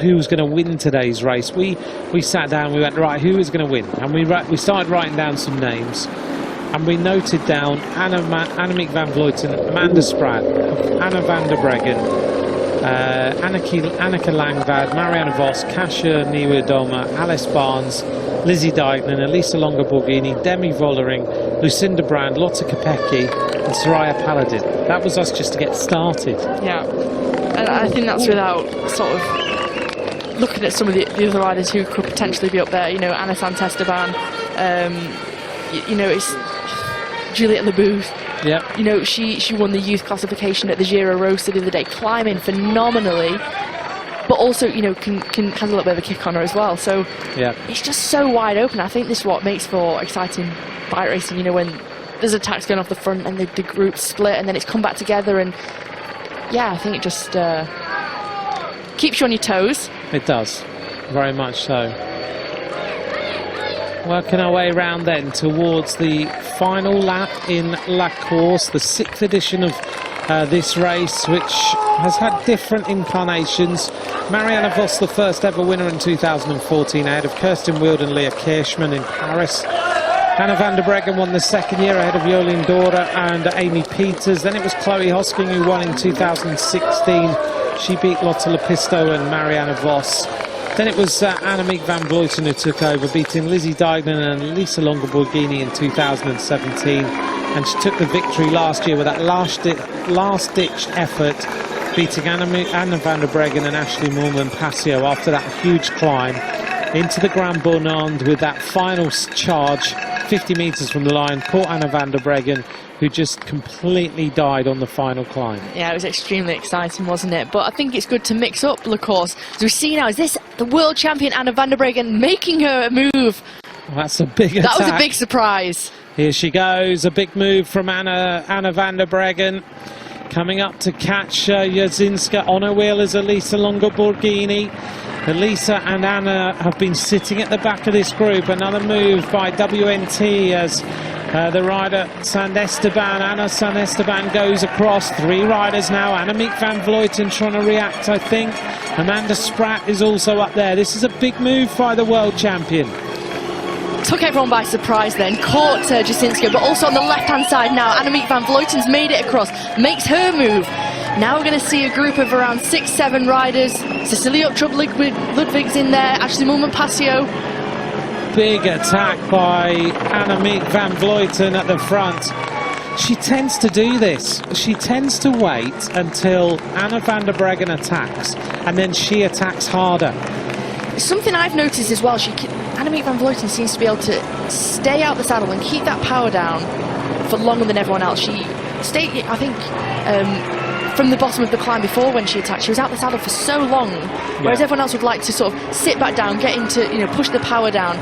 who's going to win today's race. We sat down, we went, right, who is going to win? And we started writing down some names, and we noted down Annemiek van Vleuten, Amanda Spratt, Anna van der Breggen, Anneke Langvad, Marianne Vos, Kasia Niewiadoma, Alice Barnes, Lizzie Deignan, Elisa Longa-Borghini, Demi Vollering, Lucinda Brand, Lotte Kopecky and Soraya Paladin. That was us just to get started. Yeah, and I think that's without sort of looking at some of the other riders who could potentially be up there. Anna Santesteban, it's Juliette Lebouth. Yeah. She won the youth classification at the Giro Rosa the other day, climbing phenomenally, but also, can has a little bit of a kick on her as well. So yeah, it's just so wide open. I think this is what makes for exciting bike racing, when there's attacks going off the front and the groups split and then it's come back together, and yeah, I think it just keeps you on your toes. It does, very much so. Working our way around then towards the final lap in La Course, the 6th edition of this race, which has had different incarnations. Marianne Vos, the first ever winner in 2014, ahead of Kirsten Wild and Leah Kirschman in Paris. Anna van der Breggen won the second year ahead of Jolien Dora and Amy Peters. Then it was Chloe Hosking who won in 2016. She beat Lotte Lepisto and Marianne Vos. Then it was Annemiek van Vleuten who took over, beating Lizzie Deignan and Lisa Longa-Borghini in 2017. And she took the victory last year with that last-ditch effort, beating Anna van der Breggen and Ashley Moolman-Pasio after that huge climb into the Grand Bonnand with that final charge, 50 metres from the line, caught Anna van der Breggen, who just completely died on the final climb. Yeah, it was extremely exciting, wasn't it? But I think it's good to mix up La Course. As we see now, is this the world champion Anna van der Breggen making her move? Well, that's a big attack. That was a big surprise. Here she goes, a big move from Anna van der Breggen. Coming up to catch Jasinska on her wheel is Elisa Longoborghini. Elisa and Anna have been sitting at the back of this group. Another move by WNT as the rider San Esteban, Anna San Esteban, goes across. 3 riders now. Annemiek van Vleuten trying to react, I think. Amanda Spratt is also up there. This is a big move by the world champion. Took everyone by surprise then, caught Jasinska, but also on the left-hand side now, Annemiek van Vleuten's made it across, makes her move. Now we're going to see a group of around 6-7 riders. Cecilia Ludwig's in there, Ashley Moolman-Pasio. Big attack by Annemiek van Vleuten at the front. She tends to do this. She tends to wait until Anna van der Breggen attacks, and then she attacks harder. Something I've noticed as well, Annemiek van Vleuten seems to be able to stay out the saddle and keep that power down for longer than everyone else. She stayed, I think, from the bottom of the climb before when she attacked, she was out the saddle for so long, whereas everyone else would like to sort of sit back down, get into, push the power down.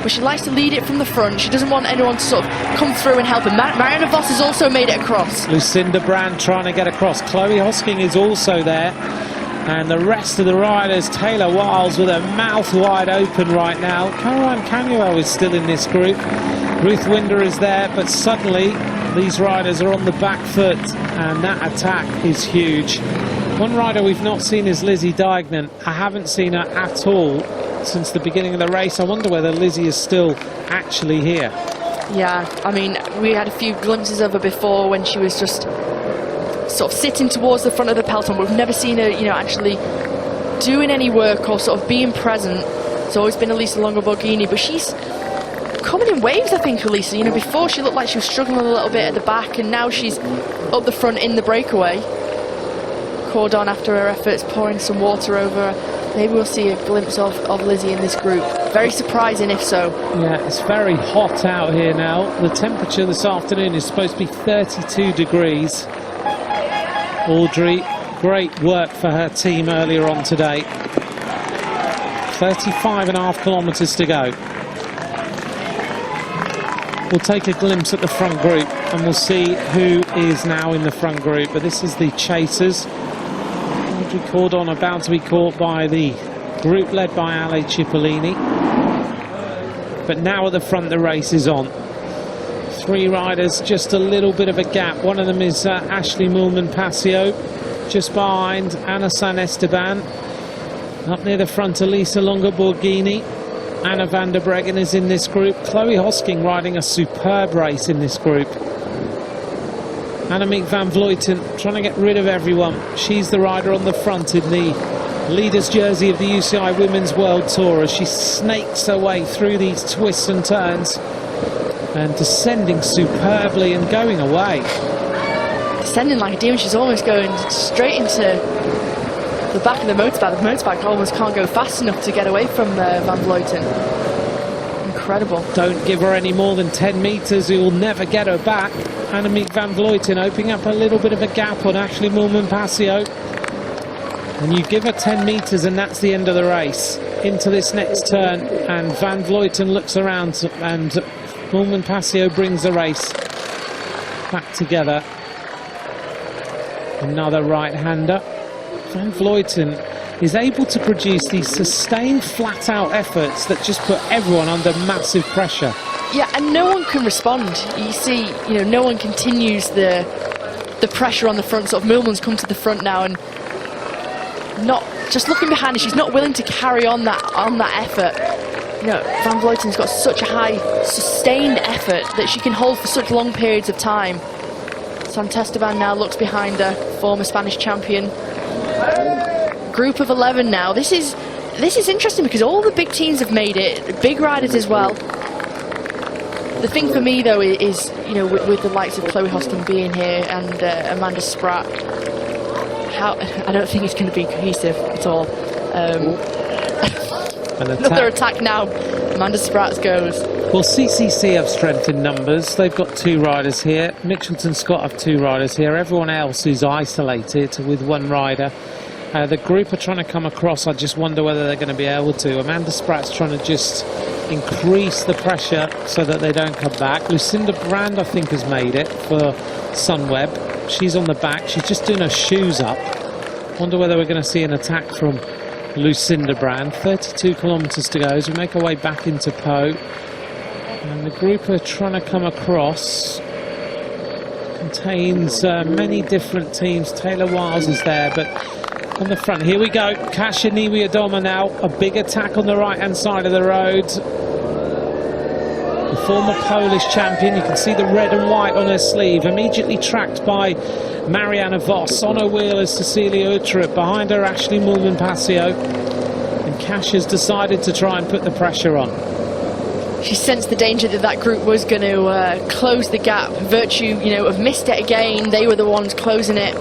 But she likes to lead it from the front. She doesn't want anyone to sort of come through and help her. Marianne Vos has also made it across. Lucinda Brand trying to get across. Chloe Hosking is also there. And the rest of the riders, Taylor Wiles with her mouth wide open right now. Caroline Canuel is still in this group. Ruth Winder is there, but suddenly these riders are on the back foot, and that attack is huge. One rider we've not seen is Lizzie Deignan. I haven't seen her at all since the beginning of the race. I wonder whether Lizzie is still actually here. Yeah, I mean, we had a few glimpses of her before when she was just sort of sitting towards the front of the peloton. We've never seen her, actually doing any work or sort of being present. It's always been Elisa Longoborghini, but she's coming in waves, I think, Elisa. Before she looked like she was struggling a little bit at the back, and now she's up the front in the breakaway. Cordon, after her efforts, pouring some water over her. Maybe we'll see a glimpse of Lizzie in this group. Very surprising if so. Yeah, it's very hot out here now. The temperature this afternoon is supposed to be 32 degrees. Audrey, great work for her team earlier on today. 35.5 kilometres to go. We'll take a glimpse at the front group and we'll see who is now in the front group. But this is the chasers. Audrey Cordon about to be caught by the group led by Ale Cipollini. But now at the front the race is on. 3 riders, just a little bit of a gap. One of them is Ashley Moolman-Pasio, just behind Anna San Esteban. Up near the front, Elisa Longoborghini. Anna van der Breggen is in this group. Chloe Hosking riding a superb race in this group. Annemiek van Vleuten trying to get rid of everyone. She's the rider on the front in the leader's jersey of the UCI Women's World Tour as she snakes her way through these twists and turns. And descending superbly and going away. Descending like a demon, she's almost going straight into the back of the motorbike. The motorbike almost can't go fast enough to get away from Van Vleuten. Incredible. Don't give her any more than 10 metres, you'll never get her back. Annemiek van Vleuten opening up a little bit of a gap on Ashley Moolman-Pasio. And you give her 10 metres and that's the end of the race. Into this next turn, and Van Vleuten looks around and Moolman-Pasio brings the race back together. Another right-hander. Van Vleuten is able to produce these sustained flat-out efforts that just put everyone under massive pressure. Yeah, and no one can respond. You see, no one continues the pressure on the front. Sort of Moolman's come to the front now and not just looking behind her. She's not willing to carry on that effort. Van Vleuten's got such a high sustained effort that she can hold for such long periods of time. San Esteban now looks behind her, former Spanish champion. Group of 11 now. This is interesting because all the big teams have made it, big riders as well. The thing for me though is, with the likes of Chloe Hosking being here and Amanda Spratt, I don't think it's going to be cohesive at all. Another attack now. Amanda Spratt goes. Well, CCC have strength in numbers. They've got 2 riders here. Mitchelton Scott have 2 riders here. Everyone else is isolated with 1 rider. The group are trying to come across. I just wonder whether they're going to be able to. Amanda Spratt's trying to just increase the pressure so that they don't come back. Lucinda Brand, I think, has made it for Sunweb. She's on the back. She's just doing her shoes up. Wonder whether we're going to see an attack from Lucinda Brand. 32 kilometres to go as we make our way back into Po. And the group are trying to come across. Contains many different teams. Taylor Wiles is there, but on the front, here we go. Kasia Niewiadoma now, a big attack on the right-hand side of the road. The former Polish champion, you can see the red and white on her sleeve, immediately tracked by Marianne Vos. On her wheel is Cecilia Uttrup, behind her Ashley Moolman-Pasio. And Kasia's decided to try and put the pressure on. She sensed the danger that that group was going to close the gap. Virtue, you know, have missed it again. They were the ones closing it.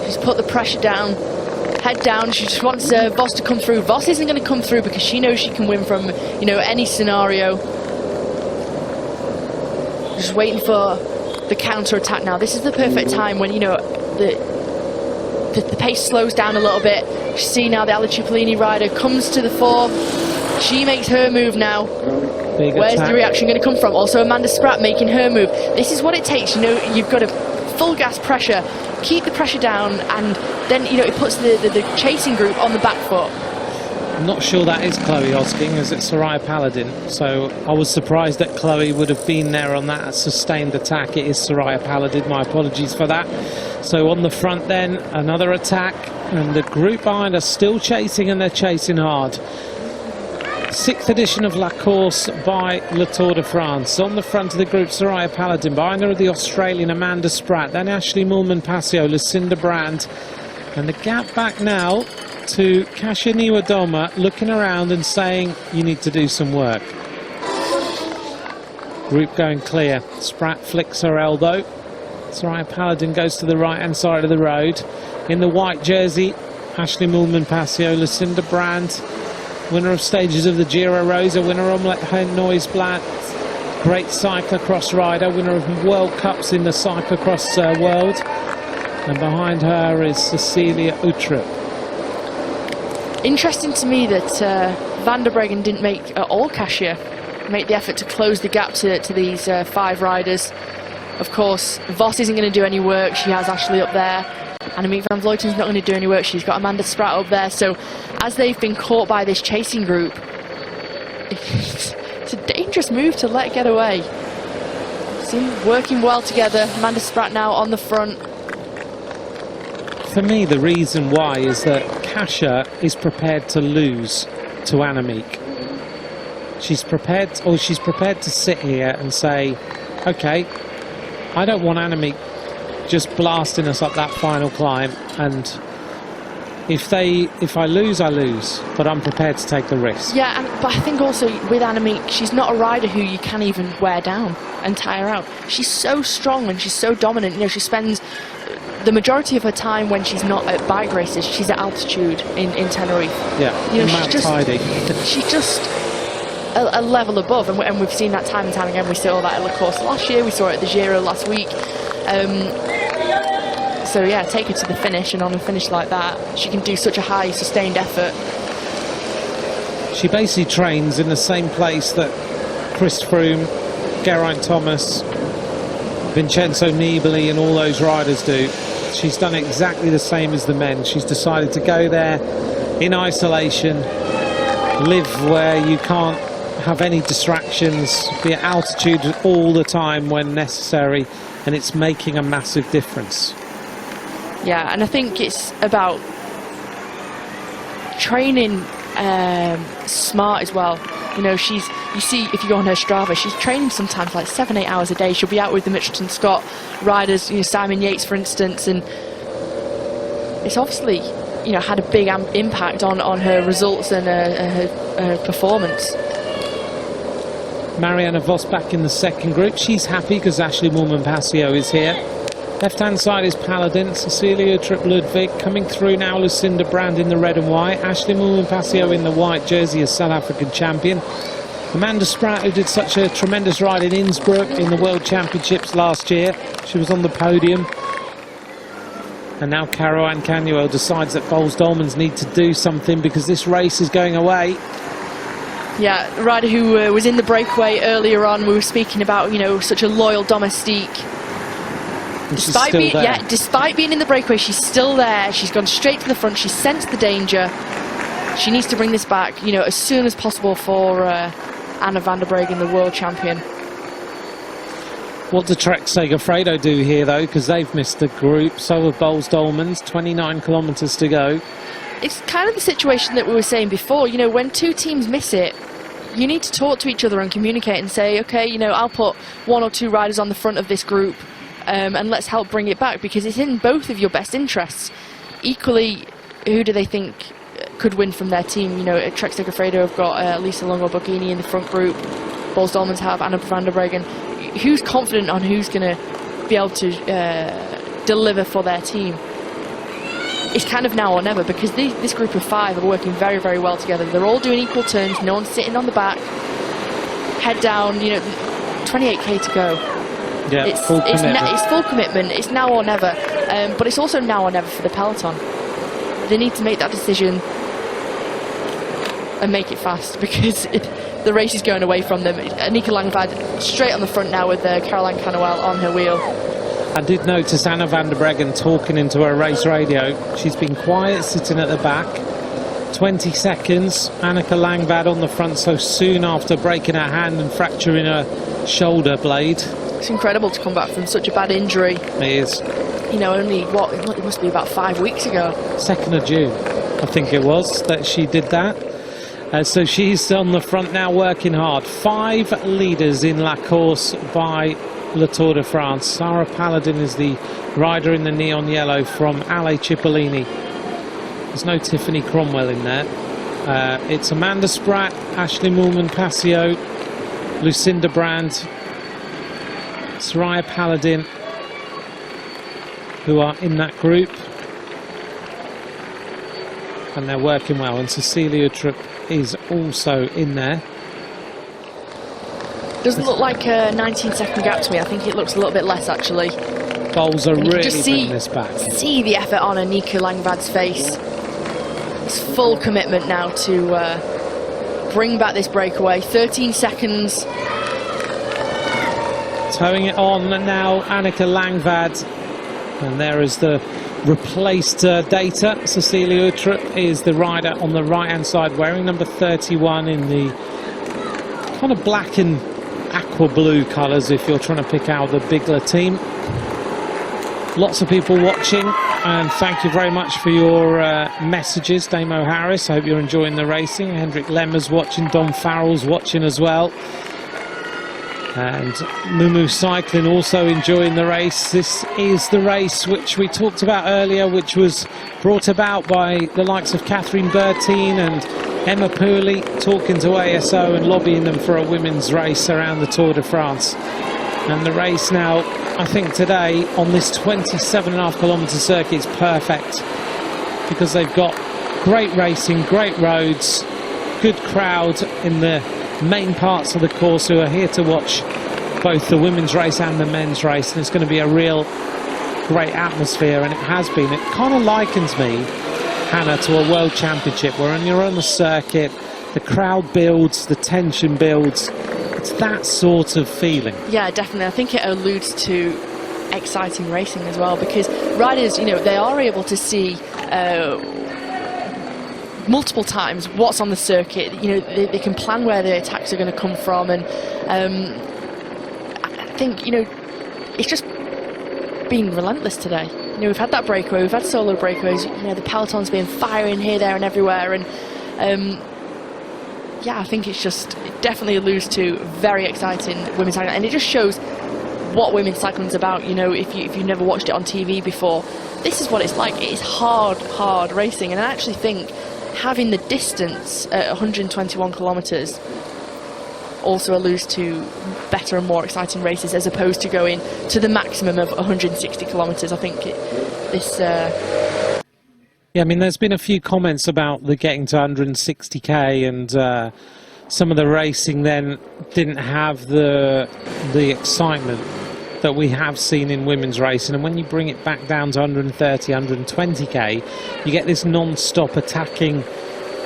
She's put the pressure down, head down. She just wants Vos to come through. Vos isn't going to come through because she knows she can win from, you know, any scenario. Just waiting for the counter attack now. This is the perfect time when, you know, the pace slows down a little bit. You see now the Ala Cipollini rider comes to the fore. She makes her move now. Big Where's attack. the reaction going to come from? Also Amanda Spratt making her move. This is what it takes, you know, you've got a full gas pressure, keep the pressure down, and then, you know, it puts the chasing group on the back foot. I'm not sure that is Chloe Hosking, as it's Soraya Paladin. So I was surprised that Chloe would have been there on that sustained attack. It is Soraya Paladin, my apologies for that. So on the front then, another attack, and the group behind are still chasing, and they're chasing hard. 6th edition of La Course by Le Tour de France. On the front of the group, Soraya Paladin. Behind her are the Australian Amanda Spratt. Then Ashley Moolman-Pasio, Lucinda Brand. And the gap back now to Kasia Niewiadoma, looking around and saying, you need to do some work. Group going clear. Spratt flicks her elbow. Soraya Paladin goes to the right-hand side of the road. In the white jersey, Ashley Moolman-Pasio, Lucinda Brand. Winner of stages of the Giro Rosa, winner of Noise-Blatt, great cyclocross rider, winner of World Cups in the cyclocross world. And behind her is Cecilia Uttrup. Interesting to me that Van der Breggen didn't make Kasia make the effort to close the gap to these 5 riders. Of course, Vos isn't going to do any work. She has Ashley up there. Annemiek van Vleuten's not going to do any work. She's got Amanda Spratt up there. So as they've been caught by this chasing group, it's a dangerous move to let get away. See them working well together. Amanda Spratt now on the front. For me, the reason why is that Kasia is prepared to lose to Annemiek. She's prepared to sit here and say, okay, I don't want Annemiek just blasting us up that final climb, and if I lose, I lose, but I'm prepared to take the risk. Yeah, but I think also with Annemiek, she's not a rider who you can even wear down and tire out. She's so strong and she's so dominant. You know, she spends the majority of her time when she's not at bike races, she's at altitude in Tenerife. Yeah, you know, she's just a level above, and we've seen that time and time again. We saw that at La Course last year, we saw it at the Giro last week. So yeah, take her to the finish, and on a finish like that, she can do such a high sustained effort. She basically trains in the same place that Chris Froome, Geraint Thomas, Vincenzo Nibali and all those riders do. She's done exactly the same as the men. She's decided to go there in isolation, live where you can't have any distractions, be at altitude all the time when necessary, and it's making a massive difference. Yeah, and I think it's about training smart as well. You know, you see if you go on her Strava, she's training sometimes like 7-8 hours a day. She'll be out with the Mitchelton Scott riders, you know, Simon Yates for instance, and it's obviously, you know, had a big impact on her results and her performance. Marianne Vos back in the second group. She's happy because Ashley Moolman-Pasio is here. Left-hand side is Paladin, Cecilia Uttrup Ludwig. Coming through now, Lucinda Brand in the red and white. Ashley Moolman-Pasio in the white jersey as South African champion. Amanda Spratt, who did such a tremendous ride in Innsbruck in the World Championships last year. She was on the podium. And now Caroline Canuel decides that Bowles-Dolmans need to do something because this race is going away. Yeah, the rider who was in the breakaway earlier on, we were speaking about, you know, such a loyal domestique. Despite being in the breakaway, she's still there. She's gone straight to the front. She's sensed the danger. She needs to bring this back, you know, as soon as possible for Anna van der Breggen, the world champion. What do Trek Segafredo do here, though? Because they've missed the group. So have Bowles-Dolmans. 29 kilometres to go. It's kind of the situation that we were saying before. You know, when two teams miss it, you need to talk to each other and communicate and say, okay, you know, I'll put 1 or 2 riders on the front of this group and let's help bring it back, because it's in both of your best interests. Equally, who do they think could win from their team? You know, Trek Segafredo have got Lisa Longo-Borghini in the front group. Bowles-Dolmans have Anna van der Breggen. Who's confident on who's going to be able to deliver for their team? It's kind of now or never, because this group of 5 are working very, very well together. They're all doing equal turns. No one's sitting on the back. Head down, you know, 28k to go. Yeah, it's full commitment. It's now or never. But it's also now or never for the peloton. They need to make that decision and make it fast, because the race is going away from them. Annika Langvad straight on the front now with Caroline Canuel on her wheel. I did notice Anna van der Breggen talking into her race radio. She's been quiet, sitting at the back. 20 seconds. Annika Langvad on the front so soon after breaking her hand and fracturing her shoulder blade. It's incredible to come back from such a bad injury. It is. You know, only, what, it must be about 5 weeks ago. 2nd of June, I think it was, that she did that. So she's on the front now, working hard. 5 leaders in La Course by Le Tour de France. Sarah Paladin is the rider in the neon yellow from Ale Cipollini. There's no Tiffany Cromwell in there. It's Amanda Spratt, Ashley Moolman-Passio, Lucinda Brand, Soraya Paladin, who are in that group, and they're working well. And Cecilia Uttrup is also in there. Doesn't look like a 19-second gap to me. I think it looks a little bit less, actually. Bowles are really bringing this back. See the effort on Annika Langvad's face. It's full commitment now to bring back this breakaway. 13 seconds. Towing it on now, Annika Langvad. And there is the replaced data. Cecilia Uttrup is the rider on the right-hand side, wearing number 31 in the kind of black and aqua blue colours, if you're trying to pick out the Bigler team. Lots of people watching, and thank you very much for your messages. Damo Harris, I hope you're enjoying the racing. Hendrik Lemmer's watching, Don Farrell's watching as well. And Mumu Cycling also enjoying the race. This is the race which we talked about earlier, which was brought about by the likes of Catherine Bertine and Emma Pooley, talking to ASO and lobbying them for a women's race around the Tour de France. And the race now, I think today, on this 27.5 kilometre circuit is perfect, because they've got great racing, great roads, good crowd in the main parts of the course who are here to watch both the women's race and the men's race, and it's going to be a real great atmosphere, and it has been. It kind of likens me, Hannah, to a world championship where when you're on the circuit, the crowd builds, the tension builds. It's that sort of feeling. Yeah, definitely. I think it alludes to exciting racing as well, because riders, you know, they are able to see multiple times what's on the circuit. You know, they can plan where the attacks are going to come from, and I think, you know, it's just been relentless today. You know, we've had that breakaway, we've had solo breakaways, you know, the peloton's been firing here, there and everywhere, and yeah, I think it's just, it definitely alludes to very exciting women's cycling, and it just shows what women's cycling is about. You know, if you've never watched it on TV before, this is what it's like. It is hard racing, and I actually think having the distance at 121 kilometres also alludes to better and more exciting races, as opposed to going to the maximum of 160 kilometres. I think this... Yeah, I mean, there's been a few comments about the getting to 160k, and some of the racing then didn't have the excitement that we have seen in women's racing, and when you bring it back down to 130, 120k, you get this non-stop attacking.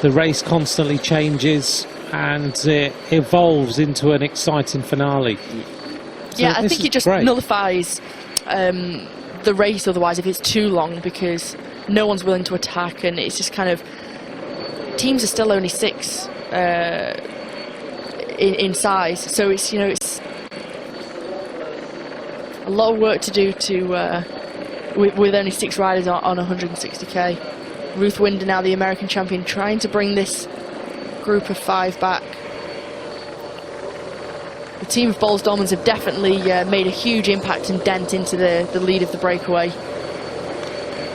The race constantly changes and it evolves into an exciting finale. So yeah, I think it just great. nullifies the race otherwise if it's too long, because no one's willing to attack, and it's just kind of, teams are still only 6 in size, so it's, you know, it's a lot of work to do to with only 6 riders on 160k. Ruth Winder, now the American champion, trying to bring this group of 5 back. The team of Boels Dolmans have definitely made a huge impact and dent into the lead of the breakaway.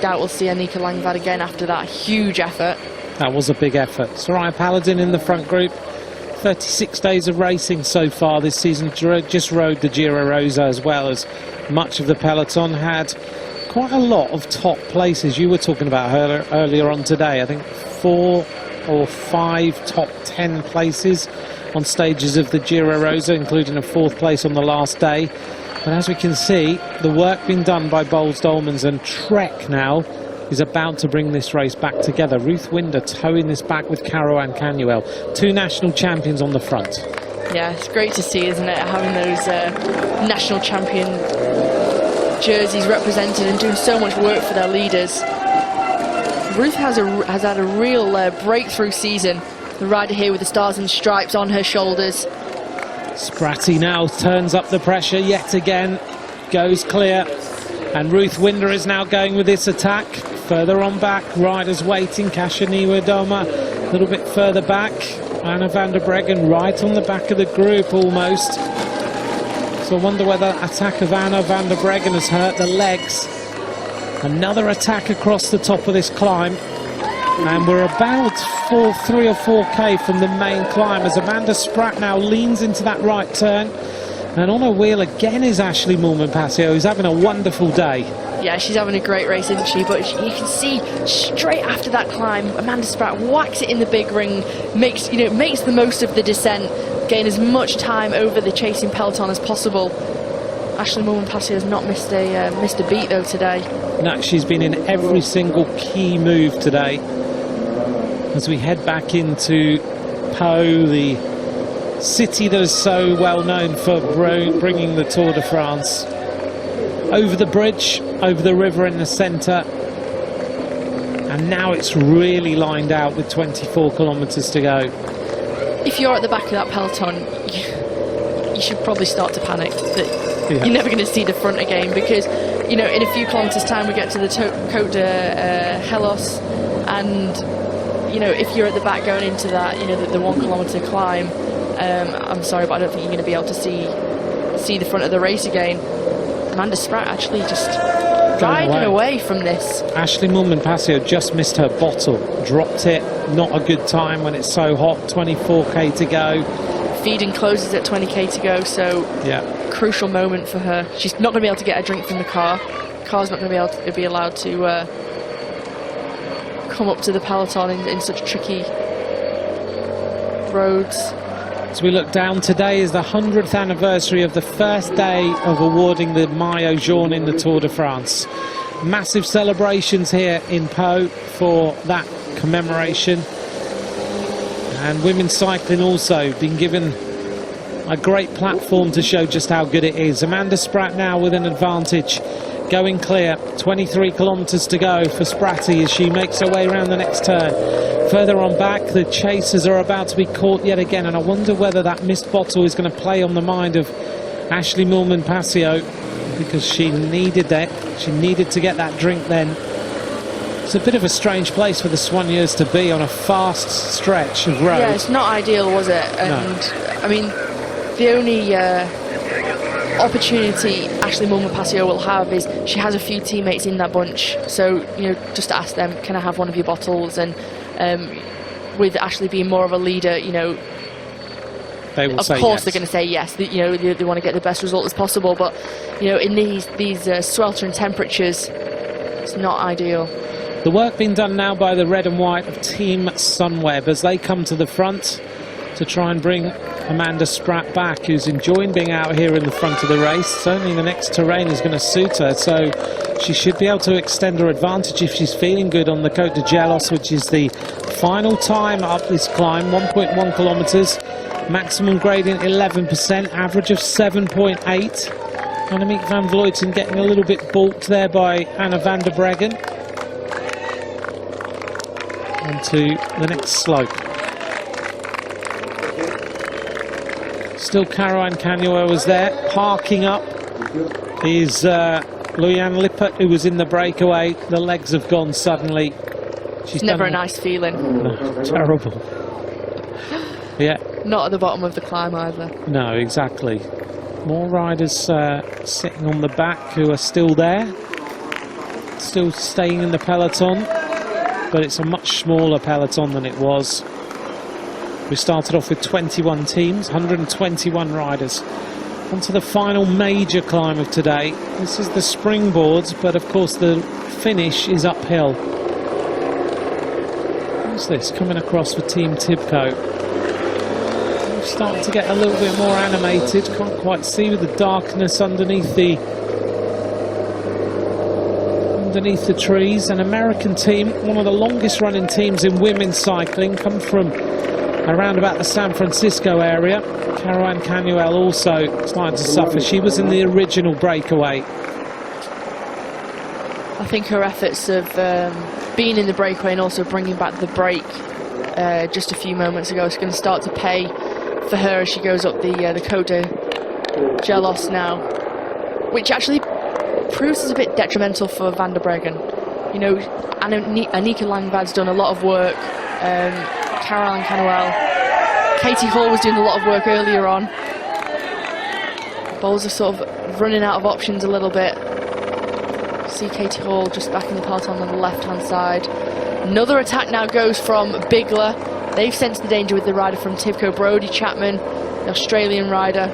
Doubt we'll see Annika Langvad again after that huge effort. That was a big effort. Soraya Paladin in the front group. 36 days of racing so far this season. Just rode the Giro Rosa, as well as much of the peloton. Had quite a lot of top places. You were talking about her earlier on today. I think 4 or 5 top 10 places on stages of the Giro Rosa, including a 4th place on the last day. But as we can see, the work being done by Boels Dolmans, and Trek now is about to bring this race back together. Ruth Winder towing this back with Caroline Canuel, 2 national champions on the front. Yeah, it's great to see, isn't it, having those national champion jerseys represented and doing so much work for their leaders. Ruth has had a real breakthrough season. The rider here with the stars and stripes on her shoulders. Spratty now turns up the pressure yet again, goes clear, and Ruth Winder is now going with this attack. Further on back, riders waiting. Kasia Niewiadoma a little bit further back. Anna van der Breggen right on the back of the group almost. So I wonder whether attack of Anna van der Breggen has hurt the legs. Another attack across the top of this climb. And we're about 3 or 4k from the main climb as Amanda Spratt now leans into that right turn. And on her wheel again is Ashley Moolman-Pasio, who's having a wonderful day. Yeah, she's having a great race, isn't she? But you can see straight after that climb, Amanda Spratt whacks it in the big ring, makes the most of the descent, gain as much time over the chasing peloton as possible. Ashley Moolman-Pasio has not missed a beat though today. No, she's been in every single key move today. As we head back into Pau, the city that is so well known for bringing the Tour de France. Over the bridge, over the river in the centre, and now it's really lined out with 24 kilometres to go. If you're at the back of that peloton, you should probably start to panic that you're never going to see the front again, because in a few kilometres time we get to the Côte de Helos, and if you're at the back going into that, the 1 kilometre climb, I'm sorry, but I don't think you're going to be able to see the front of the race again. Amanda Spratt actually just riding away from this. Ashley Moolman-Pasio just missed her bottle, dropped it. Not a good time when it's so hot. 24k to go. Feeding closes at 20k to go, so yeah, crucial moment for her. She's not going to be able to get a drink from the car. Car's not going to be allowed to come up to the peloton in such tricky roads. As we look down, today is the 100th anniversary of the first day of awarding the Maillot Jaune in the Tour de France. Massive celebrations here in Pau for that commemoration. And women's cycling also been given a great platform to show just how good it is. Amanda Spratt now with an advantage, going clear. 23 kilometres to go for Spratty as she makes her way around the next turn. Further on back, the chasers are about to be caught yet again, and I wonder whether that missed bottle is going to play on the mind of Ashley Moolman-Pasio, because she needed that. She needed to get that drink then. It's a bit of a strange place for the Soigneurs to be on a fast stretch of road. Yeah, it's not ideal, was it? And no. I mean, the only opportunity Ashley Moolman-Pasio will have is she has a few teammates in that bunch, so just ask them, can I have one of your bottles? And with Ashley being more of a leader, they will of say course yes. They're going to say yes. They want to get the best result as possible, but in these sweltering temperatures, it's not ideal. The work being done now by the red and white of Team Sunweb as they come to the front. to try and bring Amanda Spratt back, who's enjoying being out here in the front of the race. Certainly the next terrain is going to suit her, so she should be able to extend her advantage if she's feeling good on the Côte de Gelos, which is the final time up this climb, 1.1 kilometres, maximum gradient 11%, average of 7.8. Annemiek van Vleuten getting a little bit balked there by Anna van der Breggen. On to the next slope. Still Caroline Canuel was there. Parking up is Luyan Lippert, who was in the breakaway. The legs have gone suddenly. She's never a nice feeling. No, terrible. Yeah. Not at the bottom of the climb either. No, exactly. More riders sitting on the back who are still there. Still staying in the peloton. But it's a much smaller peloton than it was. We started off with 21 teams, 121 riders. On to the final major climb of today. This is the springboards, but of course the finish is uphill. What's this coming across for Team Tibco? We're starting to get a little bit more animated. Can't quite see with the darkness underneath the trees. An American team, one of the longest running teams in women's cycling, come from around about the San Francisco area. Caroline Canuel also starting to suffer. She was in the original breakaway. I think her efforts of being in the breakaway and also bringing back the break just a few moments ago is going to start to pay for her as she goes up the Côte de Gelos now, which actually proves is a bit detrimental for Van der Breggen. You know, Annika Langvad's done a lot of work. Caroline Canuel, Katie Hall was doing a lot of work earlier on. Bowls are sort of running out of options a little bit. See Katie Hall just back in the peloton on the left-hand side. Another attack now goes from Bigler. They've sensed the danger with the rider from Tibco, Brodie Chapman, the Australian rider.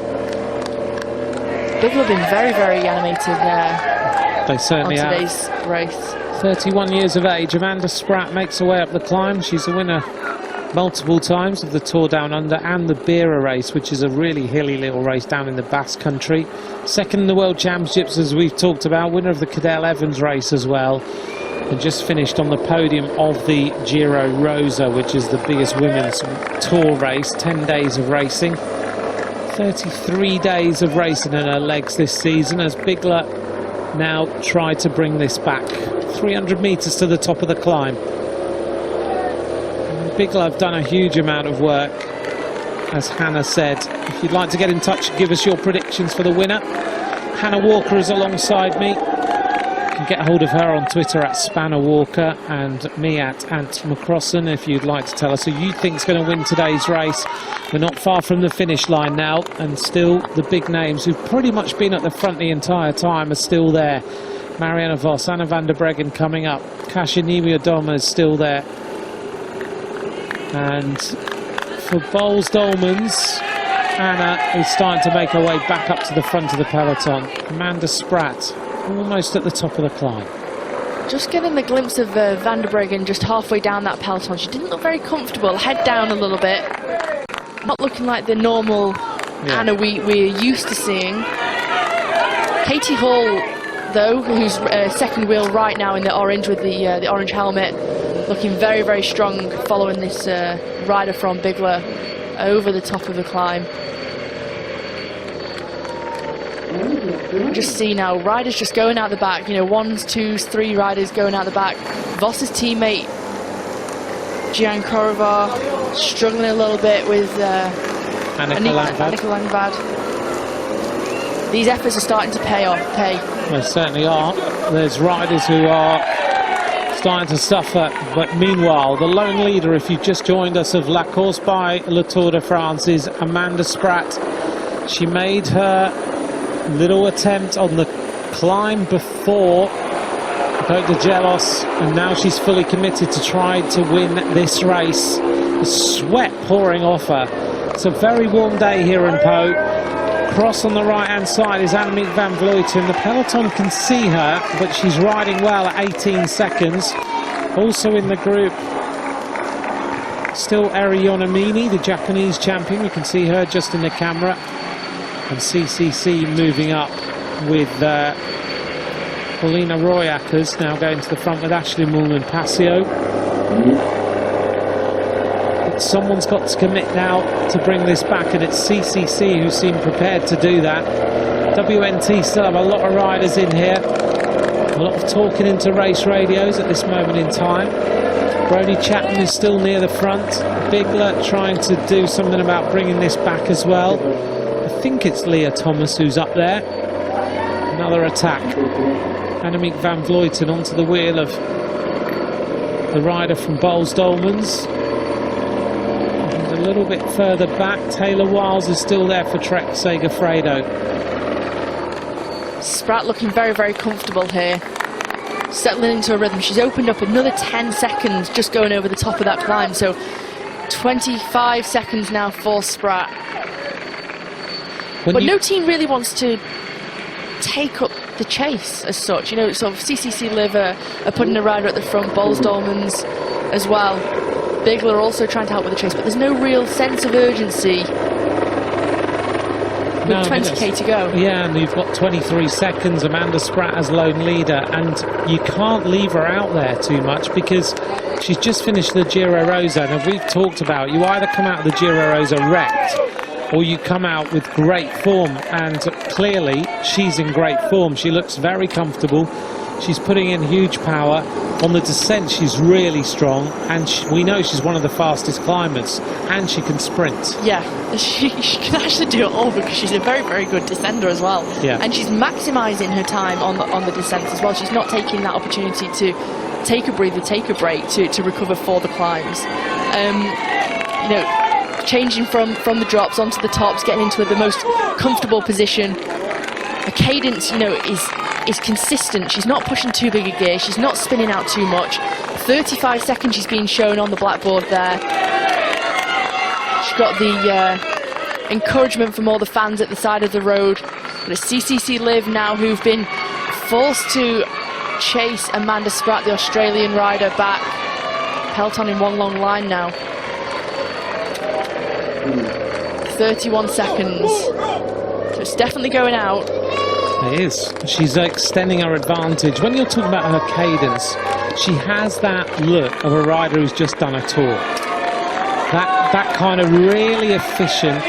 Bigler have been very, very animated there. They certainly on have. Today's race. 31 years of age, Amanda Spratt makes her way up the climb. She's a winner multiple times of the Tour Down Under and the Bira race, which is a really hilly little race down in the Basque Country. Second in the World Championships, as we've talked about, winner of the Cadel Evans race as well, and just finished on the podium of the Giro Rosa, which is the biggest women's tour race. 10 days of racing, 33 days of racing in her legs this season, as Bigler now tried to bring this back. 300 metres to the top of the climb. Bigler have done a huge amount of work, as Hannah said. If you'd like to get in touch and give us your predictions for the winner, Hannah Walker is alongside me. You can get a hold of her on Twitter at Spanner Walker and me at Ant McCrossan if you'd like to tell us who you think is going to win today's race. We're not far from the finish line now, and still the big names who've pretty much been at the front the entire time are still there. Marianne Vos, Anna van der Breggen coming up. Kasia Niemi-Odoma is still there. And for Boels Dolmans, Anna is starting to make her way back up to the front of the peloton. Amanda Spratt almost at the top of the climb. Just getting the glimpse of Van der Breggen just halfway down that peloton. She didn't look very comfortable, head down a little bit. Not looking like the normal Anna we're used to seeing. Katie Hall, though, who's second wheel right now in the orange with the orange helmet, looking very, very strong following this rider from Bigler over the top of the climb. Just see now, riders just going out the back, you know, 1, 2, 3 riders going out the back. Voss's teammate, Gian Korovar, struggling a little bit with Annika Langvad. These efforts are starting to pay. They certainly are. There's riders who are starting to suffer, but meanwhile, the lone leader, if you've just joined us, of La Course by Le Tour de France is Amanda Spratt. She made her little attempt on the climb before Côte de Gelos, and now she's fully committed to try to win this race. The sweat pouring off her. It's a very warm day here in Pau. Cross on the right hand side is Annemiek van Vleuten. The peloton can see her, but she's riding well at 18 seconds. Also in the group Still Eri Yonamini, the Japanese champion. You can see her just in the camera. And CCC moving up with Paulina Royackers now going to the front with Ashley Moolman-Passio. But someone's got to commit now to bring this back, and it's CCC who seem prepared to do that. WNT still have a lot of riders in here. A lot of talking into race radios at this moment in time. Brodie Chapman is still near the front. Bigler trying to do something about bringing this back as well. I think it's Leah Thomas who's up there. Another attack. Annemiek van Vleuten onto the wheel of the rider from Boels Dolmans. And a little bit further back, Taylor Wiles is still there for Trek Segafredo. Spratt looking very, very comfortable here. Settling into a rhythm. She's opened up another 10 seconds just going over the top of that climb. So 25 seconds now for Spratt. But no team really wants to take up the chase as such. You know, sort of CCC Liv are putting a rider at the front, Boels Dolmans as well. Bigler also trying to help with the chase, but there's no real sense of urgency with 20k to go. Yeah, and you've got 23 seconds. Amanda Spratt as lone leader, and you can't leave her out there too much because she's just finished the Giro Rosa, and we've talked about you either come out of the Giro Rosa wrecked or you come out with great form, and clearly she's in great form. She looks very comfortable. She's putting in huge power. On the descent, she's really strong, and we know she's one of the fastest climbers, and she can sprint. Yeah, she can actually do it all because she's a very, very good descender as well. Yeah. And she's maximising her time on the descent as well. She's not taking that opportunity to take a breather, take a break to recover for the climbs. You know, changing from the drops onto the tops, getting into the most comfortable position. Her cadence, you know, is consistent. She's not pushing too big a gear. She's not spinning out too much. 35 seconds she's being shown on the blackboard there. She's got the encouragement from all the fans at the side of the road. But it's CCC Liv now who've been forced to chase Amanda Spratt, the Australian rider, back. Peloton in one long line now. 31 seconds. So it's definitely going out. It is. She's extending her advantage. When you're talking about her cadence, she has that look of a rider who's just done a tour. That kind of really efficient,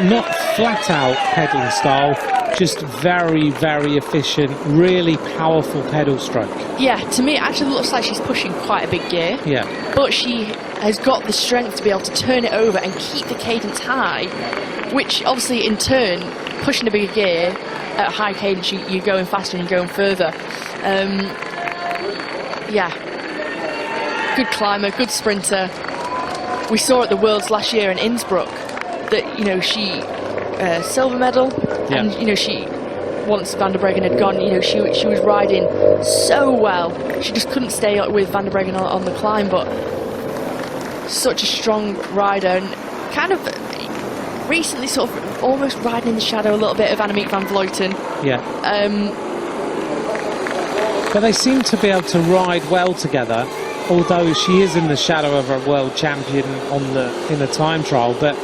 not flat out pedaling style, just very, very efficient, really powerful pedal stroke. Yeah, to me it actually looks like she's pushing quite a big gear. Yeah. But she has got the strength to be able to turn it over and keep the cadence high, which obviously in turn, pushing a bigger gear at a high cadence, you're going faster and you're going further. Yeah, good climber, good sprinter. We saw at the Worlds last year in Innsbruck that, you know, she silver medal, yeah. And you know, she once Van der Breggen had gone, you know, she was riding so well. She just couldn't stay up with Van der Breggen on the climb, but such a strong rider, and kind of recently sort of almost riding in the shadow a little bit of Annemiek van Vleuten. Yeah. But they seem to be able to ride well together, although she is in the shadow of a world champion in the time trial. But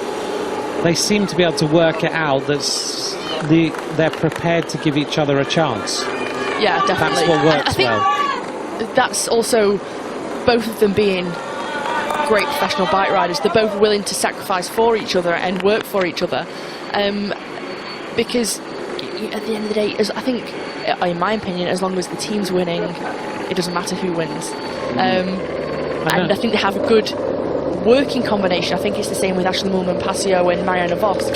they seem to be able to work it out that they're prepared to give each other a chance. Yeah, definitely. That's what works I think well. That's also both of them being great professional bike riders. They're both willing to sacrifice for each other and work for each other, because at the end of the day, I think, in my opinion, as long as the team's winning, it doesn't matter who wins. And I think they have a good working combination. I think it's the same with Ashley Moolman-Passio and Marianne Vos.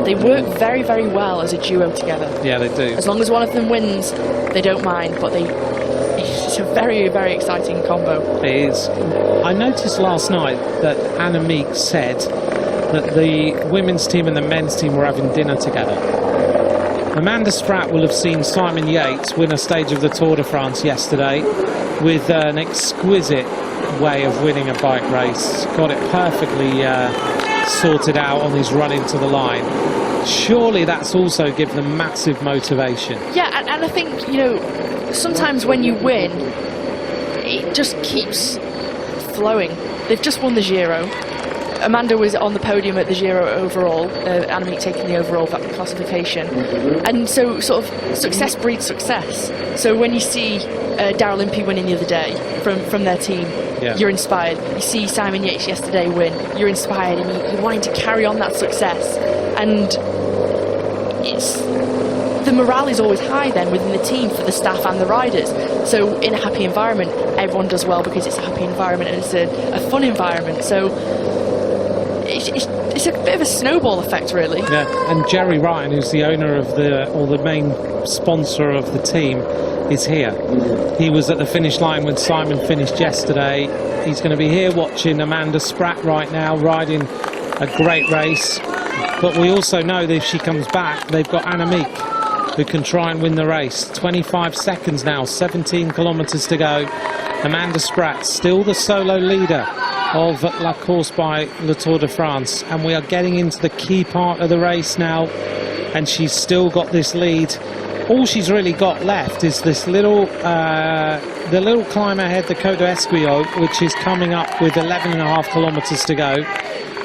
They work very, very well as a duo together. Yeah, they do. As long as one of them wins, they don't mind, but it's a very, very exciting combo. It is. I noticed last night that Annemiek said that the women's team and the men's team were having dinner together. Amanda Spratt will have seen Simon Yates win a stage of the Tour de France yesterday with an exquisite way of winning a bike race. Got it perfectly sorted out on his run into the line. Surely that's also given them massive motivation. Yeah, and I think, you know, sometimes when you win, it just keeps flowing. they've just won the Giro. Amanda was on the podium at the Giro overall, Annemiek taking the overall classification. And so sort of success breeds success. So when you see Daryl Impey winning the other day from their team, you're inspired. You see Simon Yates yesterday win, you're inspired, and you're wanting to carry on that success. And the morale is always high then within the team for the staff and the riders. So in a happy environment, everyone does well because it's a happy environment and it's a fun environment. So it's a bit of a snowball effect, really. Yeah, and Jerry Ryan, who's the owner of the main sponsor of the team, is here. He was at the finish line when Simon finished yesterday. He's going to be here watching Amanda Spratt right now, riding a great race. But we also know that if she comes back, they've got Annemiek, who can try and win the race. 25 seconds now, 17 kilometres to go. Amanda Spratt, still the solo leader of La Course by Le Tour de France, and we are getting into the key part of the race now, and she's still got this lead. All she's really got left is this little the little climb ahead, the Côte d'Esquillot, which is coming up with 11.5 kilometres to go.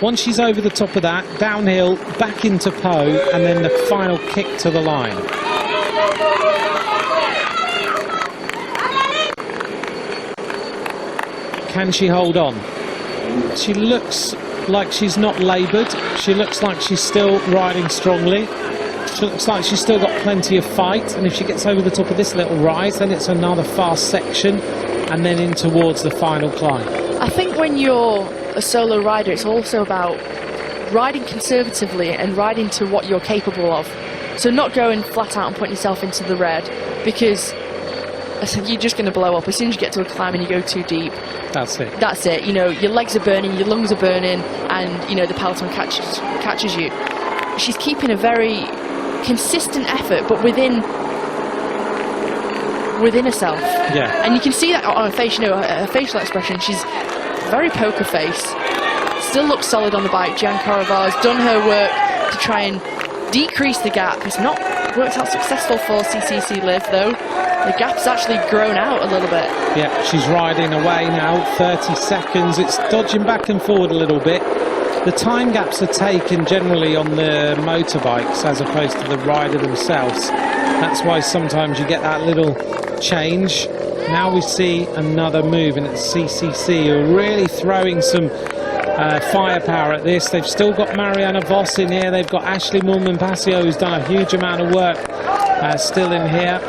Once she's over the top of that, downhill, back into Pau, and then the final kick to the line. Can she hold on? She looks like she's not laboured. She looks like she's still riding strongly. She looks like she's still got plenty of fight. And if she gets over the top of this little rise, then it's another fast section and then in towards the final climb. I think when you're a solo rider, it's also about riding conservatively and riding to what you're capable of. So not going flat out and putting yourself into the red, because you're just going to blow up as soon as you get to a climb and you go too deep. That's it. That's it. You know, your legs are burning, your lungs are burning, and you know the peloton catches you. She's keeping a very consistent effort, but within herself. Yeah. And you can see that on her face. You know, her facial expression. She's very poker face. Still looks solid on the bike. Gian Corovar's done her work to try and decrease the gap. It's not worked out successful for CCC Liv though. The gap's actually grown out a little bit. Yeah, she's riding away now, 30 seconds. It's dodging back and forward a little bit. The time gaps are taken generally on the motorbikes as opposed to the rider themselves. That's why sometimes you get that little change. Now we see another move, and it's CCC who are really throwing some firepower at this. They've still got Mariana Vos in here. They've got Ashley Moolman-Pasio, who's done a huge amount of work, still in here.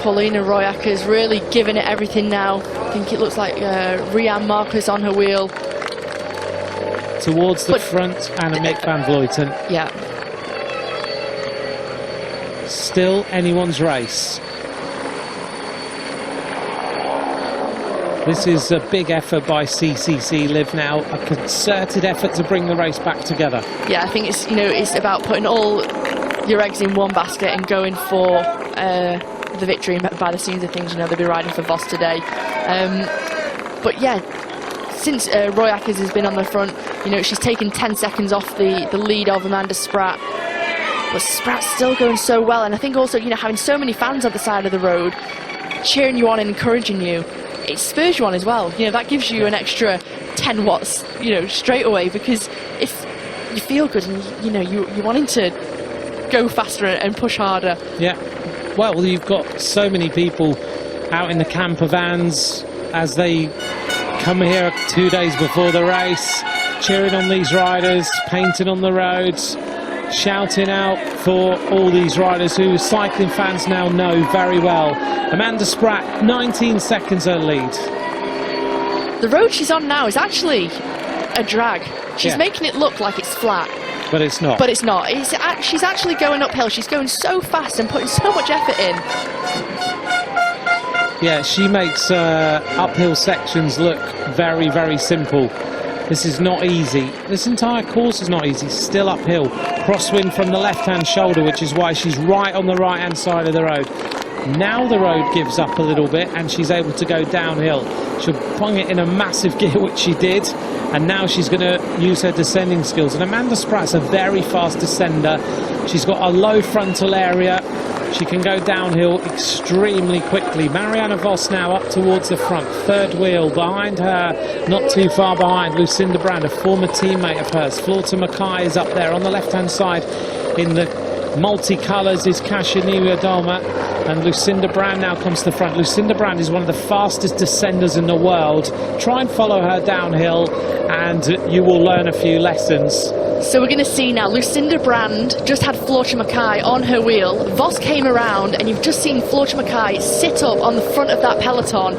Paulina Royaker's really giving it everything now. I think it looks like Rianne Marcus on her wheel. Towards the front, Annemiek van Vleuten. Yeah. Still anyone's race. This is a big effort by CCC Liv now, a concerted effort to bring the race back together. Yeah, I think it's, you know, it's about putting all your eggs in one basket and going for the victory. By the scenes of things, you know, they'll be riding for Vos today. But yeah, since Roy Akers has been on the front, you know, she's taken 10 seconds off the lead of Amanda Spratt. But Spratt's still going so well, and I think also, you know, having so many fans at the side of the road cheering you on and encouraging you, it spurs you on as well. You know, that gives you an extra 10 watts, you know, straight away, because if you feel good and, you know, you're wanting to go faster and push harder. Yeah. Well, you've got so many people out in the camper vans as they come here 2 days before the race, cheering on these riders, painting on the roads, shouting out for all these riders who cycling fans now know very well. Amanda Spratt, 19 seconds her lead. The road she's on now is actually a drag. She's making it look like it's flat. But it's not. But it's not. She's actually going uphill. She's going so fast and putting so much effort in. Yeah, she makes uphill sections look very, very simple. This is not easy. This entire course is not easy. Still uphill. Crosswind from the left-hand shoulder, which is why she's right on the right-hand side of the road. Now the road gives up a little bit and she's able to go downhill. She'll bung it in a massive gear, which she did, and now she's going to use her descending skills. And Amanda Spratt's a very fast descender. She's got a low frontal area. She can go downhill extremely quickly. Marianne Vos now up towards the front, third wheel. Behind her, not too far behind, Lucinda Brand, a former teammate of hers. Florta Mackay is up there on the left-hand side. In the multicolours is Kasia Niewiadoma, and Lucinda Brand now comes to the front. Lucinda Brand is one of the fastest descenders in the world. Try and follow her downhill and you will learn a few lessons. So we're going to see now, Lucinda Brand just had Florta Mackay on her wheel. Vos came around and you've just seen Florta Mackay sit up on the front of that peloton,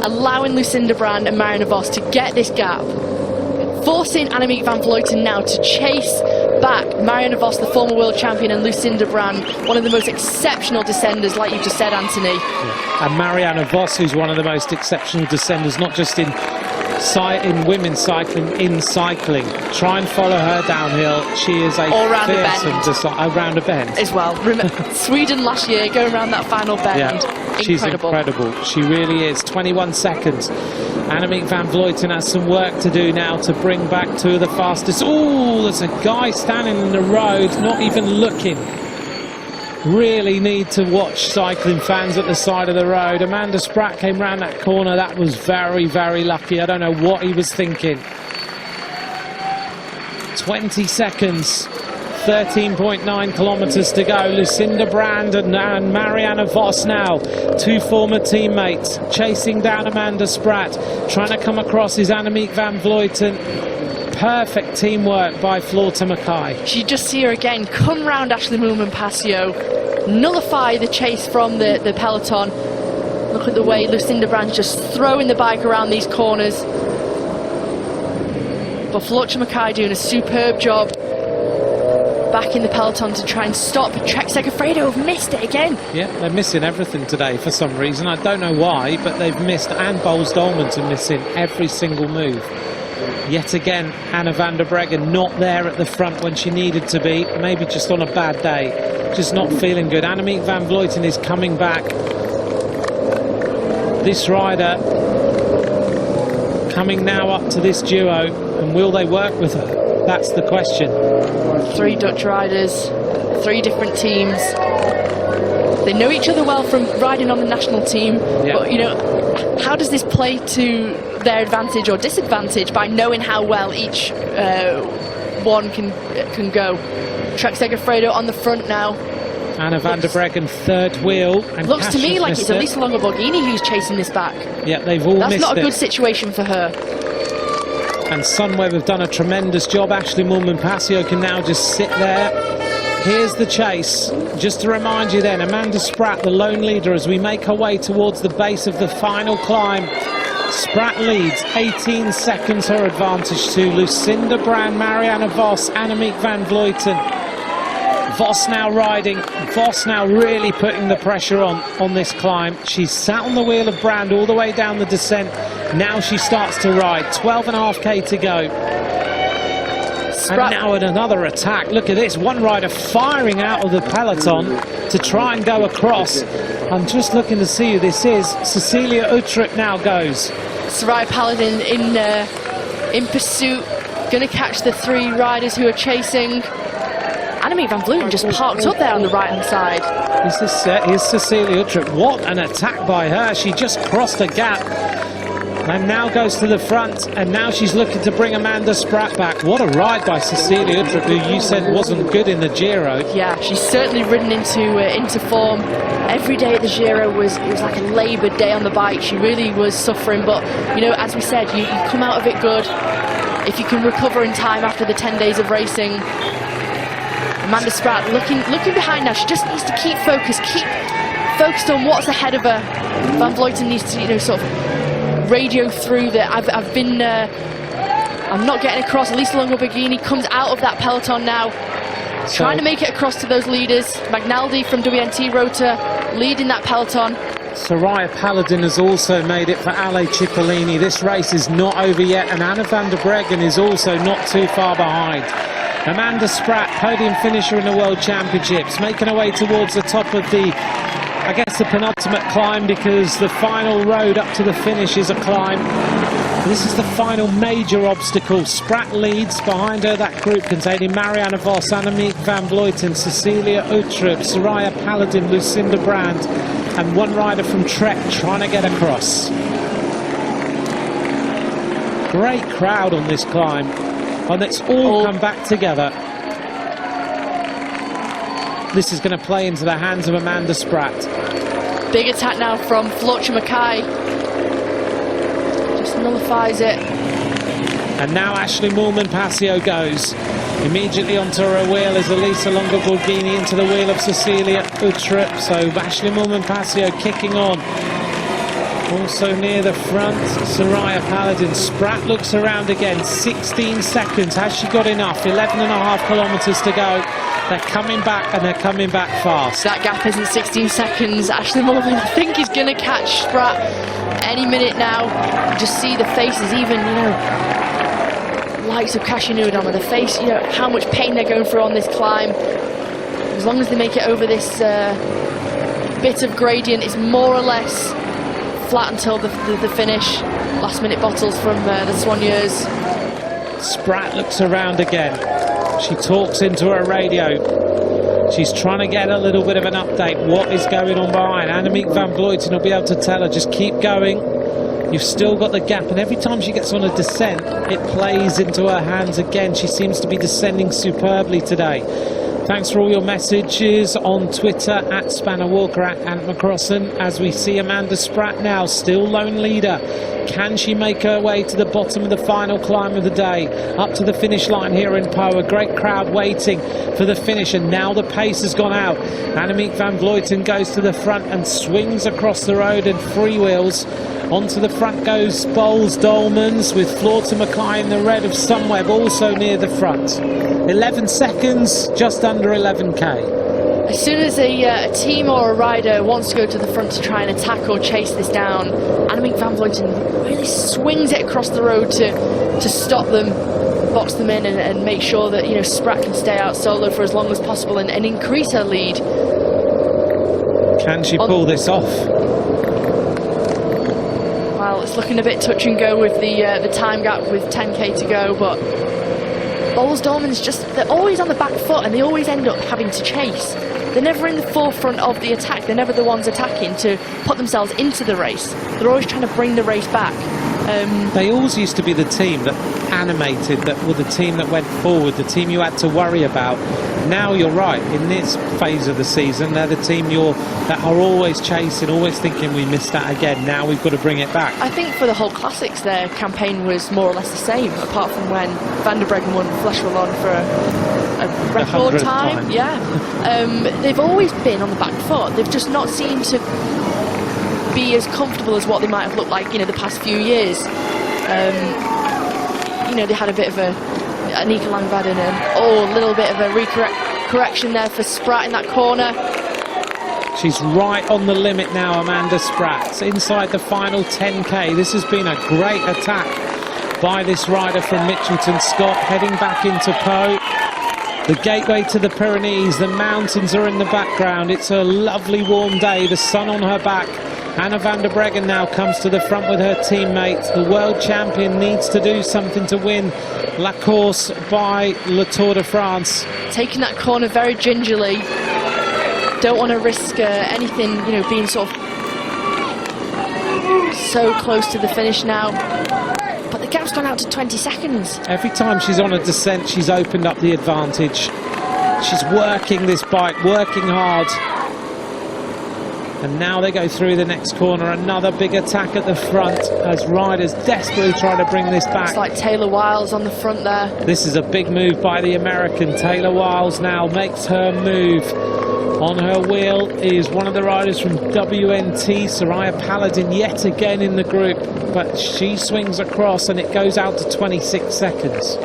allowing Lucinda Brand and Marianne Vos to get this gap, forcing Annemiek van Vleuten now to chase back Marianne Vos, the former world champion, and Lucinda Brand, one of the most exceptional descenders, like you just said, Anthony. Yeah. And Marianne Vos, who's one of the most exceptional descenders, not just in women's cycling, in cycling. Try and follow her downhill. She is a fearsome around a bend as well. Sweden last year going around that final bend. Yeah, she's incredible. She really is. 21 seconds. Annemiek van Vleuten has some work to do now to bring back two of the fastest. Oh, there's a guy standing in the road, not even looking. Really need to watch, cycling fans, at the side of the road. Amanda Spratt came round that corner. That was very, very lucky. I don't know what he was thinking. 20 seconds. 13.9 kilometres to go. Lucinda Brand and Marianne Vos now, two former teammates, chasing down Amanda Spratt. Trying to come across is Annemiek van Vleuten. Perfect teamwork by Florta Mackay. You just see her again come round Ashley Moolman-Pasio, nullify the chase from the peloton. Look at the way Lucinda Brand's just throwing the bike around these corners. But Florta Mackay doing a superb job back in the peloton to try and stop Trek Segafredo. Have missed it again. Yeah, they're missing everything today for some reason. I don't know why, but they've missed, and Boels Dolmans are missing every single move. Yet again, Anna van der Breggen not there at the front when she needed to be. Maybe just on a bad day, just not feeling good. Annemiek van Vleuten is coming back. This rider coming now up to this duo, and will they work with her? That's the question. Three Dutch riders, three different teams. They know each other well from riding on the national team, but you know, how does this play to their advantage or disadvantage by knowing how well each one can go? Trek Segafredo on the front now. Anna van der Breggen third wheel. And looks to me like it's Elisa Longo Borghini who's chasing this back. Yeah, they've all missed it. That's not a good situation for her. And Sunweb have done a tremendous job. Ashley Moolman-Pasio can now just sit there. Here's the chase. Just to remind you then, Amanda Spratt, the lone leader, as we make our way towards the base of the final climb. Spratt leads, 18 seconds her advantage to Lucinda Brand, Marianne Vos, Annemiek van Vleuten. Vos now riding, Vos now really putting the pressure on this climb. She's sat on the wheel of Brand all the way down the descent. Now she starts to ride, 12.5k to go. And now at another attack. Look at this, one rider firing out of the peloton to try and go across. I'm just looking to see who this is. Cecilia Uttrup now goes. Soraya Paladin in pursuit, going to catch the three riders who are chasing. Annemiek van Vleuten just parked up there on the right-hand side. Here's Cecilia Uttrup. What an attack by her. She just crossed a gap and now goes to the front, and now she's looking to bring Amanda Spratt back. What a ride by Cecilia Uttrup, who you said wasn't good in the Giro. Yeah, she's certainly ridden into form. Every day at the Giro was like a laboured day on the bike. She really was suffering, but you know, as we said, you come out of it good if you can recover in time after the 10 days of racing. Amanda Spratt looking behind now. She just needs to keep focused on what's ahead of her. Van Vleuten needs to, you know, sort of radio through that. I'm not getting across. Elisa Longo Borghini comes out of that peloton now, trying to make it across to those leaders. Magnaldi from WNT Rota leading that peloton. Soraya Paladin has also made it for Ale Cipollini. This race is not over yet, and Anna van der Breggen is also not too far behind. Amanda Spratt, podium finisher in the World Championships, making her way towards the top of the, I guess, the penultimate climb, because the final road up to the finish is a climb. This is the final major obstacle. Spratt leads. Behind her, that group containing Marianne Vos, Annemiek van Vleuten, Cecilia Uttrup, Soraya Paladin, Lucinda Brand, and one rider from Trek trying to get across. Great crowd on this climb, and it's all come back together. This is going to play into the hands of Amanda Spratt. Big attack now from Floortje Mackay. Just nullifies it. And now Ashley Moolman-Passio goes. Immediately onto her wheel is Elisa Longo-Borghini into the wheel of Cecilia Uttrup. So Ashley Moolman-Passio kicking on. Also near the front, Soraya Paladin. Spratt looks around again. 16 seconds. Has she got enough? 11.5 kilometres to go. They're coming back, and they're coming back fast. That gap isn't 16 seconds. Ashley Moolman, I think, is going to catch Spratt any minute now. You just see the faces, even, you know, likes of Kasia Nieuwendamme, the face, you know, how much pain they're going through on this climb. As long as they make it over this bit of gradient, it's more or less flat until the finish. Last minute bottles from the soigneurs. Spratt looks around again. She talks into her radio. She's trying to get a little bit of an update. What is going on behind? Annemiek van Vleuten will be able to tell her, just keep going. You've still got the gap, and every time she gets on a descent, it plays into her hands again. She seems to be descending superbly today. Thanks for all your messages on Twitter, at Spanner Walker, at Ant McCrossan, as we see Amanda Spratt now, still lone leader. Can she make her way to the bottom of the final climb of the day? Up to the finish line here in Po. A great crowd waiting for the finish, and now the pace has gone out. Annemiek van Vleuten goes to the front and swings across the road and freewheels. Onto the front goes Boels Dolmans with Floortje Mackay in the red of Sunweb also near the front. 11 seconds, just under 11k. As soon as a team or a rider wants to go to the front to try and attack or chase this down, Annemiek van Vleuten really swings it across the road to stop them, box them in, and make sure that, you know, Spratt can stay out solo for as long as possible and increase her lead. Can she pull this off? Well, it's looking a bit touch and go with the time gap with 10k to go, but Boels Dolmans, they're always on the back foot and they always end up having to chase. They're never in the forefront of the attack. They're never the ones attacking to put themselves into the race. They're always trying to bring the race back. They always used to be the team that animated, that were the team that went forward, the team you had to worry about. Now you're right, in this phase of the season, they're the team that are always chasing, always thinking we missed that again. Now we've got to bring it back. I think for the whole classics, their campaign was more or less the same, apart from when Van der Breggen won Flesh Wallon for a record time. Yeah, they've always been on the back foot. They've just not seemed to be as comfortable as what they might have looked like, you know, the past few years. You know, they had a bit of a Annika Langvaden and a little bit of a correction there for Spratt in that corner. She's right on the limit now, Amanda Spratt, inside the final 10k. This has been a great attack by this rider from Mitchelton Scott, heading back into Po. The gateway to the Pyrenees, the mountains are in the background. It's a lovely warm day, the sun on her back. Anna van der Breggen now comes to the front with her teammates. The world champion needs to do something to win La Course by Le Tour de France. Taking that corner very gingerly. Don't want to risk anything, you know, being sort of so close to the finish now. But the gap's gone out to 20 seconds. Every time she's on a descent, she's opened up the advantage. She's working this bike, working hard. And now they go through the next corner. Another big attack at the front as riders desperately try to bring this back. It's like Taylor Wiles on the front there. This is a big move by the American. Taylor Wiles now makes her move. On her wheel is one of the riders from WNT, Soraya Paladin, yet again in the group. But she swings across and it goes out to 26 seconds.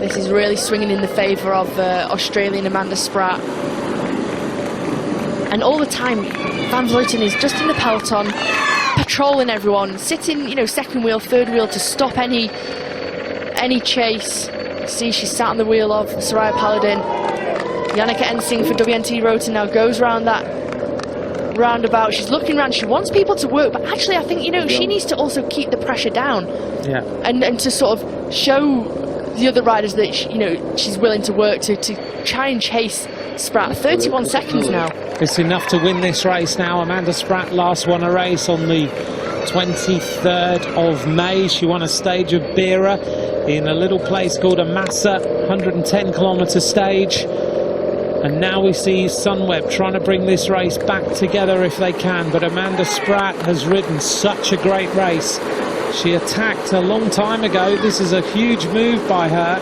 This is really swinging in the favour of Australian Amanda Spratt. And all the time, Van Vleuten is just in the peloton, patrolling everyone, sitting, you know, second wheel, third wheel to stop any chase. See, she's sat on the wheel of Soraya Paladin. Janneke Ensing for WNT Rotor now goes round that roundabout. She's looking around. She wants people to work, but actually, I think, you know, she needs to also keep the pressure down. Yeah. And to sort of show the other riders that you know, she's willing to work to try and chase Spratt. 31 seconds now. It's enough to win this race now. Amanda Spratt last won a race on the 23rd of May. She won a stage of Bira in a little place called Amasa, 110-kilometre stage. And now we see Sunweb trying to bring this race back together if they can. But Amanda Spratt has ridden such a great race. She attacked a long time ago. This is a huge move by her.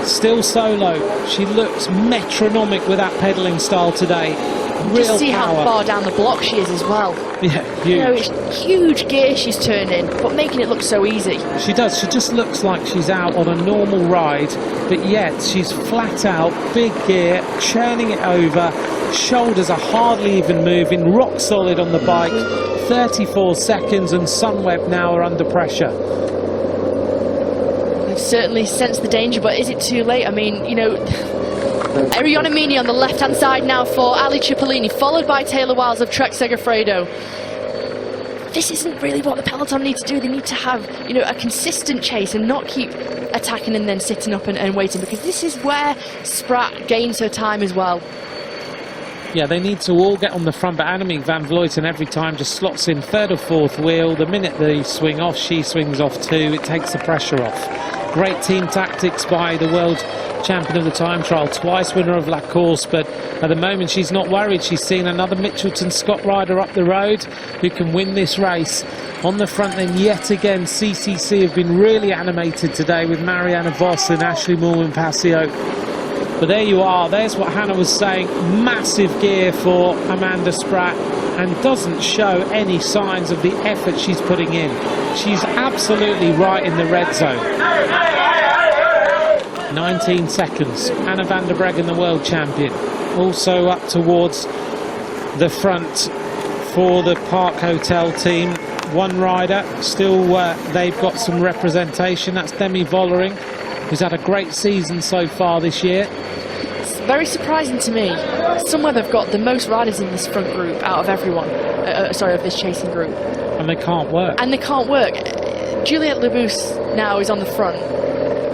Still solo. She looks metronomic with that pedalling style today. Real Just see power. how far down the block she is as well. Yeah, huge. You know, it's huge gear she's turning, but making it look so easy. She does. She just looks like she's out on a normal ride, but yet she's flat out, big gear, churning it over. Shoulders are hardly even moving, rock solid on the bike. 34 seconds, and Sunweb now are under pressure. I've certainly sensed the danger, but is it too late? I mean, you know, Ariana Mini on the left-hand side now for Ali Cipollini, followed by Taylor Wiles of Trek Segafredo. This isn't really what the peloton need to do. They need to have, you know, a consistent chase and not keep attacking and then sitting up and waiting, because this is where Spratt gains her time as well. Yeah, they need to all get on the front, but Annemiek van Vleuten every time just slots in third or fourth wheel. The minute they swing off, she swings off too. It takes the pressure off. Great team tactics by the world champion of the time trial, twice winner of La Course, but at the moment she's not worried. She's seen another Mitchelton Scott rider up the road who can win this race. On the front then, yet again, CCC have been really animated today with Marianne Vos and Ashley Moolman-Passio. But there you are, there's what Hannah was saying, massive gear for Amanda Spratt, and doesn't show any signs of the effort she's putting in. She's absolutely right in the red zone. 19 seconds. Anna van der Breggen, the world champion, also up towards the front for the Park Hotel team. One rider, still they've got some representation, that's Demi Vollering, who's had a great season so far this year. It's very surprising to me. Somewhere they've got the most riders in this front group out of everyone, of this chasing group. And they can't work. And they can't work. Juliette Labousse now is on the front.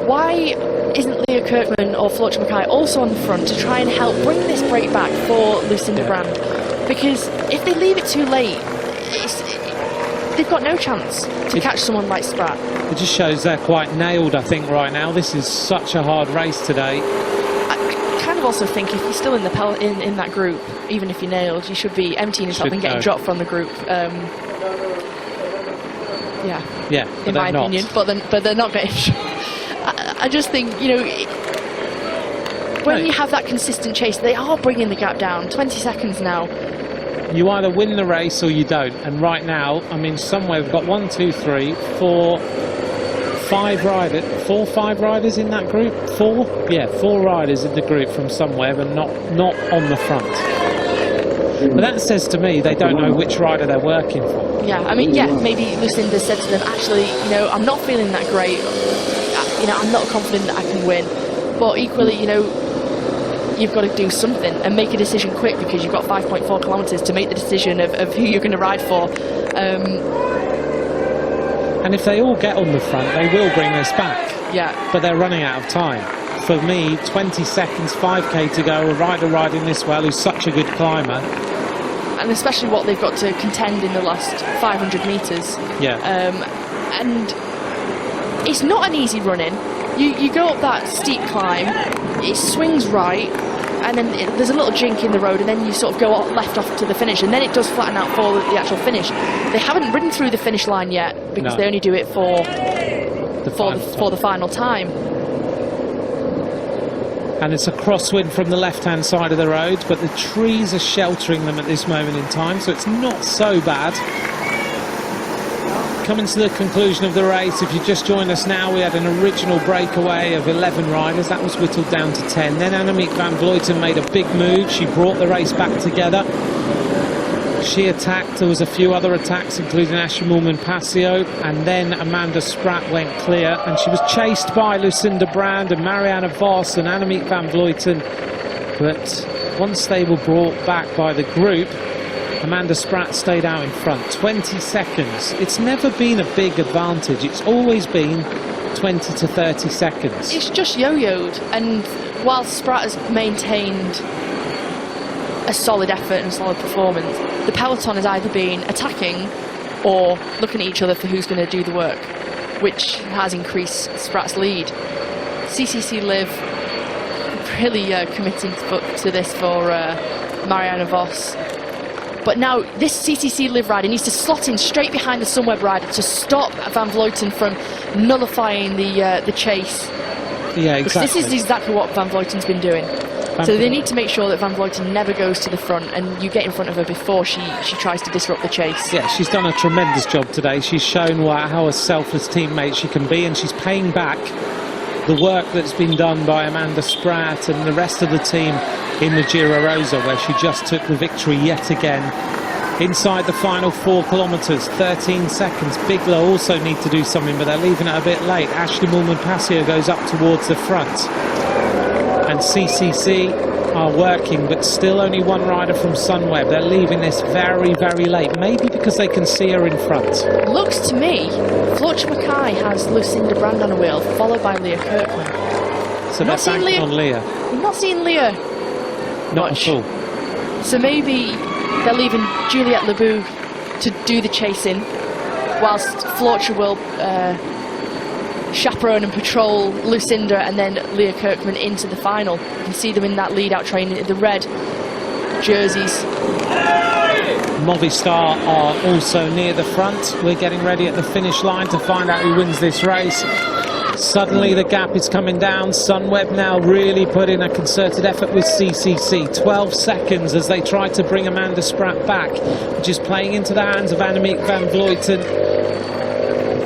Why isn't Leah Kirkman or Floortje Mackay also on the front to try and help bring this break back for Lucinda Brand? Because if they leave it too late, they've got no chance to catch someone like Spratt. It just shows they're quite nailed, I think, right now. This is such a hard race today. I kind of also think if you're still in the in that group, even if you're nailed, you should be emptying yourself and getting dropped from the group. Yeah, in my opinion, but they're not getting. I just think, you know, when you have that consistent chase, they are bringing the gap down. 20 seconds now. You either win the race or you don't. And right now, I mean, somewhere we've got 1, 2, 3, 4, 5 riders. 4, 5 riders in that group. 4? Yeah, 4 riders in the group from somewhere, but not on the front. But that says to me they don't know which rider they're working for. Yeah, I mean, yeah, maybe Lucinda said to them, actually, you know, I'm not feeling that great. You know, I'm not confident that I can win. But equally, you know, you've got to do something and make a decision quick, because you've got 5.4 kilometres to make the decision of who you're going to ride for. And if they all get on the front, they will bring this back. Yeah. But they're running out of time. For me, 20 seconds, 5k to go, a rider riding this well who's such a good climber. And especially what they've got to contend in the last 500 metres. Yeah. And it's not an easy run-in. You go up that steep climb, it swings right, and then there's a little jink in the road, and then you sort of go left off to the finish, and then it does flatten out for the actual finish. They haven't ridden through the finish line yet, because they only do it for the final time. And it's a crosswind from the left-hand side of the road, but the trees are sheltering them at this moment in time, so it's not so bad. Coming to the conclusion of the race, if you just joined us now, we had an original breakaway of 11 riders. That was whittled down to 10. Then Annemiek van Vleuten made a big move. She brought the race back together. She attacked. There was a few other attacks, including Ashley Moolman-Passio, and then Amanda Spratt went clear, and she was chased by Lucinda Brand and Marianne Vos and Annemiek van Vleuten. But once they were brought back by the group, Amanda Spratt stayed out in front. 20 seconds. It's never been a big advantage. It's always been 20 to 30 seconds. It's just yo-yoed, and while Spratt has maintained a solid effort and solid performance, the peloton has either been attacking or looking at each other for who's going to do the work, which has increased Spratt's lead. CCC Liv really committing to this for Marianne Vos. But now this CCC Liv rider needs to slot in straight behind the Sunweb rider to stop Van Vleuten from nullifying the chase. Yeah, exactly. Because this is exactly what Van Vleuten's been doing. So they need to make sure that Van Vleuten never goes to the front, and you get in front of her before she tries to disrupt the chase. Yeah, she's done a tremendous job today. She's shown how a selfless teammate she can be, and she's paying back the work that's been done by Amanda Spratt and the rest of the team in the Giro Rosa, where she just took the victory yet again. Inside the final 4 kilometres, 13 seconds. Bigler also need to do something, but they're leaving it a bit late. Ashley Moolman-Pasio goes up towards the front. And CCC are working, but still only one rider from Sunweb. They're leaving this very, very late, maybe because they can see her in front. Looks to me, Floortje Mackay has Lucinda Brand on a wheel, followed by Leah Kirkman. So they're banking on Leah. I'm not seeing Leah Not much. at all. So maybe they're leaving Juliette Leboux to do the chasing, whilst Floortje will chaperone and patrol Lucinda and then Leah Kirkman into the final. You can see them in that lead-out train, the red jerseys. Movistar are also near the front. We're getting ready at the finish line to find out who wins this race. Suddenly the gap is coming down. Sunweb now really put in a concerted effort with CCC. 12 seconds as they try to bring Amanda Spratt back, which is playing into the hands of Annemiek van Vleuten.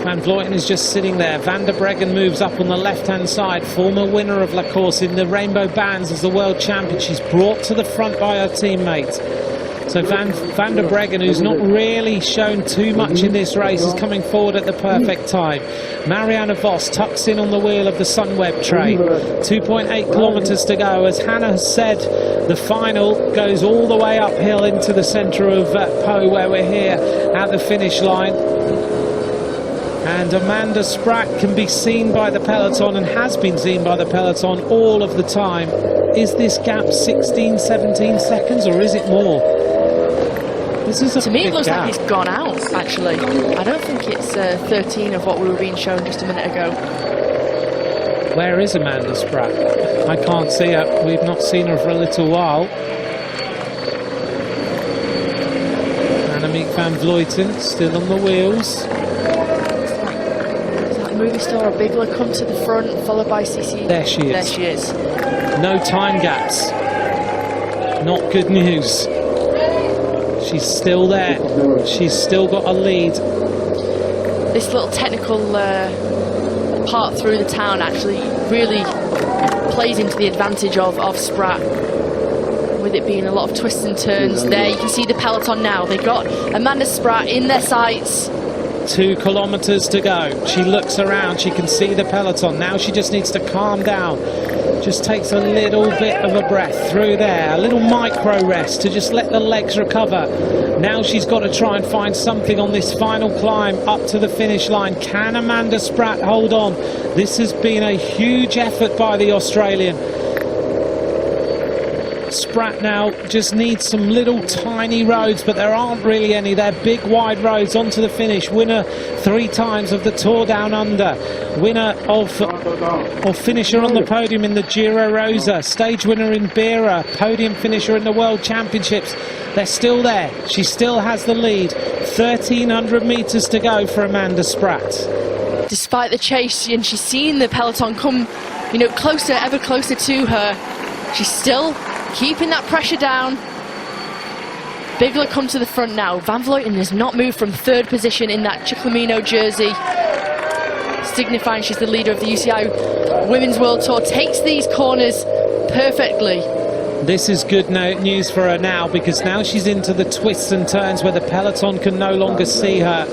Van Vleuten is just sitting there. Van der Breggen moves up on the left-hand side. Former winner of La Course in the Rainbow Bands as the world champion. She's brought to the front by her teammate. So Van der Breggen, who's not really shown too much in this race, is coming forward at the perfect time. Marianne Vos tucks in on the wheel of the Sunweb train. 2.8 kilometres to go. As Hannah has said, the final goes all the way uphill into the centre of Po, where we're here at the finish line. And Amanda Spratt can be seen by the peloton and has been seen by the peloton all of the time. Is this gap 16, 17 seconds, or is it more? This is a To me, it looks gap. like it's gone out, actually. I don't think it's 13 of what we were being shown just a minute ago. Where is Amanda Spratt? I can't see her. We've not seen her for a little while. Annemiek van Vleuten still on the wheels. Movistar or Bigler come to the front, followed by CC. There she is. There she is. No time gaps. Not good news. She's still there. She's still got a lead. This little technical part through the town actually really plays into the advantage of Spratt, with it being a lot of twists and turns. There you can see the peloton now. They got Amanda Spratt in their sights. 2 kilometres to go. She looks around, she can see the peloton. Now she just needs to calm down. Just takes a little bit of a breath through there, a little micro rest to just let the legs recover. Now she's got to try and find something on this final climb up to the finish line. Can Amanda Spratt hold on? This has been a huge effort by the Australian. Spratt now just needs some little tiny roads, but there aren't really any. They're big wide roads onto the finish. Winner 3 times of the Tour Down Under, winner of or finisher on the podium in the Giro Rosa, stage winner in Bera, podium finisher in the World Championships. They're still there. She still has the lead. 1,300 metres to go for Amanda Spratt. Despite the chase, and she's seen the peloton come, closer, ever closer to her, she's still keeping that pressure down. Bigler come to the front now. Van Vleuten has not moved from 3rd position in that Ciclamino jersey, signifying she's the leader of the UCI Women's World Tour. Takes these corners perfectly. This is good news for her now, because now she's into the twists and turns where the peloton can no longer see her.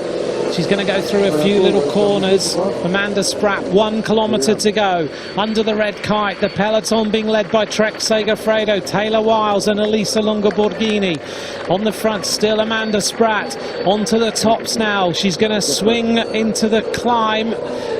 She's going to go through a few little corners. Amanda Spratt, 1 kilometre to go. Under the red kite, the peloton being led by Trek Segafredo, Taylor Wiles and Elisa Longoborghini. On the front, still Amanda Spratt. Onto the tops now. She's going to swing into the climb.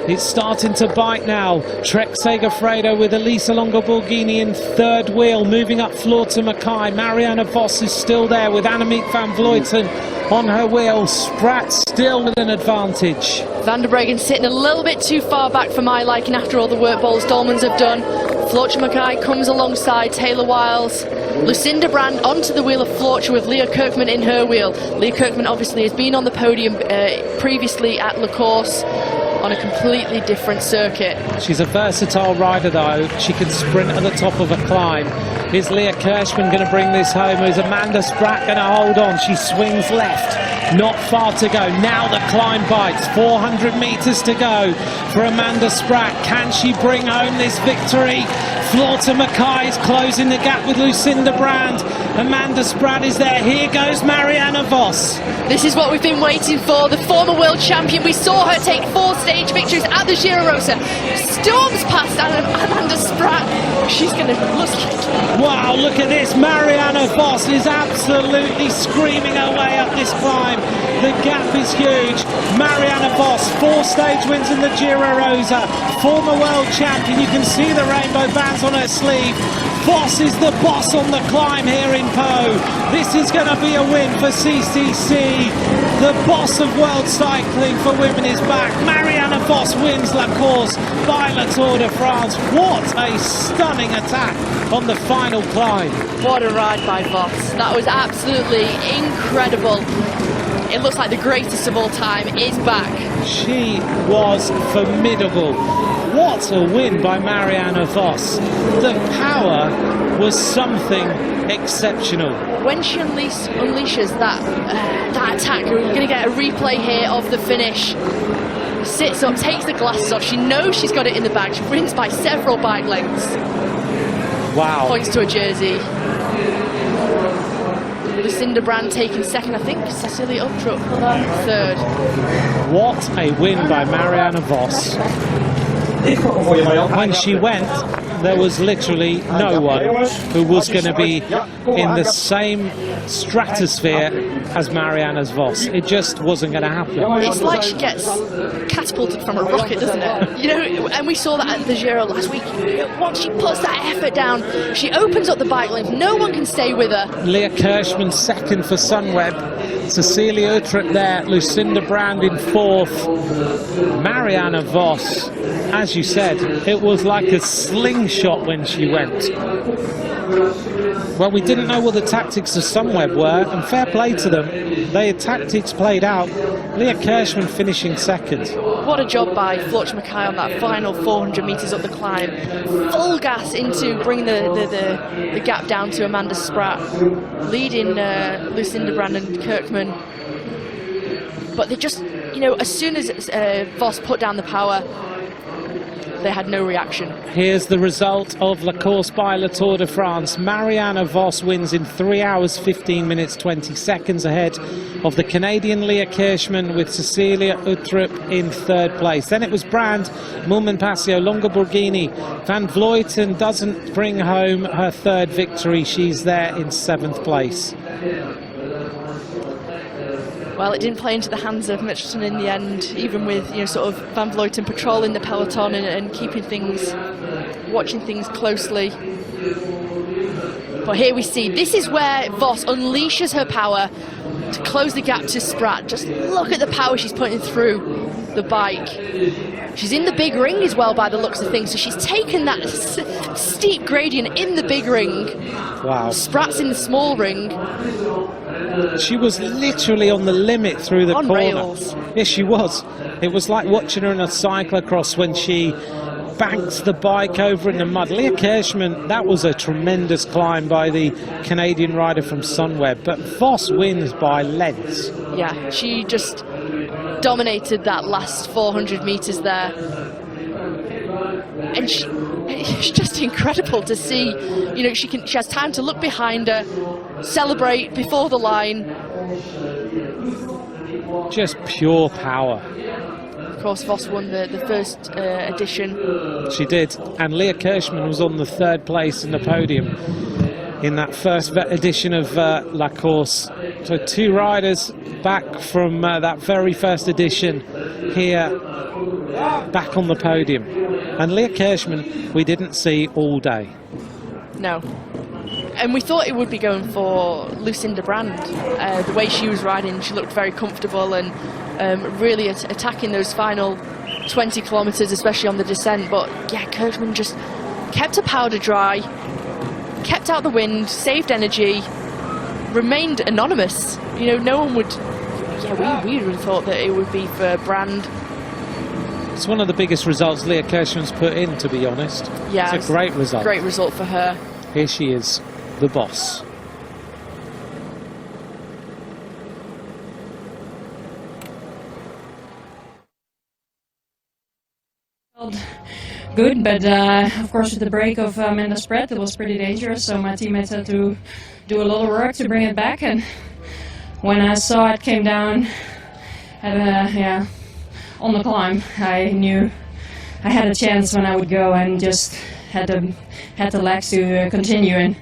It's starting to bite now. Trek Segafredo with Elisa Longoborghini in third wheel, moving up Floorta Mackay. Marianne Vos is still there with Annemiek van Vleuten on her wheel. Spratt still with an advantage. Van der Breggen sitting a little bit too far back for my liking after all the work Boels Dolmans have done. Floorta Mackay comes alongside Taylor Wiles. Lucinda Brand onto the wheel of Floorta with Leah Kirkman in her wheel. Leah Kirkman obviously has been on the podium previously at La Course on a completely different circuit. She's a versatile rider though. She can sprint at the top of a climb. Is Leah Kirchmann going to bring this home? Is Amanda Spratt going to hold on? She swings left. Not far to go. Now the climb bites. 400 metres to go for Amanda Spratt. Can she bring home this victory? Floorta Mackay is closing the gap with Lucinda Brand. Amanda Spratt is there. Here goes Marianne Vos. This is what we've been waiting for. The former world champion. We saw her take 4 stage victories at the Giro Rosa. Storms past Amanda Spratt. She's going to look like... Wow, look at this. Marianne Vos is absolutely screaming her way up this climb. The gap is huge. Marianne Vos, 4 stage wins in the Giro Rosa. Former world champion. You can see the rainbow bands on her sleeve. Vos is the boss on the climb here in Po. This is going to be a win for CCC. The boss of world cycling for women is back. Marianne Vos wins La Course by La Tour de France. What a stunning attack on the final climb. What a ride by Vos. That was absolutely incredible. It looks like the greatest of all time is back. She was formidable. What a win by Marianne Vos. The power was something exceptional. When she unleashes that attack, we're going to get a replay here of the finish. Sits up, takes the glasses off. She knows she's got it in the bag. She wins by several bike lengths. Wow. Points to a jersey. Lucinda Brand taking second, I think Cecilia Uttrup third. What a win by Marianne Vos. When she went, there was literally no one who was going to be in the same stratosphere as Marianne Vos. It just wasn't going to happen. It's like she gets catapulted from a rocket, doesn't it? You know, and we saw that at the Giro last week. Once she puts that effort down, she opens up the bike length. No one can stay with her. Leah Kirchmann second for Sunweb. Cecilia Uttrup there. Lucinda Brand in fourth. Marianne Vos, as you said, it was like a slingshot when she went. Well, we didn't know what the tactics of Sunweb were, and fair play to them. Their tactics played out. Leah Kirchmann finishing second. What a job by Floorta Mackay on that final 400 metres up the climb. Full gas into bringing the gap down to Amanda Spratt, leading Lucinda Brand and Kirkman. But they just, you know, as soon as Vos put down the power, they had no reaction. Here's the result of La Course by La Tour de France. Marianne Vos wins in 3 hours, 15 minutes, 20 seconds ahead of the Canadian Leah Kirchmann, with Cecilia Uttrup in third place. Then it was Brand, Mulman-Pasio, Longoborghini. Van Vleuten doesn't bring home her third victory. She's there in 7th place. Well, it didn't play into the hands of Mitchelton in the end, even with, you know, sort of Van Vleuten patrolling the peloton and keeping things, watching things closely. But here we see, this is where Vos unleashes her power to close the gap to Spratt. Just look at the power she's putting through the bike. She's in the big ring as well by the looks of things, so she's taken that steep gradient in the big ring. Wow. Spratt's in the small ring. She was literally on the limit through the corner. Rails. Yes, she was. It was like watching her in a cyclocross when she banked the bike over in the mud. Leah Kirchmann, that was a tremendous climb by the Canadian rider from Sunweb, but Vos wins by lengths. Yeah, she just dominated that last 400 metres there. And it's just incredible to see, you know, she has time to look behind her, celebrate before the line. Just pure power. Of course, Voss won the first edition. She did, and Leah Kirschman was on the 3rd place in the podium in that first edition of La Course. So 2 riders back from that very first edition here, back on the podium. And Leah Kirschman we didn't see all day. No. And we thought it would be going for Lucinda Brand. The way she was riding, she looked very comfortable and really attacking those final 20 kilometres, especially on the descent. But yeah, Kirschman just kept her powder dry, kept out the wind, saved energy, remained anonymous. You know, no one would... Yeah, we would have thought that it would be for Brand. It's one of the biggest results Leah Kirschman's put in, to be honest. Yeah, it's a great result. Great result for her. Here she is, the boss. Good, but of course with the break of Amanda Spread, it was pretty dangerous, so my teammates had to do a lot of work to bring it back, and when I saw it came down at, on the climb, I knew I had a chance when I would go and just had the legs to continue, and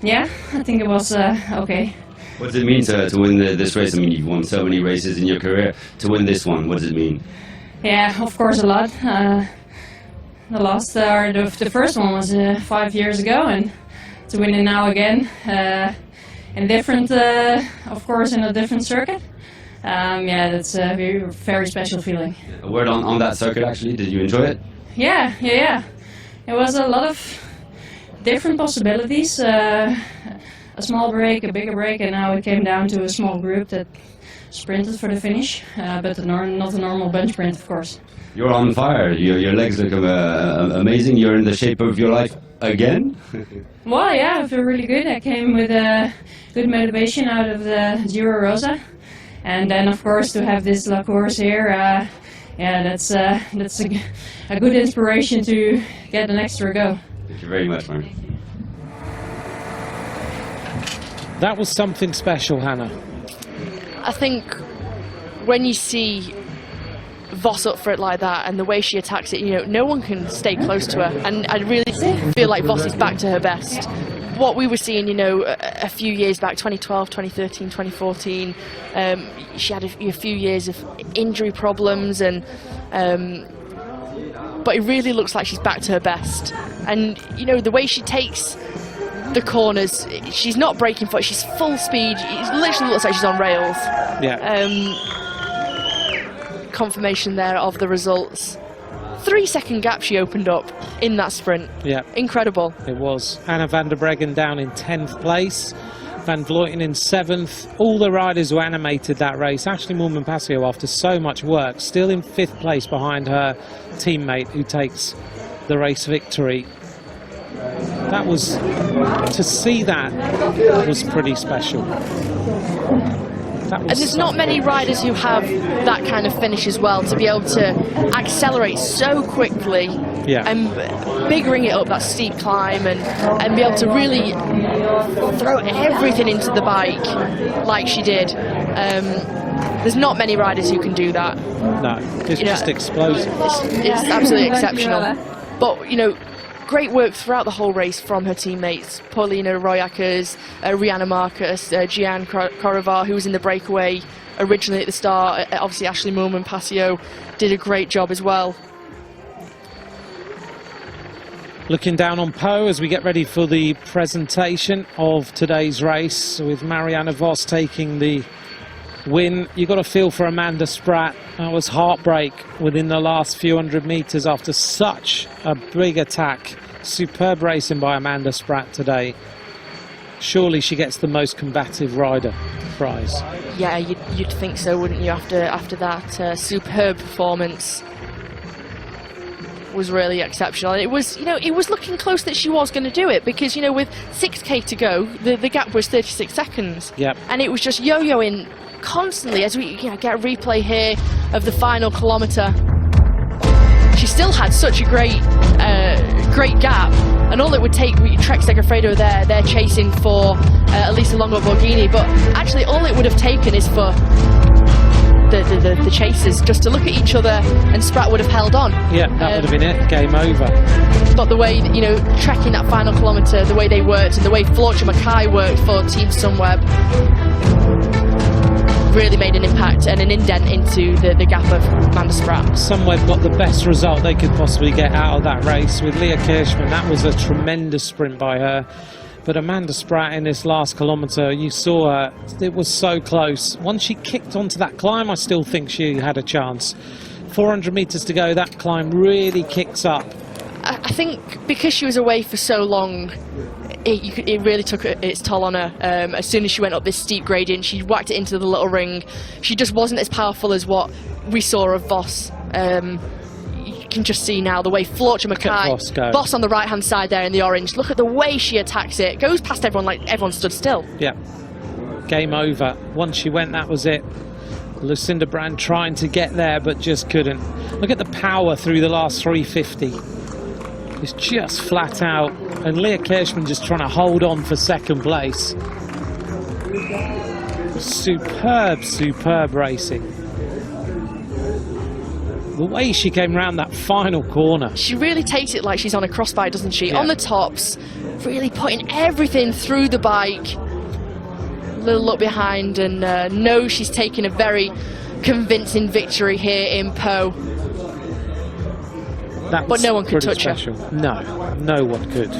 yeah, I think it was okay. What does it mean to win this race? I mean, you've won so many races in your career. To win this one, what does it mean? Yeah, of course a lot. The first one was 5 years ago, and to win it now again, in different, of course, in a different circuit. Yeah, that's a very special feeling. A word on that circuit, actually. Did you enjoy it? Yeah. It was a lot of different possibilities. A small break, a bigger break, and now it came down to a small group that sprinted for the finish, but not a normal bench sprint, of course. You're on fire. Your legs look amazing. You're in the shape of your life again? Well, yeah, I feel really good. I came with good motivation out of the Giro Rosa. And then, of course, to have this La Course here, yeah, that's a good inspiration to get an extra go. Thank you very much, Mark. That was something special, Hannah. I think when you see Voss up for it like that and the way she attacks it, you know, no one can stay close to her. And I really feel like Voss is back to her best. What we were seeing, you know, a few years back, 2012, 2013, 2014, she had a few years of injury problems, and but it really looks like she's back to her best. And, you know, the way she takes the corners, she's not braking for it, she's full speed. It literally looks like she's on rails. Yeah. Confirmation there of the results. 3-second gap she opened up in that sprint. Yeah. Incredible. It was. Anna van der Breggen down in 10th place. Van Vleuten in 7th. All the riders who animated that race. Ashley Moolman-Pasio, after so much work, still in 5th place behind her teammate who takes the race victory. That was, to see that was pretty special. And there's not many riders who have that kind of finish as well, to be able to accelerate so quickly, yeah, and biggering it up that steep climb, and be able to really throw everything into the bike like she did. There's not many riders who can do that. No, it's just explosive. It's absolutely exceptional. But, you know, great work throughout the whole race from her teammates, Paulina Royackers, Rihanna Marcus, Gian Corrivar, who was in the breakaway originally at the start. Obviously Ashley Moolman-Pasio did a great job as well. Looking down on Po as we get ready for the presentation of today's race, with Marianne Vos taking the win. You got a feel for Amanda Spratt. That was heartbreak within the last few hundred meters after such a big attack. Superb racing by Amanda Spratt today. Surely she gets the most combative rider prize. Yeah, you'd think so, wouldn't you? After that superb performance was really exceptional. It was, you know, it was looking close that she was going to do it, because, you know, with 6k to go, the gap was 36 seconds. Yep. And it was just yo-yoing constantly as we, you know, get a replay here of the final kilometre. She still had such a great gap, and all it would take, Trek Segafredo they're chasing for Elisa Longo Borghini, but actually all it would have taken is for the chasers just to look at each other, and Spratt would have held on. Yeah, that would have been it. Game over. But the way, you know, trekking that final kilometre, the way they worked, and the way Floortje Mackay worked for Team Sunweb, really made an impact and an indent into the gap of Amanda Spratt. Sunweb got the best result they could possibly get out of that race with Leah Kirchmann. That was a tremendous sprint by her. But Amanda Spratt in this last kilometre, you saw her, it was so close. Once she kicked onto that climb, I still think she had a chance. 400 metres to go, that climb really kicks up. I think because she was away for so long, it really took its toll on her. As soon as she went up this steep gradient, she whacked it into the little ring. She just wasn't as powerful as what we saw of Vos. You can just see now the way Floortje Mackay, Vos on the right hand side there in the orange, look at the way she attacks it, goes past everyone like everyone stood still. Yeah, game over. Once she went, that was it. Lucinda Brand trying to get there but just couldn't. Look at the power through the last 350. It's just flat out, and Leah Kirchmann just trying to hold on for second place. Superb racing. The way she came round that final corner. She really takes it like she's on a crossbike, doesn't she? Yeah. On the tops, really putting everything through the bike. A little look behind, and knows she's taken a very convincing victory here in Po. But no one could touch her. No one could.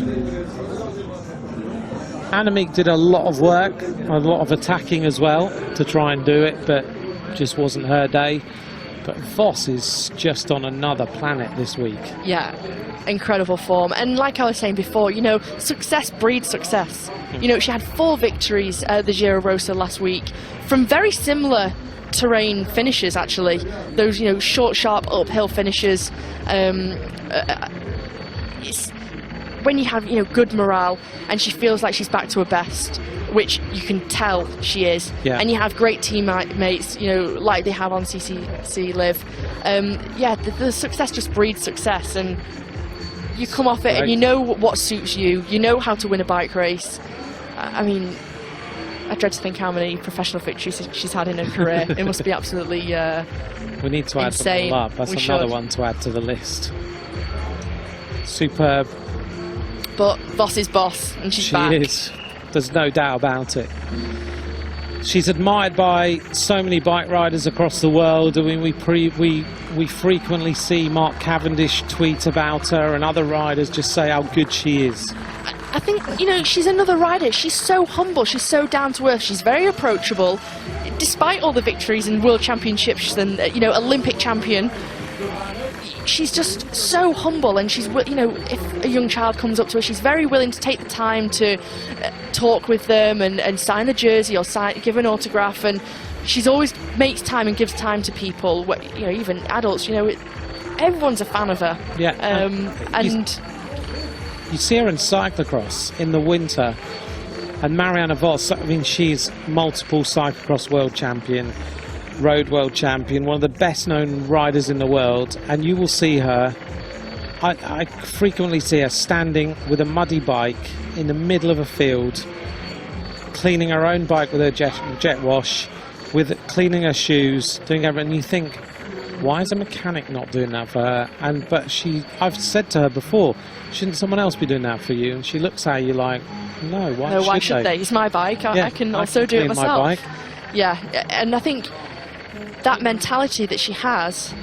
Annemiek did a lot of work, a lot of attacking as well to try and do it, but just wasn't her day. But Vos is just on another planet this week. Yeah, incredible form. And like I was saying before, you know, success breeds success. You know, she had 4 victories at the Giro Rosa last week from very similar terrain finishes, actually. Those, you know, short, sharp uphill finishes. It's when you have, you know, good morale and she feels like she's back to her best, which you can tell she is. Yeah. And you have great teammates, you know, like they have on CCC Live. Yeah, the success just breeds success, and you come off it and you know what suits you. You know how to win a bike race. I mean, I dread to think how many professional victories she's had in her career. It must be absolutely we need to add insane. them all up. That's another one to add to the list. Superb. But Vos is boss, and she's back. She is. There's no doubt about it. She's admired by so many bike riders across the world. I mean, we frequently see Mark Cavendish tweet about her, and other riders just say how good she is. I think, you know, she's another rider. She's so humble, she's so down to earth, she's very approachable. Despite all the victories in World Championships and, you know, Olympic champion, she's just so humble, and she's, you know, if a young child comes up to her, she's very willing to take the time to talk with them and sign a jersey or give an autograph, and she's always makes time and gives time to people, you know, even adults, you know, everyone's a fan of her. Yeah. And you see her in cyclocross in the winter, and Marianne Vos, I mean, she's multiple cyclocross world champion, road world champion, one of the best known riders in the world, and you will see her, I frequently see her standing with a muddy bike in the middle of a field, cleaning her own bike with her jet wash, with cleaning her shoes, doing everything, and you think, why is a mechanic not doing that for her? But I've said to her before, shouldn't someone else be doing that for you? And she looks at you like, no, why should they? It's my bike. I can also do it myself. My bike. Yeah, and I think that mentality that she has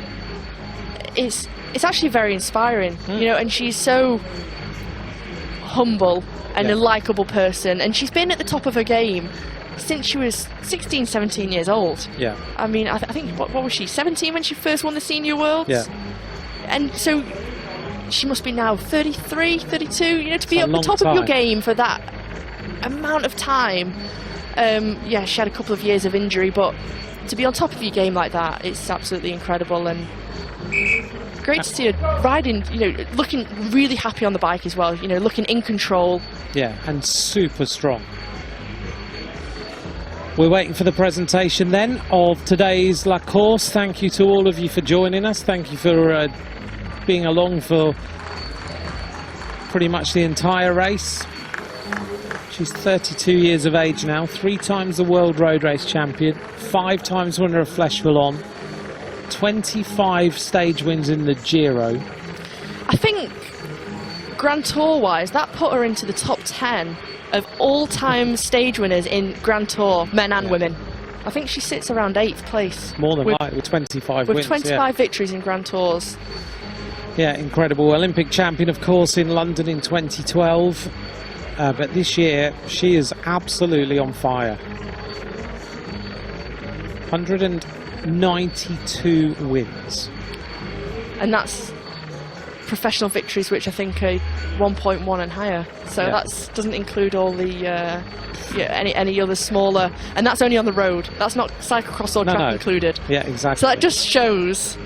it's actually very inspiring, you know, and she's so humble and a likeable person, and she's been at the top of her game since she was 16, 17 years old. Yeah. I mean, I think, what was she, 17 when she first won the Senior Worlds? Yeah. And so she must be now 33, 32, you know, to be at the top of your game for that amount of time. Yeah, she had a couple of years of injury, but to be on top of your game like that, it's absolutely incredible, and great to see her riding, you know, looking really happy on the bike as well, you know, looking in control. Yeah, and super strong. We're waiting for the presentation then of today's La Course. Thank you to all of you for joining us. Thank you for being along for pretty much the entire race. She's 32 years of age now, 3 times the world road race champion, 5 times winner of Flèche Wallonne, 25 stage wins in the Giro. I think Grand Tour wise, that put her into the top 10 of all-time stage winners in Grand Tour, men and women. I think she sits around 8th place. More than right, with 25 wins. With 25 victories in Grand Tours. Yeah, incredible. Olympic champion, of course, in London in 2012. But this year, she is absolutely on fire. 192 wins. And that's professional victories, which I think are 1.1 and higher. So that doesn't include all the any other smaller, and that's only on the road. That's not cyclocross or track included. Yeah, exactly. So that just shows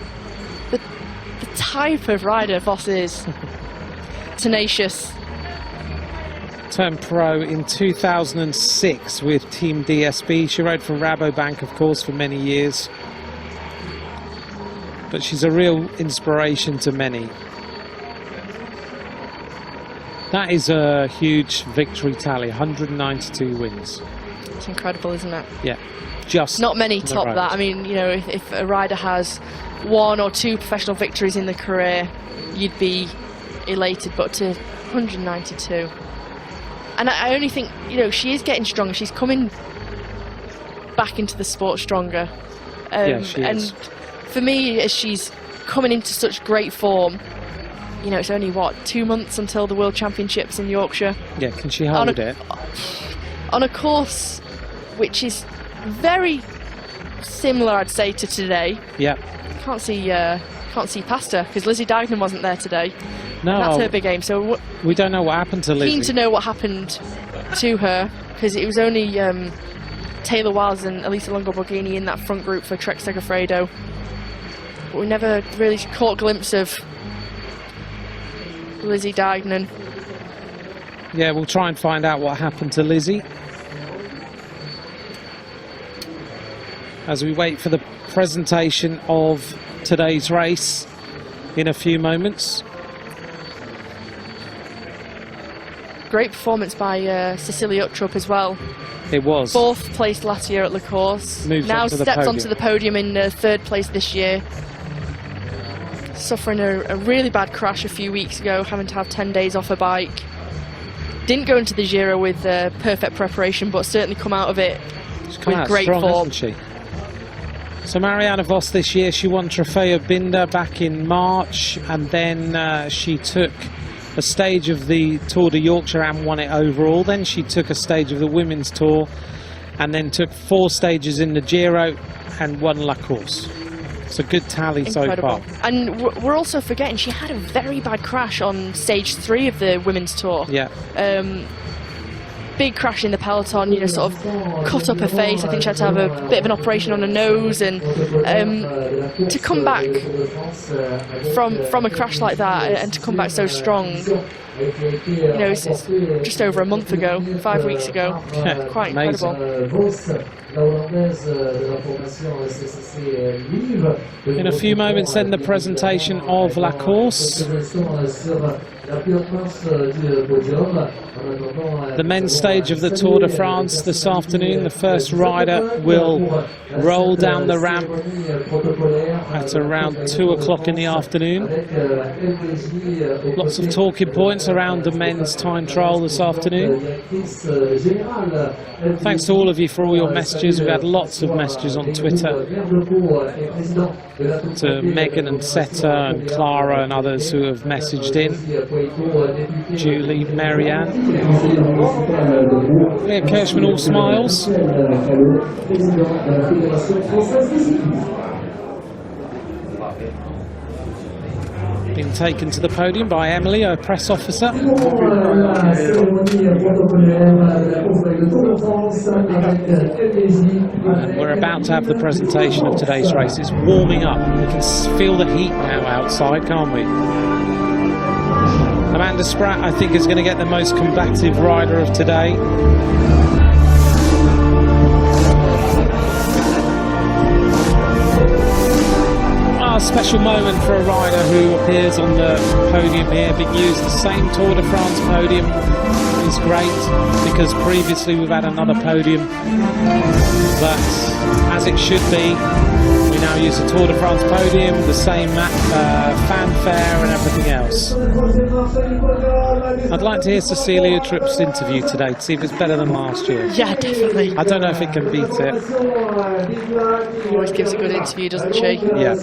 the type of rider Vos is. Tenacious. Turned pro in 2006 with Team DSB. She rode for Rabobank, of course, for many years. But she's a real inspiration to many. That is a huge victory tally, 192 wins. It's incredible, isn't it? Yeah, just not many top that. I mean, you know, if a rider has 1 or 2 professional victories in the career, you'd be elated, but to 192. And I only think, you know, she is getting stronger. She's coming back into the sport stronger. Yeah, she is. And for me, as she's coming into such great form, you know, it's only, what, 2 months until the World Championships in Yorkshire? Yeah, can she hold it? On a course which is very similar, I'd say, to today. Yeah. Can't see past her, because Lizzie Deignan wasn't there today. No. That's her big aim. So we don't know what happened to Lizzie. Keen to know what happened to her, because it was only Taylor Wiles and Elisa Longo Borghini in that front group for Trek Segafredo. But we never really caught a glimpse of Lizzie Deignan. Yeah, we'll try and find out what happened to Lizzie as we wait for the presentation of today's race in a few moments. Great performance by Cecilia Uttrup as well. It was. 4th place last year at Le Course. Now steps onto the podium in 3rd place this year. Suffering a really bad crash a few weeks ago, having to have 10 days off her bike. Didn't go into the Giro with perfect preparation, but certainly come out of it with great strong, form. hasn't she? So Marianne Vos this year, she won Trofeo Binder back in March, and then she took a stage of the Tour de Yorkshire and won it overall. Then she took a stage of the Women's Tour, and then took 4 stages in the Giro and won La Course. It's a good tally so far. And we're also forgetting she had a very bad crash on stage 3 of the Women's Tour. Yeah. Big crash in the peloton, you know, sort of cut up her face. I think she had to have a bit of an operation on her nose, and to come back from a crash like that and to come back so strong, you know, it's just over a month ago, 5 weeks ago. Yeah, quite amazing. incredible. In a few moments then the presentation of La Course. The men's stage of the Tour de France this afternoon. The first rider will roll down the ramp at around 2 o'clock in the afternoon. Lots of talking points around the men's time trial this afternoon. Thanks to all of you for all your messages. We've had lots of messages on Twitter to Megan and Seta and Clara and others who have messaged in. Julie, Marianne. Leah Kirschman, all smiles. Been taken to the podium by Emily, her press officer. And we're about to have the presentation of today's race. It's warming up. We can feel the heat now outside, can't we? Amanda Spratt, I think, is going to get the most combative rider of today. A special moment for a rider who appears on the podium here, but used the same Tour de France podium is great because previously we've had another podium, but as it should be, we now use the Tour de France podium, the same fanfare and everything else. I'd like to hear Cecilia Tripp's interview today to see if it's better than last year. Yeah, definitely. I don't know if it can beat it. Always gives a good interview, doesn't she? Yeah.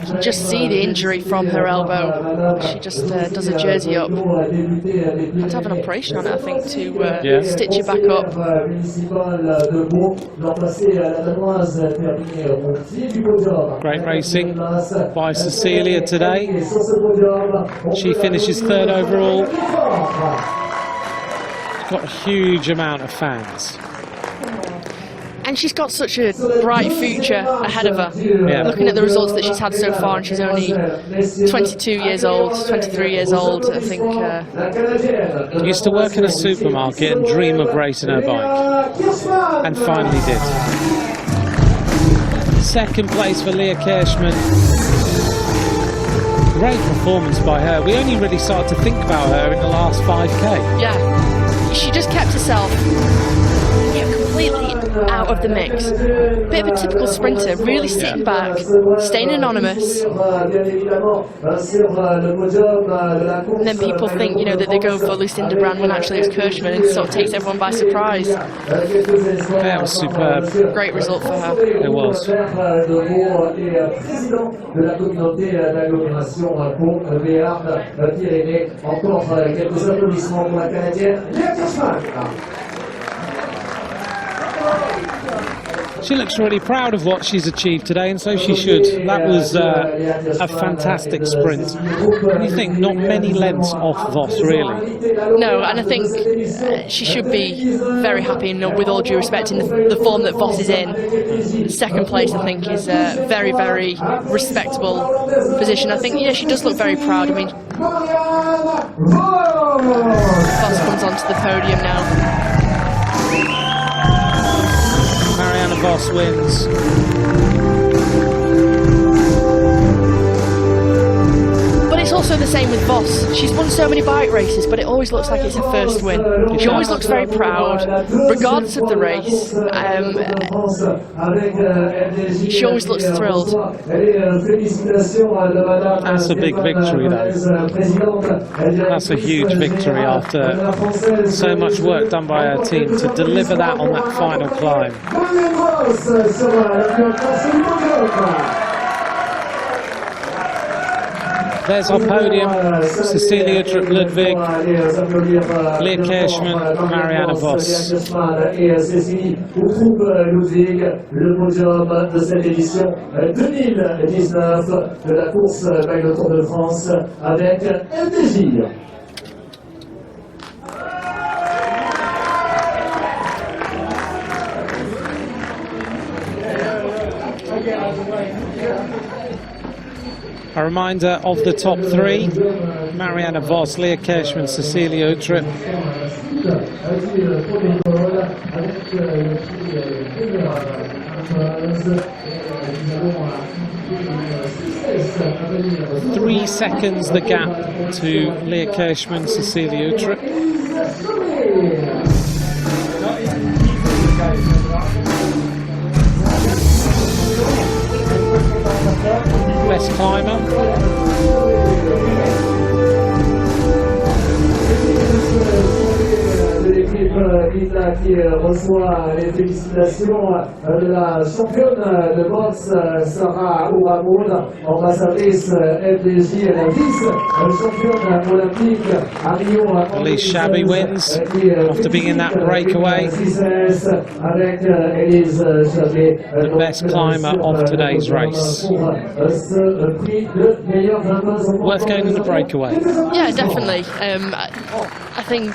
You can just see the injury from her elbow. She just does a jersey up. Had to have an operation on it, I think, to stitch it back up. Great racing by Cecilia today. She finishes third overall. Got a huge amount of fans. And she's got such a bright future ahead of her. Yeah. Looking at the results that she's had so far, and she's only 22 years old, 23 years old, I think. Used to work in a supermarket and dream of racing her bike, and finally did. Second place for Leah Kirchmann. Great performance by her. We only really started to think about her in the last 5K. Yeah, she just kept herself completely out of the mix. Bit of a typical sprinter, really sitting back, staying anonymous. And then people think, you know, that they're going for Lucinda Brand when actually it's Kirchmann, and sort of takes everyone by surprise. That was superb. Great result for her. It was. She looks really proud of what she's achieved today, and so she should. That was a fantastic sprint. You think not many lengths off Vos, really. No, and I think she should be very happy, and with all due respect, in the form that Vos is in. Second place, I think, is a very, very respectable position. I think, yeah, she does look very proud. I mean, Vos comes onto the podium now. Marianne Vos wins. But it's also the same with Vos. She's won so many bike races, but it always looks like it's her first win. She always looks very proud, regardless of the race. She always looks thrilled. That's a big victory, though. That's a huge victory after so much work done by her team to deliver that on that final climb. There's our podium: Cecilia Tripp-Ludwig, Leah Kirchmann, Marianne Vos. Le podium de cette édition 2019 de la course by le Tour de France avec MTJ. A reminder of the top three: Marianne Vos, Leah Kirchmann, Cecilia Tripp. 3 seconds the gap to Leah Kirchmann, Cecilia Tripp. Best climber. Qui reçoit les félicitations de la championne de boxe Sarah Ouramoun, ambassadrice FDJ, la vice-championne olympique à Rio. Elise Shabby wins after being in that breakaway. The best climber of today's race. Worth going in the breakaway. Yeah, definitely. I think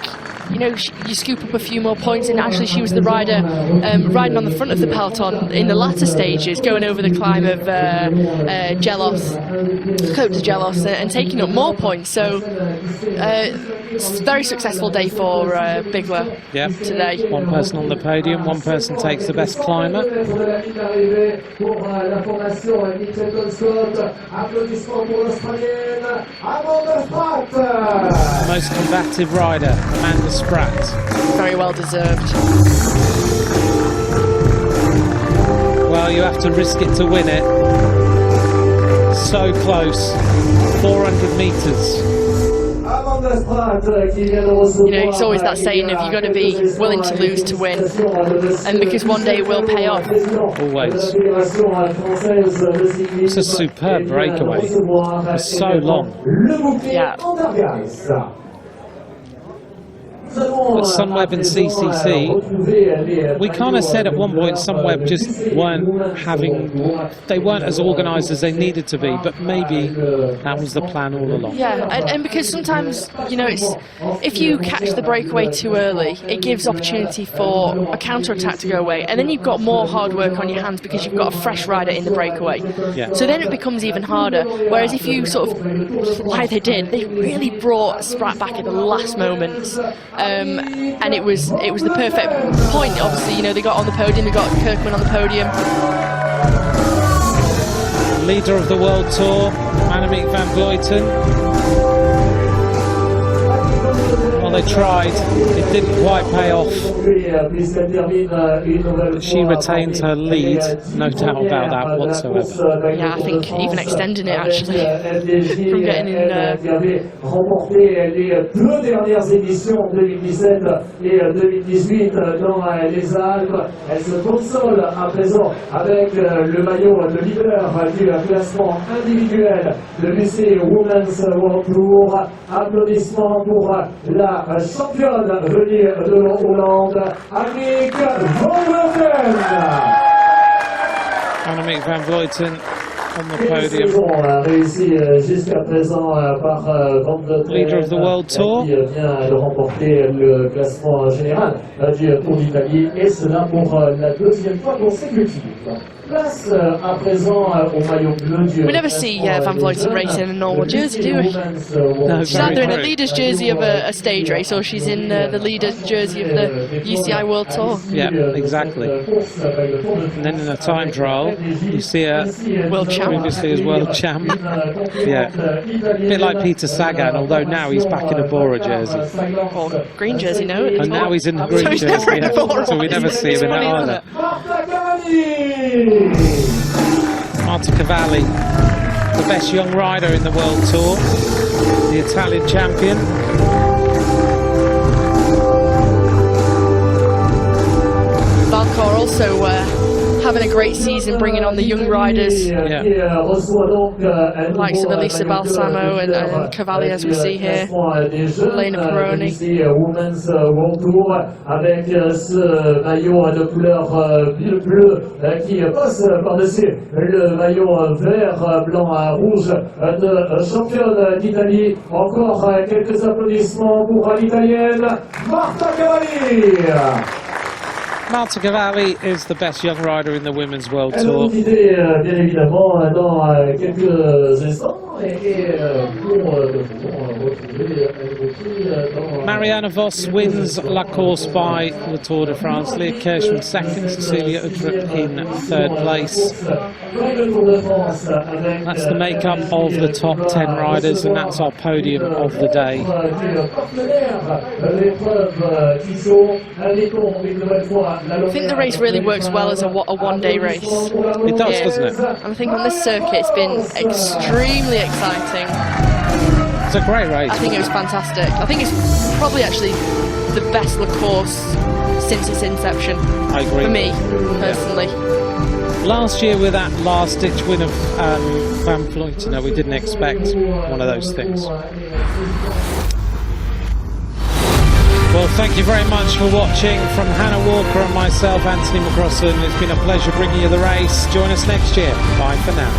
you know, you scoop up a few more points, and actually she was the rider riding on the front of the peloton in the latter stages, going over the climb of Gelos, Côte de Gelos, and taking up more points. So very successful day for Bigler today. One person on the podium, one person takes the best climber. The most combative rider, Amanda Spratt. Very well deserved. Well, you have to risk it to win it. So close, 400 metres. You know, it's always that saying of you've got to be willing to lose to win, and because one day it will pay off. Always. It's a superb breakaway. It's so long. Yeah. But Sunweb and CCC, we kind of said at one point Sunweb just they weren't as organised as they needed to be, but maybe that was the plan all along. Yeah, and because sometimes, you know, if you catch the breakaway too early, it gives opportunity for a counter-attack to go away, and then you've got more hard work on your hands because you've got a fresh rider in the breakaway. Yeah. So then it becomes even harder, whereas if you sort of, like they did, they really brought Spratt back at the last moments. And it was the perfect point. Obviously, you know, they got on the podium, they got Kirkman on the podium. Leader of the World Tour, Annemiek van Vleuten. Well, they tried. It didn't quite pay off. But she retains her lead, no doubt about that whatsoever. Yeah, I think even extending it actually from getting in. Remporté les deux dernières éditions 2017 et 2018 dans les Alpes. Elle se console à présent avec le maillot de leader du classement individuel de l'UCI Women's World Tour. Applaudissements pour la championne venue de Hollande, Annemiek van Vleuten. Annemiek van Vleuten on the podium. Réussi jusqu'à présent par Van Vleuten, Leader of the World Tour. qui vient de remporter le classement général du Tour d'Italie, et cela pour la deuxième fois consécutive. Place à présent au maillot bleu du. We never see Van Vleuten racing in a normal jersey, do we? No, She's either in a leader's jersey of a stage race, or she's in the leader's jersey of the UCI World Tour. Yeah, exactly. And then in a time trial, you see her World champ. previously as world champ. Yeah, a bit like Peter Sagan, although now he's back in a Bora jersey. Or green jersey, no? And now he's in the green So he's jersey, never in a Bora so we one. never see him in that It's funny, either. Cavalli. Marta Cavalli, the best young rider in the World Tour, the Italian champion. Valcor also having a great season, bringing on the young riders, likes of Elisa Balsamo and Cavalli, as we see here, Lena Peroni. Women's World Tour avec ce maillot de couleur bleu qui passe par-dessus le maillot vert, blanc, rouge de championne d'Italie. Encore quelques applaudissements pour l'Italienne Marta Cavalli. Marta Cavalli is the best young rider in the Women's World Elle Tour. nous disait bien évidemment dans quelques instants et pour retrouver elle aussi dans Marianne Vos wins La Course by the Tour de France. Leah Kirchmann second, Cecilia Uttrup in third place. That's the makeup of the top 10 riders, and that's our podium of the day. I think the race really works well as a one-day race. It does, doesn't it? And I think on this circuit it's been extremely exciting. It's a great race. I think it was fantastic. I think it's probably actually the best La Course since its inception. I agree. For me, personally. Last year with that last-ditch win of Van Vleuten, we didn't expect one of those things. Well, thank you very much for watching. From Hannah Walker and myself, Anthony McCrossan, it's been a pleasure bringing you the race. Join us next year. Bye for now.